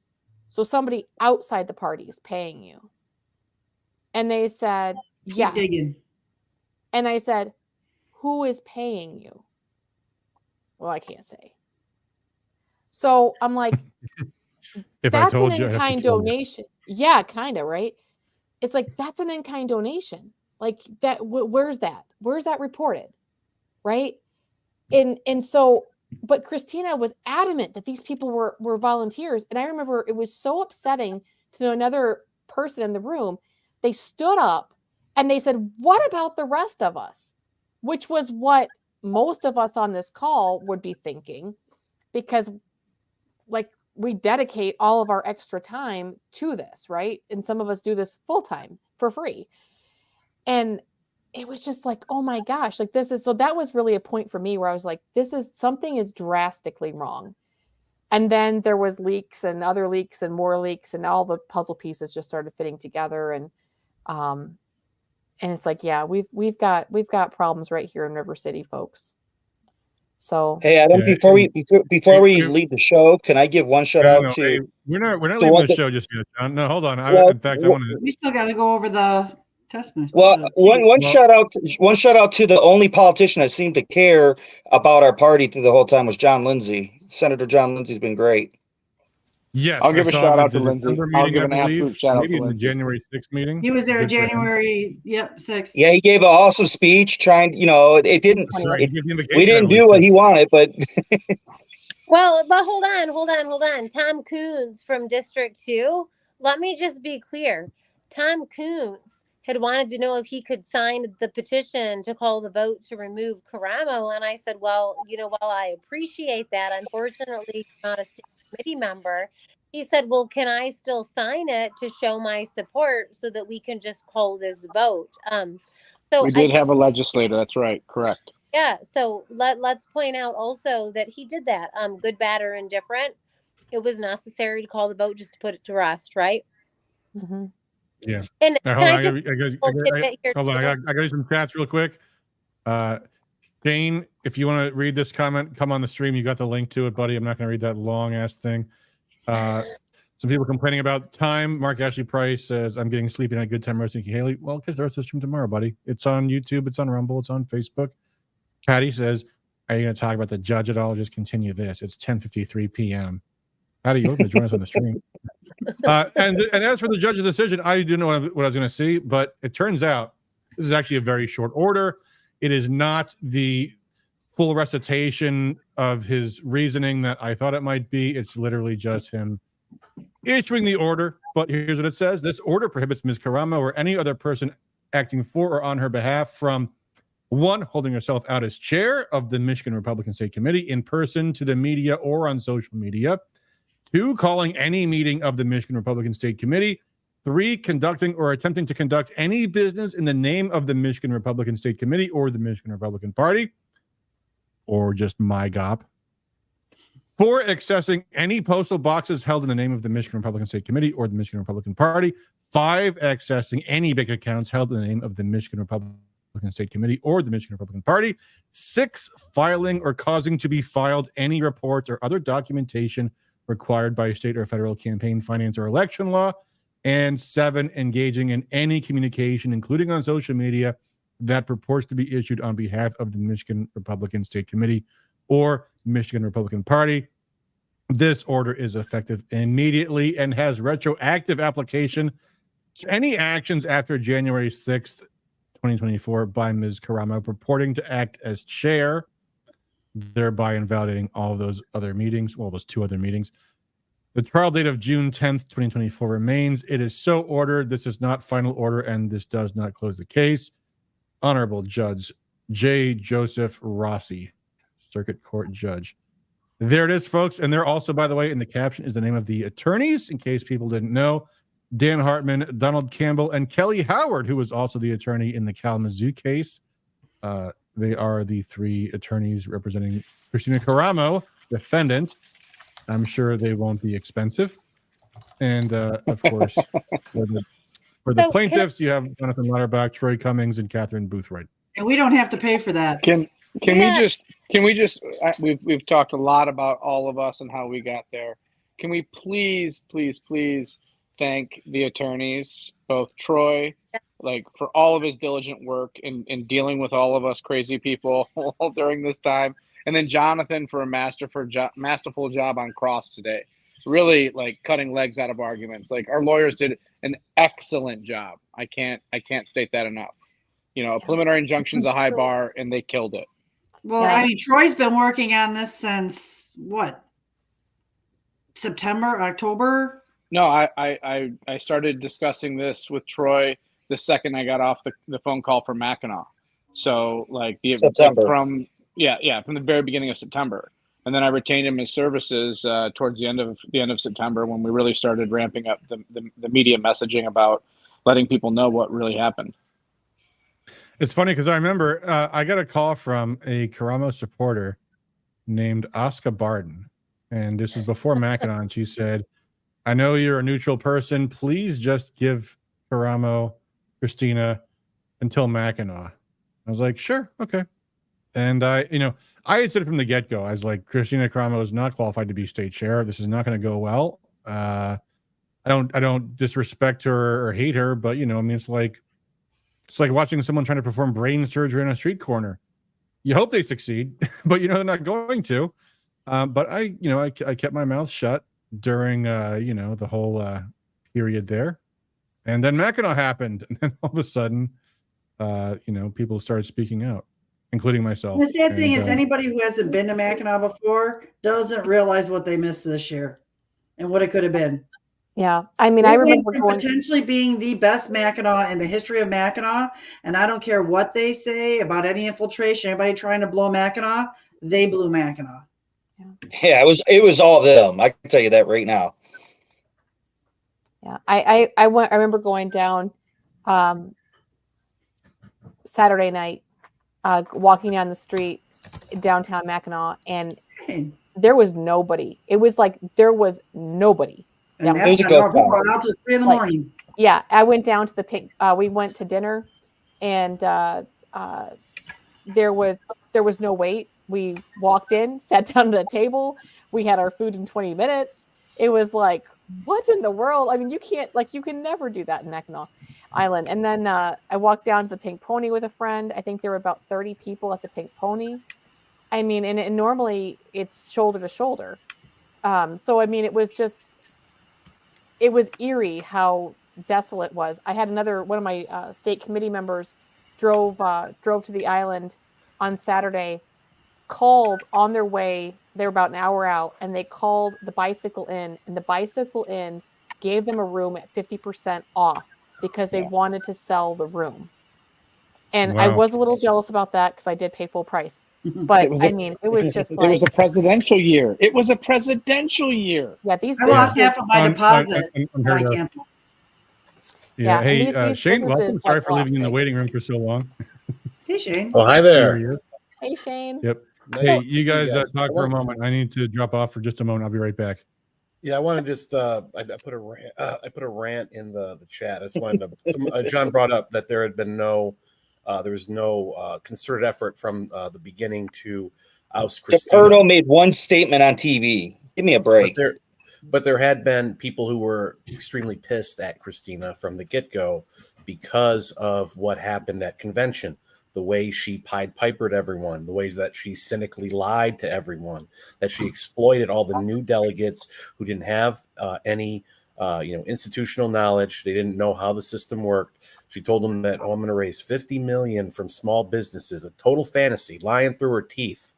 So somebody outside the party is paying you. And they said, yes. Digging. And I said, who is paying you? Well, I can't say. So I'm like, If that's I told an you, I'd have to in-kind kill you. donation. Yeah, kind of, right? It's like, that's an in-kind donation. Like that, where's that? Where's that reported? Right? And so, but Kristina was adamant that these people were volunteers. And I remember it was so upsetting to another person in the room. They stood up and they said, what about the rest of us? Which was what most of us on this call would be thinking, because like we dedicate all of our extra time to this, right? And some of us do this full time for free. And it was just like, oh my gosh, like this is, so that was really a point for me where I was like, something is drastically wrong. And then there was leaks and other leaks and more leaks, and all the puzzle pieces just started fitting together. And it's like, yeah, we've got problems right here in River City, folks. So hey Adam, before we leave the show, can I give one shout out to? Hey, we're not leaving the show just yet, John. No, hold on. In fact, I want to. We still got to go over the testament. Well, one shout out to the only politician that seemed to care about our party through the whole time was John Lindsay. Senator John Lindsay's been great. Yes, I'll give a shout out to the Lindsay. December I'll meeting, give I an believe, absolute shout out maybe to in the Lindsay. January 6th meeting. He was there Good for him. January 6th. Yeah, he gave an awesome speech. We didn't do what he wanted, but Well, but hold on. Tom Coons from District 2. Let me just be clear. Tom Coons had wanted to know if he could sign the petition to call the vote to remove Karamo. And I said, well, while I appreciate that, unfortunately, he's not a state committee member. He said, well, can I still sign it to show my support so that we can just call this vote? So we did have a legislator. That's right. Correct. Yeah. So let's point out also that he did that. Good, bad, or indifferent. It was necessary to call the vote just to put it to rest, right? Mm-hmm. Yeah. And hold on, I got you some chats real quick. Shane, if you want to read this comment, come on the stream. You got the link to it, buddy. I'm not going to read that long ass thing. Some people complaining about time. Mark Ashley Price says, I'm getting sleepy and a good time roasting Haley. Well, because there's a stream tomorrow, buddy. It's on YouTube, it's on Rumble, it's on Facebook. Patty says, are you going to talk about the judge at all? Just continue this. It's 10:53 p.m. Patty, you're going to join us on the stream. And as for the judge's decision, I didn't know what I was going to see, but it turns out this is actually a very short order. It is not the full recitation of his reasoning that I thought it might be. It's literally just him issuing the order. But here's what it says. This order prohibits Ms. Karamo or any other person acting for or on her behalf from 1, holding herself out as chair of the Michigan Republican State Committee in person to the media or on social media. 2, calling any meeting of the Michigan Republican State Committee. 3, conducting or attempting to conduct any business in the name of the Michigan Republican State Committee or the Michigan Republican Party, or just MyGOP. 4, accessing any postal boxes held in the name of the Michigan Republican State Committee or the Michigan Republican Party. 5, accessing any bank accounts held in the name of the Michigan Republican State Committee or the Michigan Republican Party. 6, filing or causing to be filed any reports or other documentation required by state or federal campaign finance or election law. And 7, engaging in any communication, including on social media, that purports to be issued on behalf of the Michigan Republican State Committee or Michigan Republican Party. This order is effective immediately and has retroactive application to any actions after January 6th, 2024 by Ms. Karamo purporting to act as chair, thereby invalidating all of those other meetings, well, those 2 other meetings. The trial date of June 10th, 2024 remains. It is so ordered. This is not final order, and this does not close the case. Honorable Judge J. Joseph Rossi, Circuit Court Judge. There it is, folks. And there also, by the way, in the caption is the name of the attorneys, in case people didn't know. Dan Hartman, Donald Campbell, and Kelly Howard, who was also the attorney in the Kalamazoo case. They are the 3 attorneys representing Kristina Karamo, defendant. I'm sure they won't be expensive. And of course, for the So, plaintiffs, you have Jonathan Lauterbach, Troy Cummings, and Catherine Boothright. And we don't have to pay for that. Can Yeah. we just we've talked a lot about all of us and how we got there. Can we please thank the attorneys, both Troy, like for all of his diligent work in dealing with all of us crazy people during this time, and then Jonathan for a masterful job on cross today. Really like cutting legs out of arguments. Like our lawyers did an excellent job. I can't state that enough. You know, a preliminary injunction's a high bar, and they killed it. Well, Yeah. I mean, Troy's been working on this since what? September, October? No, I started discussing this with Troy the second I got off the phone call from Mackinac. So like September. from the very beginning of September. And then I retained him as services towards the end of September when we really started ramping up the media messaging about letting people know what really happened. It's funny because I remember I got a call from a Karamo supporter named Oscar Barden, and this was before Mackinac. And she said, "I know you're a neutral person. Please just give Karamo, Kristina, until Mackinac." I was like, "Sure, okay." And I had said it from the get-go. I was like, Kristina Karamo is not qualified to be state chair. This is not going to go well. I don't disrespect her or hate her, but I mean, it's like watching someone trying to perform brain surgery on a street corner. You hope they succeed, but they're not going to. But I kept my mouth shut during the whole period there, and then Mackinac happened, and then all of a sudden, people started speaking out, including myself. The sad thing is, anybody who hasn't been to Mackinac before doesn't realize what they missed this year and what it could have been. Yeah, I mean, I remember potentially being the best Mackinac in the history of Mackinac, and I don't care what they say about any infiltration, anybody trying to blow Mackinac, they blew Mackinac. Yeah, it was all them. I can tell you that right now. Yeah, I remember going down Saturday night, walking down the street downtown Mackinac, and there was nobody. It was like there was nobody. And that's out to 3 in the morning. Yeah, I went down to the pink. We went to dinner, and there was no wait. We walked in, sat down at a table. We had our food in 20 minutes. It was like, what in the world? I mean, you can never do that in Mackinac Island. And then I walked down to the Pink Pony with a friend. I think there were about 30 people at the Pink Pony. I mean, and normally it's shoulder to shoulder. So I mean, it was eerie how desolate it was. I had one of my state committee members drove to the island on Saturday, called on their way. They were about an hour out, and they called the Bicycle Inn, and the Bicycle Inn gave them a room at 50% off because they wanted to sell the room. And I was a little jealous about that because I did pay full price. But it was just like, it was a presidential year. It was a presidential year. Yeah, I lost half of my deposit. I canceled. Yeah. Hey, these Shane, welcome. Sorry for leaving you in the off. waiting room for so long. Hey, Shane. Oh, hi there. Hey, Shane. Yep. Nice Hey, to you see guys talk for a moment. I need to drop off for just a moment. I'll be right back. Yeah, I want to just I put a rant in the chat. I just wanted to. John brought up that there had been there was no concerted effort from the beginning to oust Kristina. Erdo made one statement on TV. Give me a break. But there had been people who were extremely pissed at Kristina from the get-go because of what happened at convention. The way she Pied Pipered everyone, the ways that she cynically lied to everyone, that she exploited all the new delegates who didn't have any institutional knowledge. They didn't know how the system worked. She told them that, I'm going to raise $50 million from small businesses, a total fantasy, lying through her teeth.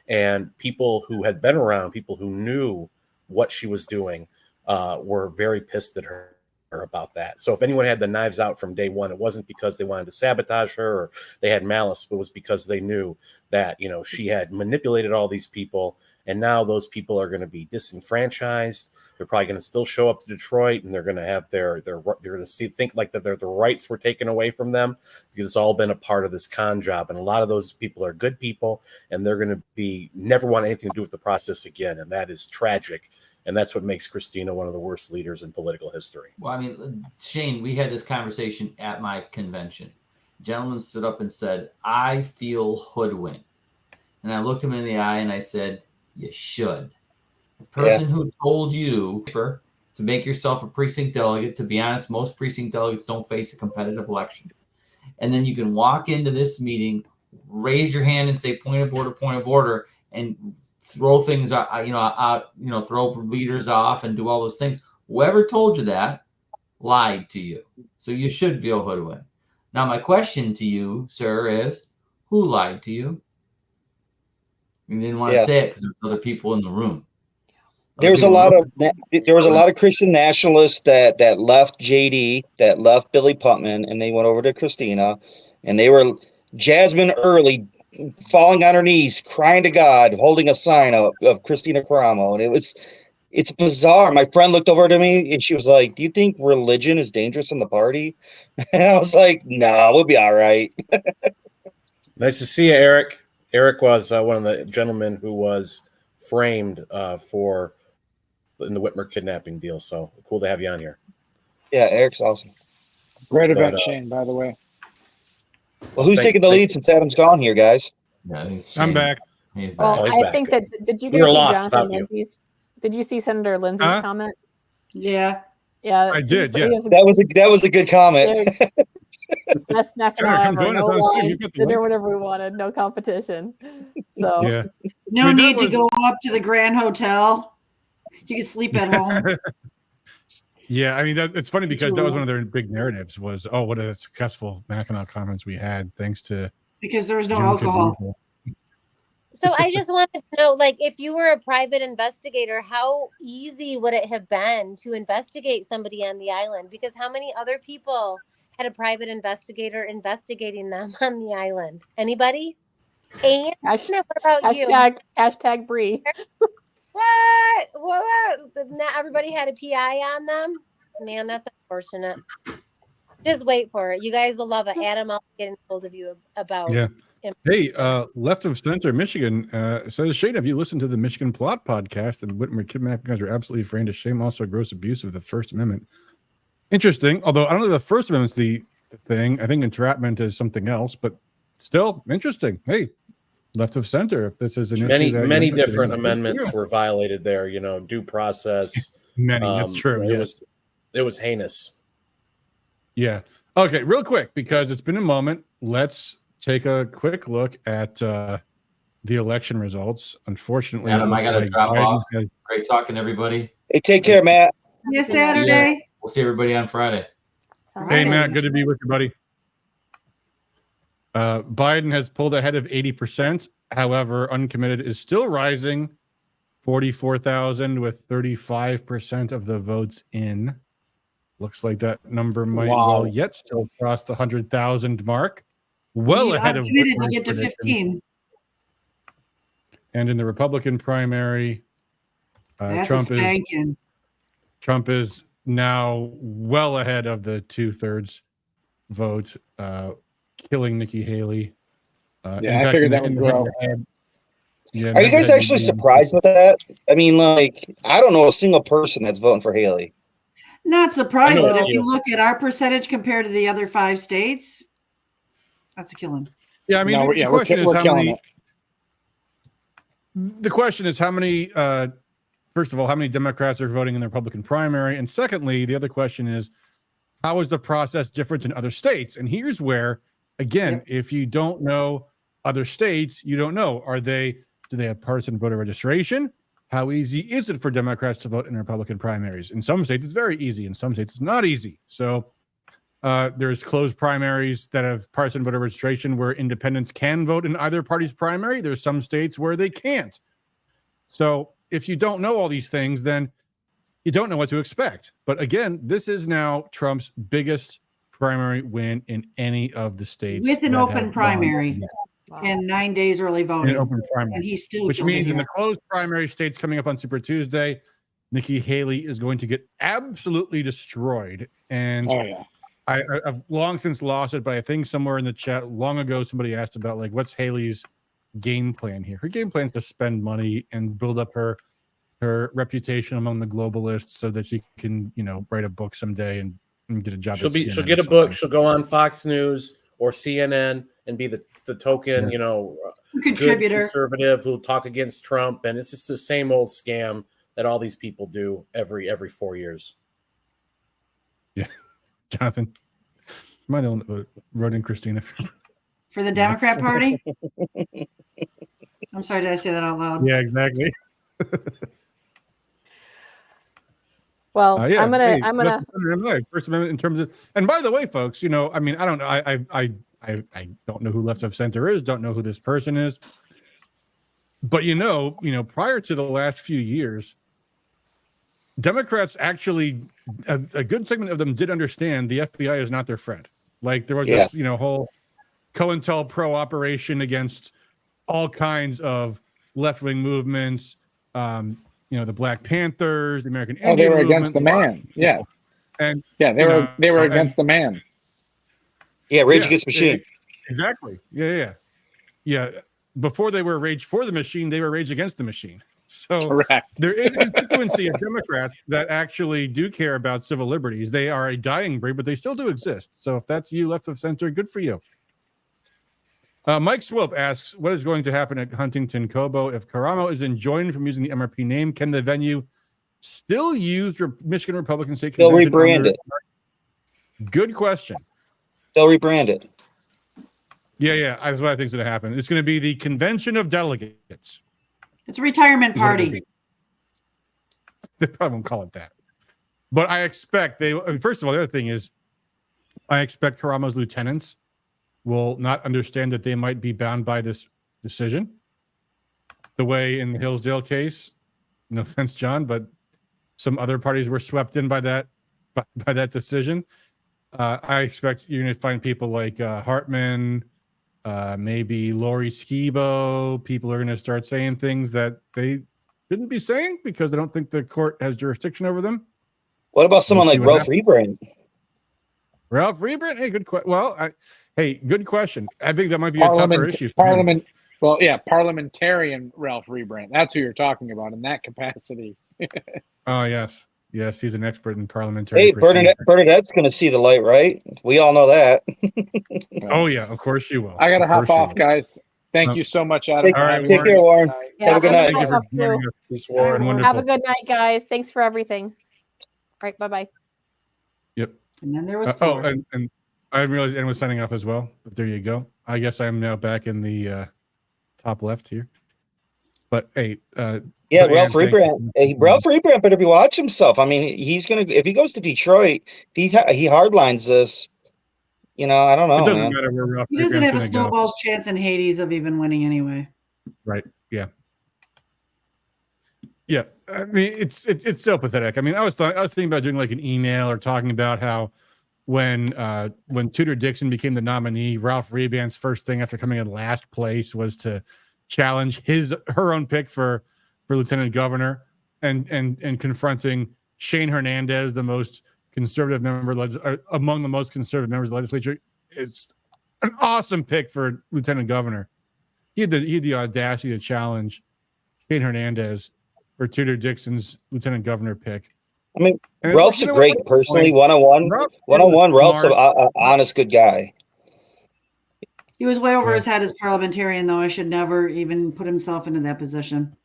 And people who had been around, people who knew what she was doing, were very pissed at her about that. So if anyone had the knives out from day one, it wasn't because they wanted to sabotage her or they had malice. It was because they knew that, she had manipulated all these people, and now those people are going to be disenfranchised. They're probably going to still show up to Detroit, and they're going to have they're going to think like that their rights were taken away from them, because it's all been a part of this con job. And a lot of those people are good people, and they're going to never want anything to do with the process again. And that is tragic. And that's what makes Kristina one of the worst leaders in political history. Well, I mean, Shane, we had this conversation at my convention. A gentleman stood up and said, I feel hoodwinked. And I looked him in the eye and I said, you should. The person who told you to make yourself a precinct delegate, to be honest, most precinct delegates don't face a competitive election. And then you can walk into this meeting, raise your hand and say point of order, and throw things out, throw leaders off and do all those things. Whoever told you that lied to you. So you should feel hoodwinked. Now, my question to you, sir, is who lied to you? You didn't want to say it because there's other people in the room. There was a lot of Christian nationalists that left JD, that left Billy Putman, and they went over to Kristina, and they were Jasmine Early falling on her knees, crying to God, holding a sign of Kristina Karamo. And it's bizarre. My friend looked over to me and she was like, do you think religion is dangerous in the party? And I was like, no, we'll be all right. Nice to see you, Eric. Eric was one of the gentlemen who was framed in the Whitmer kidnapping deal. So cool to have you on here. Yeah, Eric's awesome. Great event, Shane, by the way. Well, who's taking the lead since Adam's gone here, guys? I'm back. Well, I think that did you guys see Jonathan Lindsay's? Did you see Senator Lindsay's comment? Yeah. Yeah. I did. Yeah. That was a good comment. Best snack ever. No lines, dinner whatever we wanted. No competition. So yeah. No need to go up to the Grand Hotel. You can sleep at home. Yeah, I mean, it's funny because that was one of their big narratives was, oh, what a successful Mackinac Commons we had thanks to because there was no Jim alcohol. Caruso. So I just wanted to know, like, if you were a private investigator, how easy would it have been to investigate somebody on the island? Because how many other people had a private investigator investigating them on the island? Anybody? And what about you? Hashtag Bree. What? Not everybody had a PI on them? Man, that's unfortunate. Just wait for it. You guys will love it. Adam, I'll get in hold of you about him. Hey, Left of Center, Michigan says, Shane, have you listened to the Michigan Plot podcast? And Whitmer kidnapping guys are absolutely framed to shame, also gross abuse of the First Amendment. Interesting. Although I don't know if the First Amendment's the thing. I think entrapment is something else, but still interesting. Hey, Left of Center, if this is an issue that many different amendments were violated there, due process. That's true. It was heinous. Yeah. Okay, real quick, because it's been a moment, let's take a quick look at the election results. Unfortunately, Adam, I got to drop off. Great talking, everybody. Hey, take care, Matt. See you Saturday. We'll see everybody on Friday. Hey, Matt, good to be with you, buddy. Biden has pulled ahead of 80%. However, uncommitted is still rising, 44,000 with 35% of the votes in. Looks like that number might well yet still cross the 100,000 mark. Well ahead of to get to 15. And in the Republican primary, Trump is now well ahead of the 2/3 vote, killing Nikki Haley. I figured that would grow. Yeah, are you guys actually surprised with that? I mean, I don't know a single person that's voting for Haley. Not surprised, but if you look at our percentage compared to the other 5 states, that's a killing. Yeah, I mean, the question is how many. The question is how many. First of all, how many Democrats are voting in the Republican primary, and secondly, the other question is, how is the process different in other states? And here's where, again, if you don't know other states, you don't know. Do they have partisan voter registration? How easy is it for Democrats to vote in Republican primaries? In some states, it's very easy. In some states, it's not easy. So there's closed primaries that have partisan voter registration where independents can vote in either party's primary. There's some states where they can't. So if you don't know all these things, then you don't know what to expect. But again, this is now Trump's biggest primary win in any of the states. With an open primary. And 9 days early voting. Open primary. And he's still which means in the closed primary states coming up on Super Tuesday, Nikki Haley is going to get absolutely destroyed. And I've long since lost it, but I think somewhere in the chat long ago somebody asked about what's Haley's game plan here. Her game plan is to spend money and build up her her reputation among the globalists so that she can, write a book someday and get a job. She'll at she'll CNN get or a book. something. She'll go on Fox News or CNN and be the token, good Contributor. conservative who'll talk against Trump. And it's just the same old scam that all these people do every 4 years. Yeah, Jonathan, am I the one that wrote in Kristina For the Democrat Party? I'm sorry, did I say that out loud? Yeah, exactly. Well, Yeah, I'm gonna First Amendment in terms of, and by the way, folks, I mean, I don't know, I don't know who left of center is, don't know who this person is, but prior to the last few years, Democrats actually, a good segment of them did understand the FBI is not their friend. Like there was this, whole COINTELPRO operation against all kinds of left-wing movements. The Black Panthers, the American Indian they were movement, against the man. Yeah. And they were against the man. Yeah, Rage Against the Machine. Exactly. Yeah. Before they were Rage for the Machine, they were Rage Against the Machine. So Correct. There is a constituency of Democrats that actually do care about civil liberties. They are a dying breed, but they still do exist. So if that's you, left of center, good for you. Mike Swope asks, what is going to happen at Huntington Kobo if Karamo is enjoined from using the MRP name? Can the venue still use Michigan Republican State They'll Convention? rebrand it. Good question. They'll rebrand it. Yeah. That's what I think is going to happen. It's going to be the Convention of Delegates. It's a retirement party. They probably won't call it that. But I expect first of all, the other thing is I expect Karamo's lieutenants will not understand that they might be bound by this decision. The way in the Hillsdale case, no offense, John, but some other parties were swept in by that decision. I expect you're going to find people like Hartman, maybe Lori Skibo. People are going to start saying things that they shouldn't be saying because they don't think the court has jurisdiction over them. What about someone like Ralph Rebrand? Ralph Rebrand? Hey, good question. Well, good question. I think that might be a tougher issue. Parliamentarian Ralph Rebrand. That's who you're talking about in that capacity. Oh, yes. Yes, he's an expert in parliamentary. Hey, Bernadette's going to see the light, right? We all know that. Oh, yeah, of course you will. I got to hop off, guys. Thank you so much, Adam. Take care, Warren. Yeah, have a good night. Thank you for joining us, Warren. Have a good night, guys. Thanks for everything. All right, bye-bye. Yep. And then there was and I didn't realize anyone was signing off as well, but there you go. I guess I'm now back in the top left here. But hey, Ralph Rebrand. Ralph Rebrand better be watching himself. I mean, he's gonna if he goes to Detroit, he hardlines this. I don't know. It doesn't matter where Ralph. He doesn't have a snowball's chance in Hades of even winning anyway. Right. Yeah. Yeah. I mean, it's so pathetic. I mean, I was thinking about doing like an email or talking about how when Tudor Dixon became the nominee, Ralph Rebrand's first thing after coming in last place was to challenge her own pick for lieutenant governor and confronting Shane Hernandez, the most conservative member among the most conservative members of the legislature. It's an awesome pick for lieutenant governor. He had the audacity to challenge Shane Hernandez for Tudor Dixon's lieutenant governor pick. I mean, Ralph's a great personally one-on-one. Ralph's an honest, good guy. He was way over his head as parliamentarian, though. I should never even put himself into that position.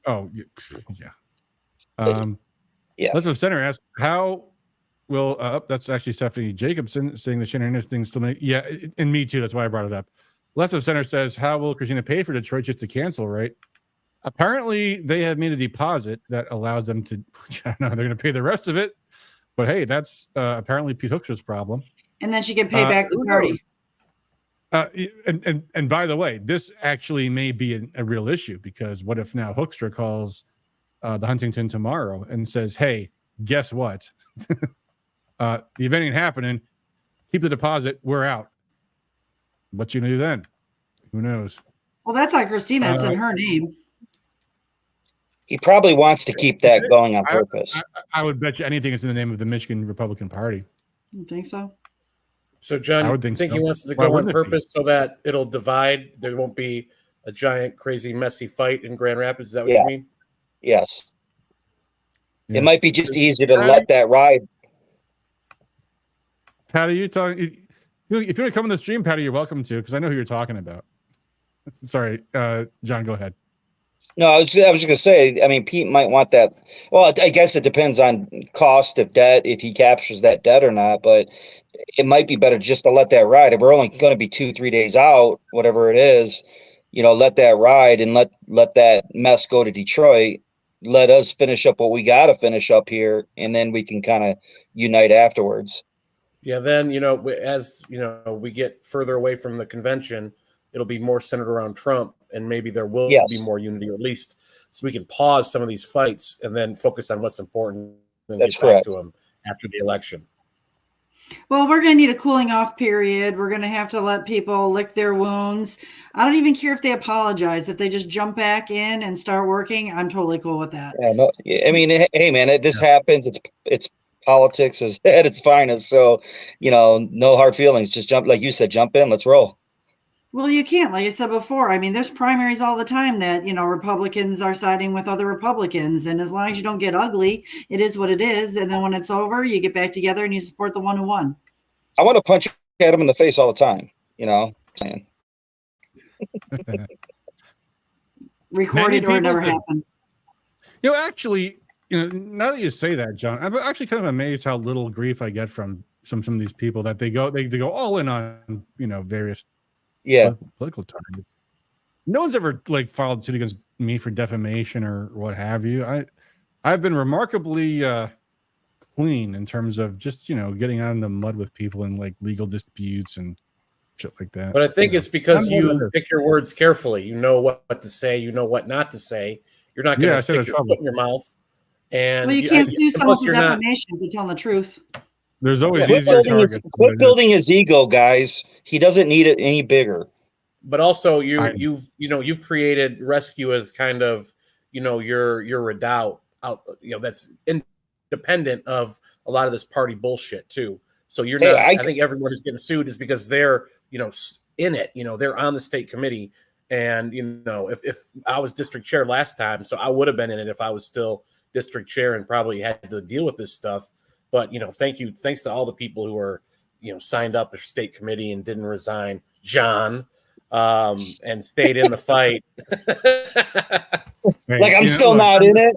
Oh, yeah. Let's have Center ask, how will, that's actually Stephanie Jacobson saying the Shane Hernandez thing still make, yeah, and me too, that's why I brought it up. Left of Center says, how will Kristina pay for Detroit just to cancel, right? Apparently, they have made a deposit that allows them to, I don't know, they're going to pay the rest of it. But hey, that's apparently Pete Hooksher's problem. And then she can pay back the party. And by the way, this actually may be a real issue because what if now Hooksher calls the Huntington tomorrow and says, hey, guess what? The event ain't happening. Keep the deposit. We're out. What you gonna do then? Who knows? Well, that's not Kristina. It's in her name. He probably wants to keep that going on purpose. I would bet you anything is in the name of the Michigan Republican Party. You think so? So, John, I you would think so. he wants to Why go on wouldn't it be? purpose so that it'll divide? There won't be a giant, crazy, messy fight in Grand Rapids? Is that what you mean? Yes. Yeah. It might be just easier to let that ride. Patty, you talking? If you want to come on the stream, Patty, you're welcome to, because I know who you're talking about. Sorry, John, go ahead. No, I was just gonna say. I mean, Pete might want that. Well, I guess it depends on cost of debt, if he captures that debt or not. But it might be better just to let that ride. If we're only going to be 2-3 days out, whatever it is, let that ride and let that mess go to Detroit. Let us finish up what we got to finish up here, and then we can kind of unite afterwards. Yeah, then as we get further away from the convention, it'll be more centered around Trump, and maybe there will be more unity, or at least so we can pause some of these fights and then focus on what's important and That's get back correct. to them after the election. Well, we're going to need a cooling off period. We're going to have to let people lick their wounds. I don't even care if they apologize. If they just jump back in and start working, I'm totally cool with that. Yeah, no, I mean, hey, man, this happens. It's politics is at its finest. So, no hard feelings. Just jump, like you said, jump in. Let's roll. Well, you can't, like I said before. I mean, there's primaries all the time that, Republicans are siding with other Republicans. And as long as you don't get ugly, it is what it is. And then when it's over, you get back together and you support the one who won. I want to punch at him in the face all the time, saying. Recorded or it never happened. Actually, now that you say that, John, I'm actually kind of amazed how little grief I get from some of these people that they go all in on, various political targets. No one's ever filed suit against me for defamation or what have you. I've been remarkably clean in terms of just getting out in the mud with people in legal disputes and shit like that. But I think it's because you pick your words carefully. You know what to say. You know what not to say. You're not going to stick your foot in your mouth. And you can't sue someone for defamation if they're telling the truth. There's always quit building his ego, guys. He doesn't need it any bigger. But also, you've created Rescue as kind of your redoubt out. That's independent of a lot of this party bullshit too. So you're not. I think everyone who's getting sued is because they're in it. They're on the state committee, and if I was district chair last time, so I would have been in it if I was still district chair and probably had to deal with this stuff. But thanks to all the people who are signed up for state committee and didn't resign, John, and stayed in the fight. Like I'm still not in it.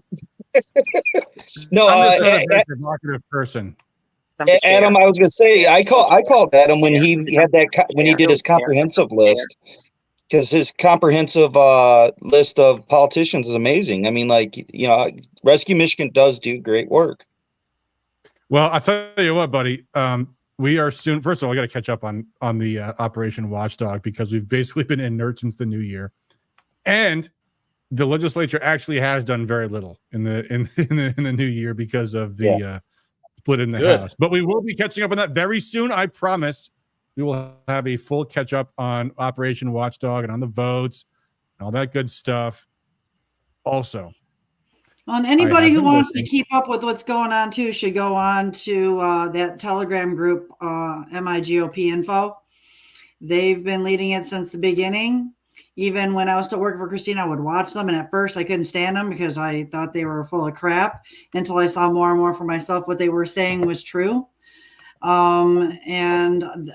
No, I'm just a provocative person. Adam, I was gonna say I called Adam when he had when he did his comprehensive list, because his comprehensive list of politicians is amazing. I mean, Rescue Michigan does do great work. Well, I'll tell you what, buddy. We are soon. First of all, I got to catch up on the Operation Watchdog, because we've basically been inert since the new year, and the legislature actually has done very little in the new year because of the split in the House. But we will be catching up on that very soon. I promise. We will have a full catch up on Operation Watchdog and on the votes and all that good stuff. Also, and anybody who wants to keep up with what's going on too should go on to that Telegram group, MIGOP Info. They've been leading it since the beginning. Even when I was still working for Kristina, I would watch them, and at first I couldn't stand them because I thought they were full of crap, until I saw more and more for myself what they were saying was true. And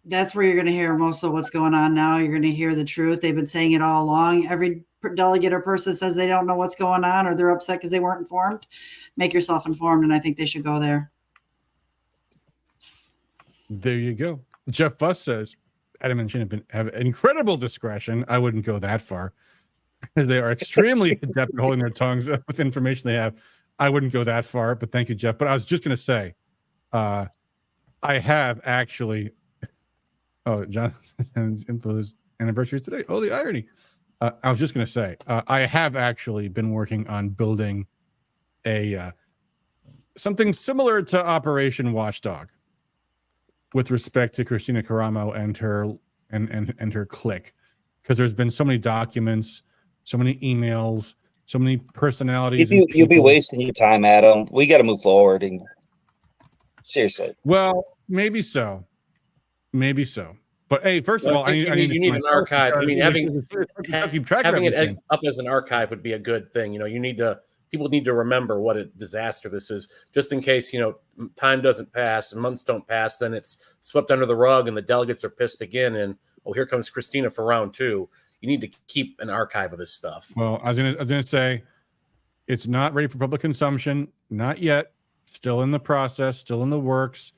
that's where you're going to hear most of what's going on now. You're going to hear the truth. They've been saying it all along. Every delegate or person says they don't know what's going on, or they're upset because they weren't informed. Make yourself informed, and I think they should go there. There you go. Jeff Buss says Adam and Shin have incredible discretion. I wouldn't go that far, because they are extremely adept at holding their tongues with information they have. I wouldn't go that far, but thank you, Jeff. But I was just going to say, I have actually. Oh, Jonathan's Info's anniversary today. Oh, the irony. I was just going to say, I have actually been working on building a something similar to Operation Watchdog with respect to Kristina Karamo and her and her clique, because there's been so many documents, so many emails, so many personalities. You'll be wasting your time, Adam. We got to move forward, and seriously. Well, maybe so. Maybe so. But hey, first of all, you need an archive. I mean, having it up as an archive would be a good thing. people need to remember what a disaster this is, just in case, time doesn't pass and months don't pass, then it's swept under the rug and the delegates are pissed again. And, oh, here comes Kristina for round 2. You need to keep an archive of this stuff. Well, I was gonna say, it's not ready for public consumption. Not yet. Still in the process, still in the works.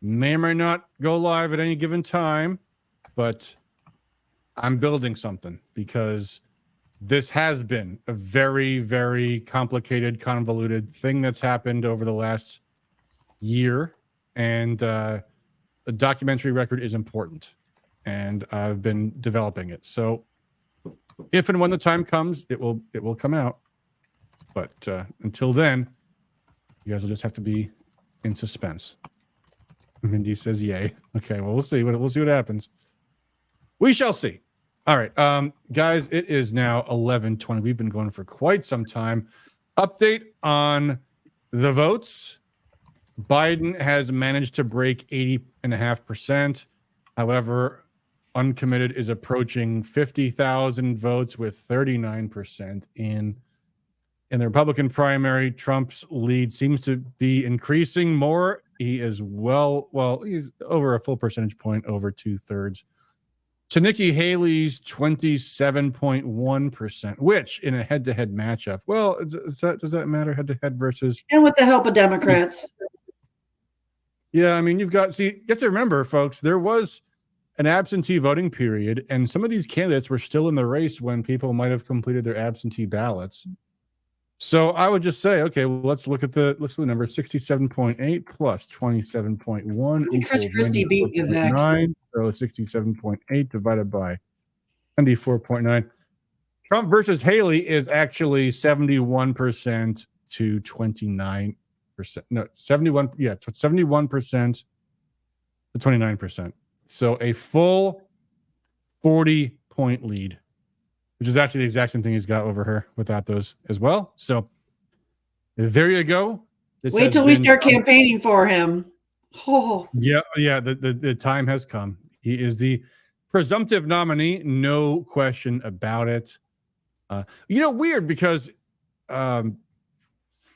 May or may not go live at any given time, but I'm building something because this has been a very, very complicated, convoluted thing that's happened over the last year. And the documentary record is important. And I've been developing it. So if and when the time comes, it will come out. But until then, you guys will just have to be in suspense. Mindy says, "Yay." Okay, well, we'll see what happens. We shall see. All right, guys, it is now 11:20. We've been going for quite some time. Update on the votes. Biden has managed to break 80.5%. However, uncommitted is approaching 50,000 votes with 39% in. In the Republican primary, Trump's lead seems to be increasing more. He is he's over a full percentage point, over 2/3. To Nikki Haley's 27.1%, which in a head-to-head matchup, does that matter, head-to-head versus? And with the help of Democrats. Yeah, I mean, you have to remember, folks, there was an absentee voting period, and some of these candidates were still in the race when people might have completed their absentee ballots. So I would just say, okay, well, let's look at the number. 67.8 plus 27.1 Chris Christie beat Vivek. 9. So 67.8 divided by 94.9. Trump versus Haley is actually 71% to 29%. No, 71. Yeah, 71% to 29%. So a full 40-point lead, which is actually the exact same thing he's got over her without those as well. So there you go. Wait till we start campaigning for him. Oh. Yeah. The time has come. He is the presumptive nominee, no question about it. Weird because the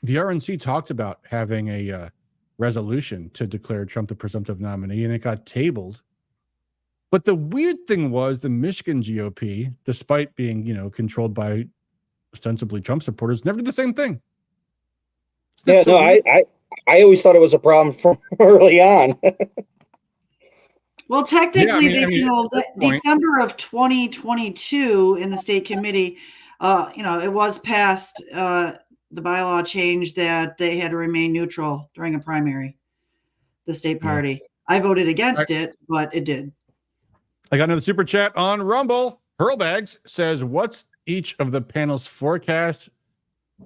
RNC talked about having a resolution to declare Trump the presumptive nominee, and it got tabled. But the weird thing was the Michigan GOP, despite being, controlled by ostensibly Trump supporters, never did the same thing. I always thought it was a problem from early on. Well, technically, December of 2022 in the state committee, it was passed the bylaw change that they had to remain neutral during a primary, the state party. I voted against it, but it did. I got another super chat on Rumble. Hurlbags says, "What's each of the panel's forecast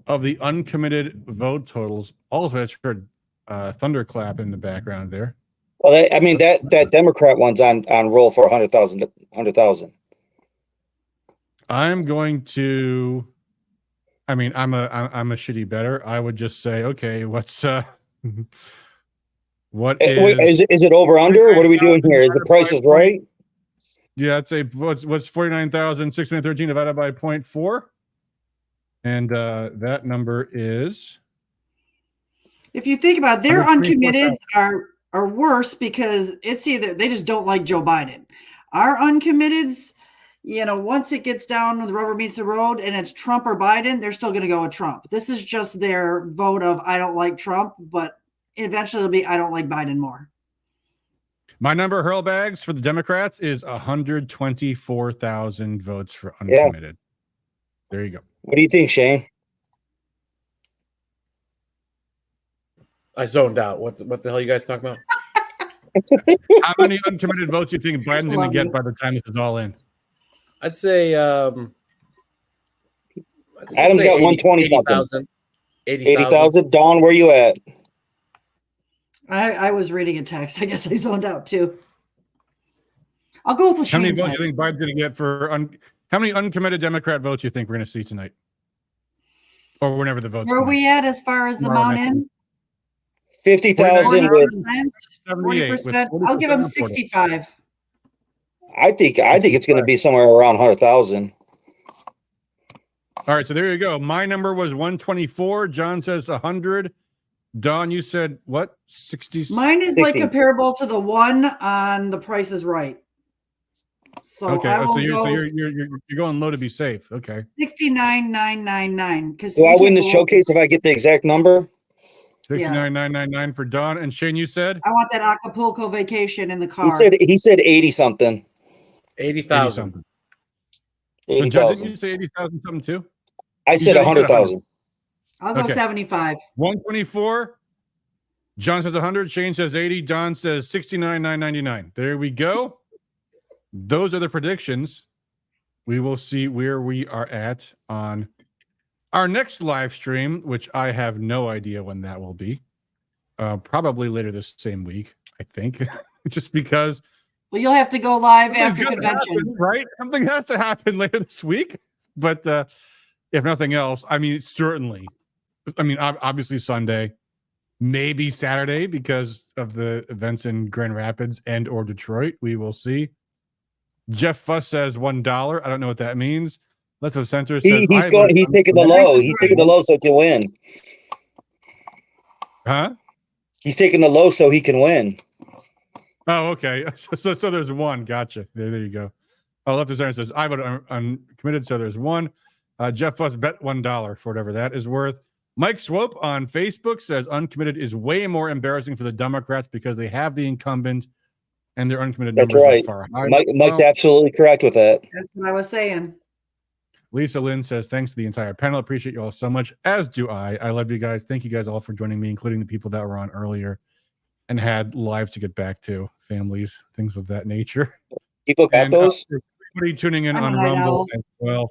of the uncommitted vote totals?" Also, that's heard thunderclap in the background there. Well, that Democrat one's on roll for 100,000. I'm going to. I mean, I'm a shitty bettor. I would just say, okay, what's what is it over under? What are we doing here? Is the Price is Right? Yeah, I'd say what's 49,613 divided by 0.4, and that number is. If you think about it, their uncommitted are worse because it's either they just don't like Joe Biden. Our uncommitteds, once it gets down, the rubber meets the road, and it's Trump or Biden, they're still going to go with Trump. This is just their vote of I don't like Trump, but eventually it'll be I don't like Biden more. My number, Hurlbags, for the Democrats is 124,000 votes for uncommitted. Yeah. There you go. What do you think, Shane? I zoned out. What the hell are you guys talking about? How many uncommitted votes do you think Biden's going to get by the time this is all in? I'd say Adam's got 120 something. 80,000. Dawn, where you at? I was reading a text. I guess I zoned out too. I'll go with what How many votes do you think Biden's going to get for how many uncommitted Democrat votes do you think we're going to see tonight? Or whenever the votes Where are we at as far as the amount in? 50,000 with 40%. I'll give them 65. I think it's going to be somewhere around 100,000. All right, so there you go. My number was 124. John says 100. Dawn, you said what? 60. Mine is like comparable to the one on The Price is Right. So okay, I will so go you're going low to be safe. Okay. 69,999. Because Do I win the showcase if I get the exact number? 69,999 for Dawn. And Shane, you said? I want that Acapulco vacation in the car. He said 80 something. 80,000. 80,000. John, didn't you say 80,000 something too? I said 100,000. I'll go 75. 124. John says 100. Shane says 80. Don says 69,999. There we go. Those are the predictions. We will see where we are at on our next live stream, which I have no idea when that will be. Probably later this same week, I think, just because. Well, you'll have to go live after Something's gotta convention. happen, right? Something has to happen later this week. But if nothing else, I mean, certainly. I mean, obviously Sunday, maybe Saturday because of the events in Grand Rapids and or Detroit. We will see. Jeff Fuss says $1. I don't know what that means. Let's have Center says He's taking the low. He's taking the low so he can win. Huh? He's taking the low so he can win. Oh, okay. So there's one. Gotcha. There you go. Oh, Left of Center says I vote uncommitted. So there's one. Jeff Fuss bet $1 for whatever that is worth. Mike Swope on Facebook says uncommitted is way more embarrassing for the Democrats because they have the incumbent and their uncommitted That's numbers right. are far higher. Mike's absolutely correct with that. That's what I was saying. Lisa Lynn says, thanks to the entire panel. Appreciate you all so much, as do I. I love you guys. Thank you guys all for joining me, including the people that were on earlier and had lives to get back to, families, things of that nature. People got those? Everybody tuning in on Rumble as well.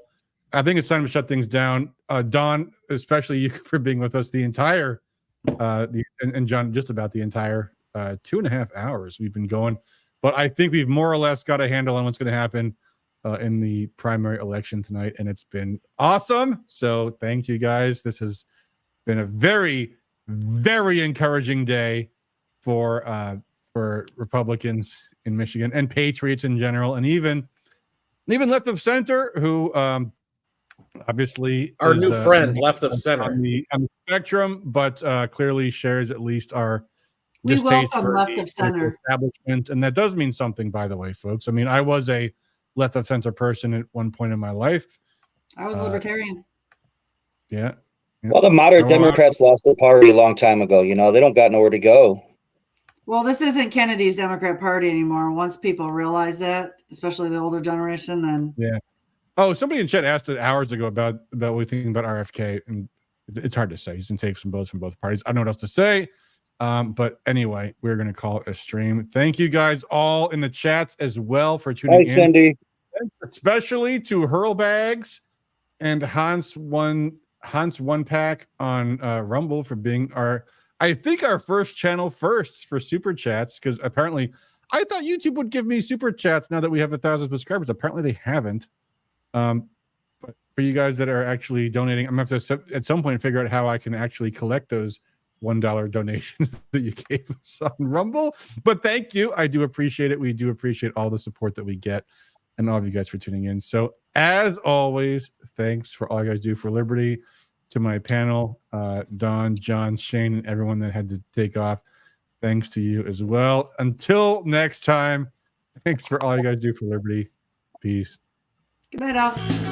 I think it's time to shut things down. Dawn, especially you for being with us the entire, and John, just about the entire 2.5 hours we've been going. But I think we've more or less got a handle on what's going to happen in the primary election tonight, and it's been awesome. So thank you guys. This has been a very, very encouraging day for Republicans in Michigan and patriots in general, and even Left of Center, who obviously our is, new friend, Left of Center, on the spectrum, but clearly shares at least our We distaste welcome for Left the of Center. establishment, and that does mean something, by the way, folks. I mean, I was a Left of Center person at one point in my life. I was libertarian. Yeah. Well, the moderate Democrats lost their party a long time ago. You know, they don't got nowhere to go. Well, this isn't Kennedy's Democrat Party anymore. Once people realize that, especially the older generation, then Yeah. Oh, somebody in chat asked it hours ago about what we think about RFK, and it's hard to say. He's going to take some votes from both parties. I don't know what else to say. But anyway, we're going to call it a stream. Thank you guys all in the chats as well for tuning in. Cindy. Thanks especially to Hurlbags and Hans one pack on Rumble for being our first channel first for super chats, because apparently I thought YouTube would give me super chats now that we have 1,000 subscribers. Apparently they haven't. But for you guys that are actually donating, I'm gonna have to at some point figure out how I can actually collect those $1 donations that you gave us on Rumble. But thank you. I do appreciate it. We do appreciate all the support that we get and all of you guys for tuning in. So as always, thanks for all you guys do for liberty. To my panel, Don, John, Shane, and everyone that had to take off. Thanks to you as well. Until next time, thanks for all you guys do for liberty. Peace. good night, all.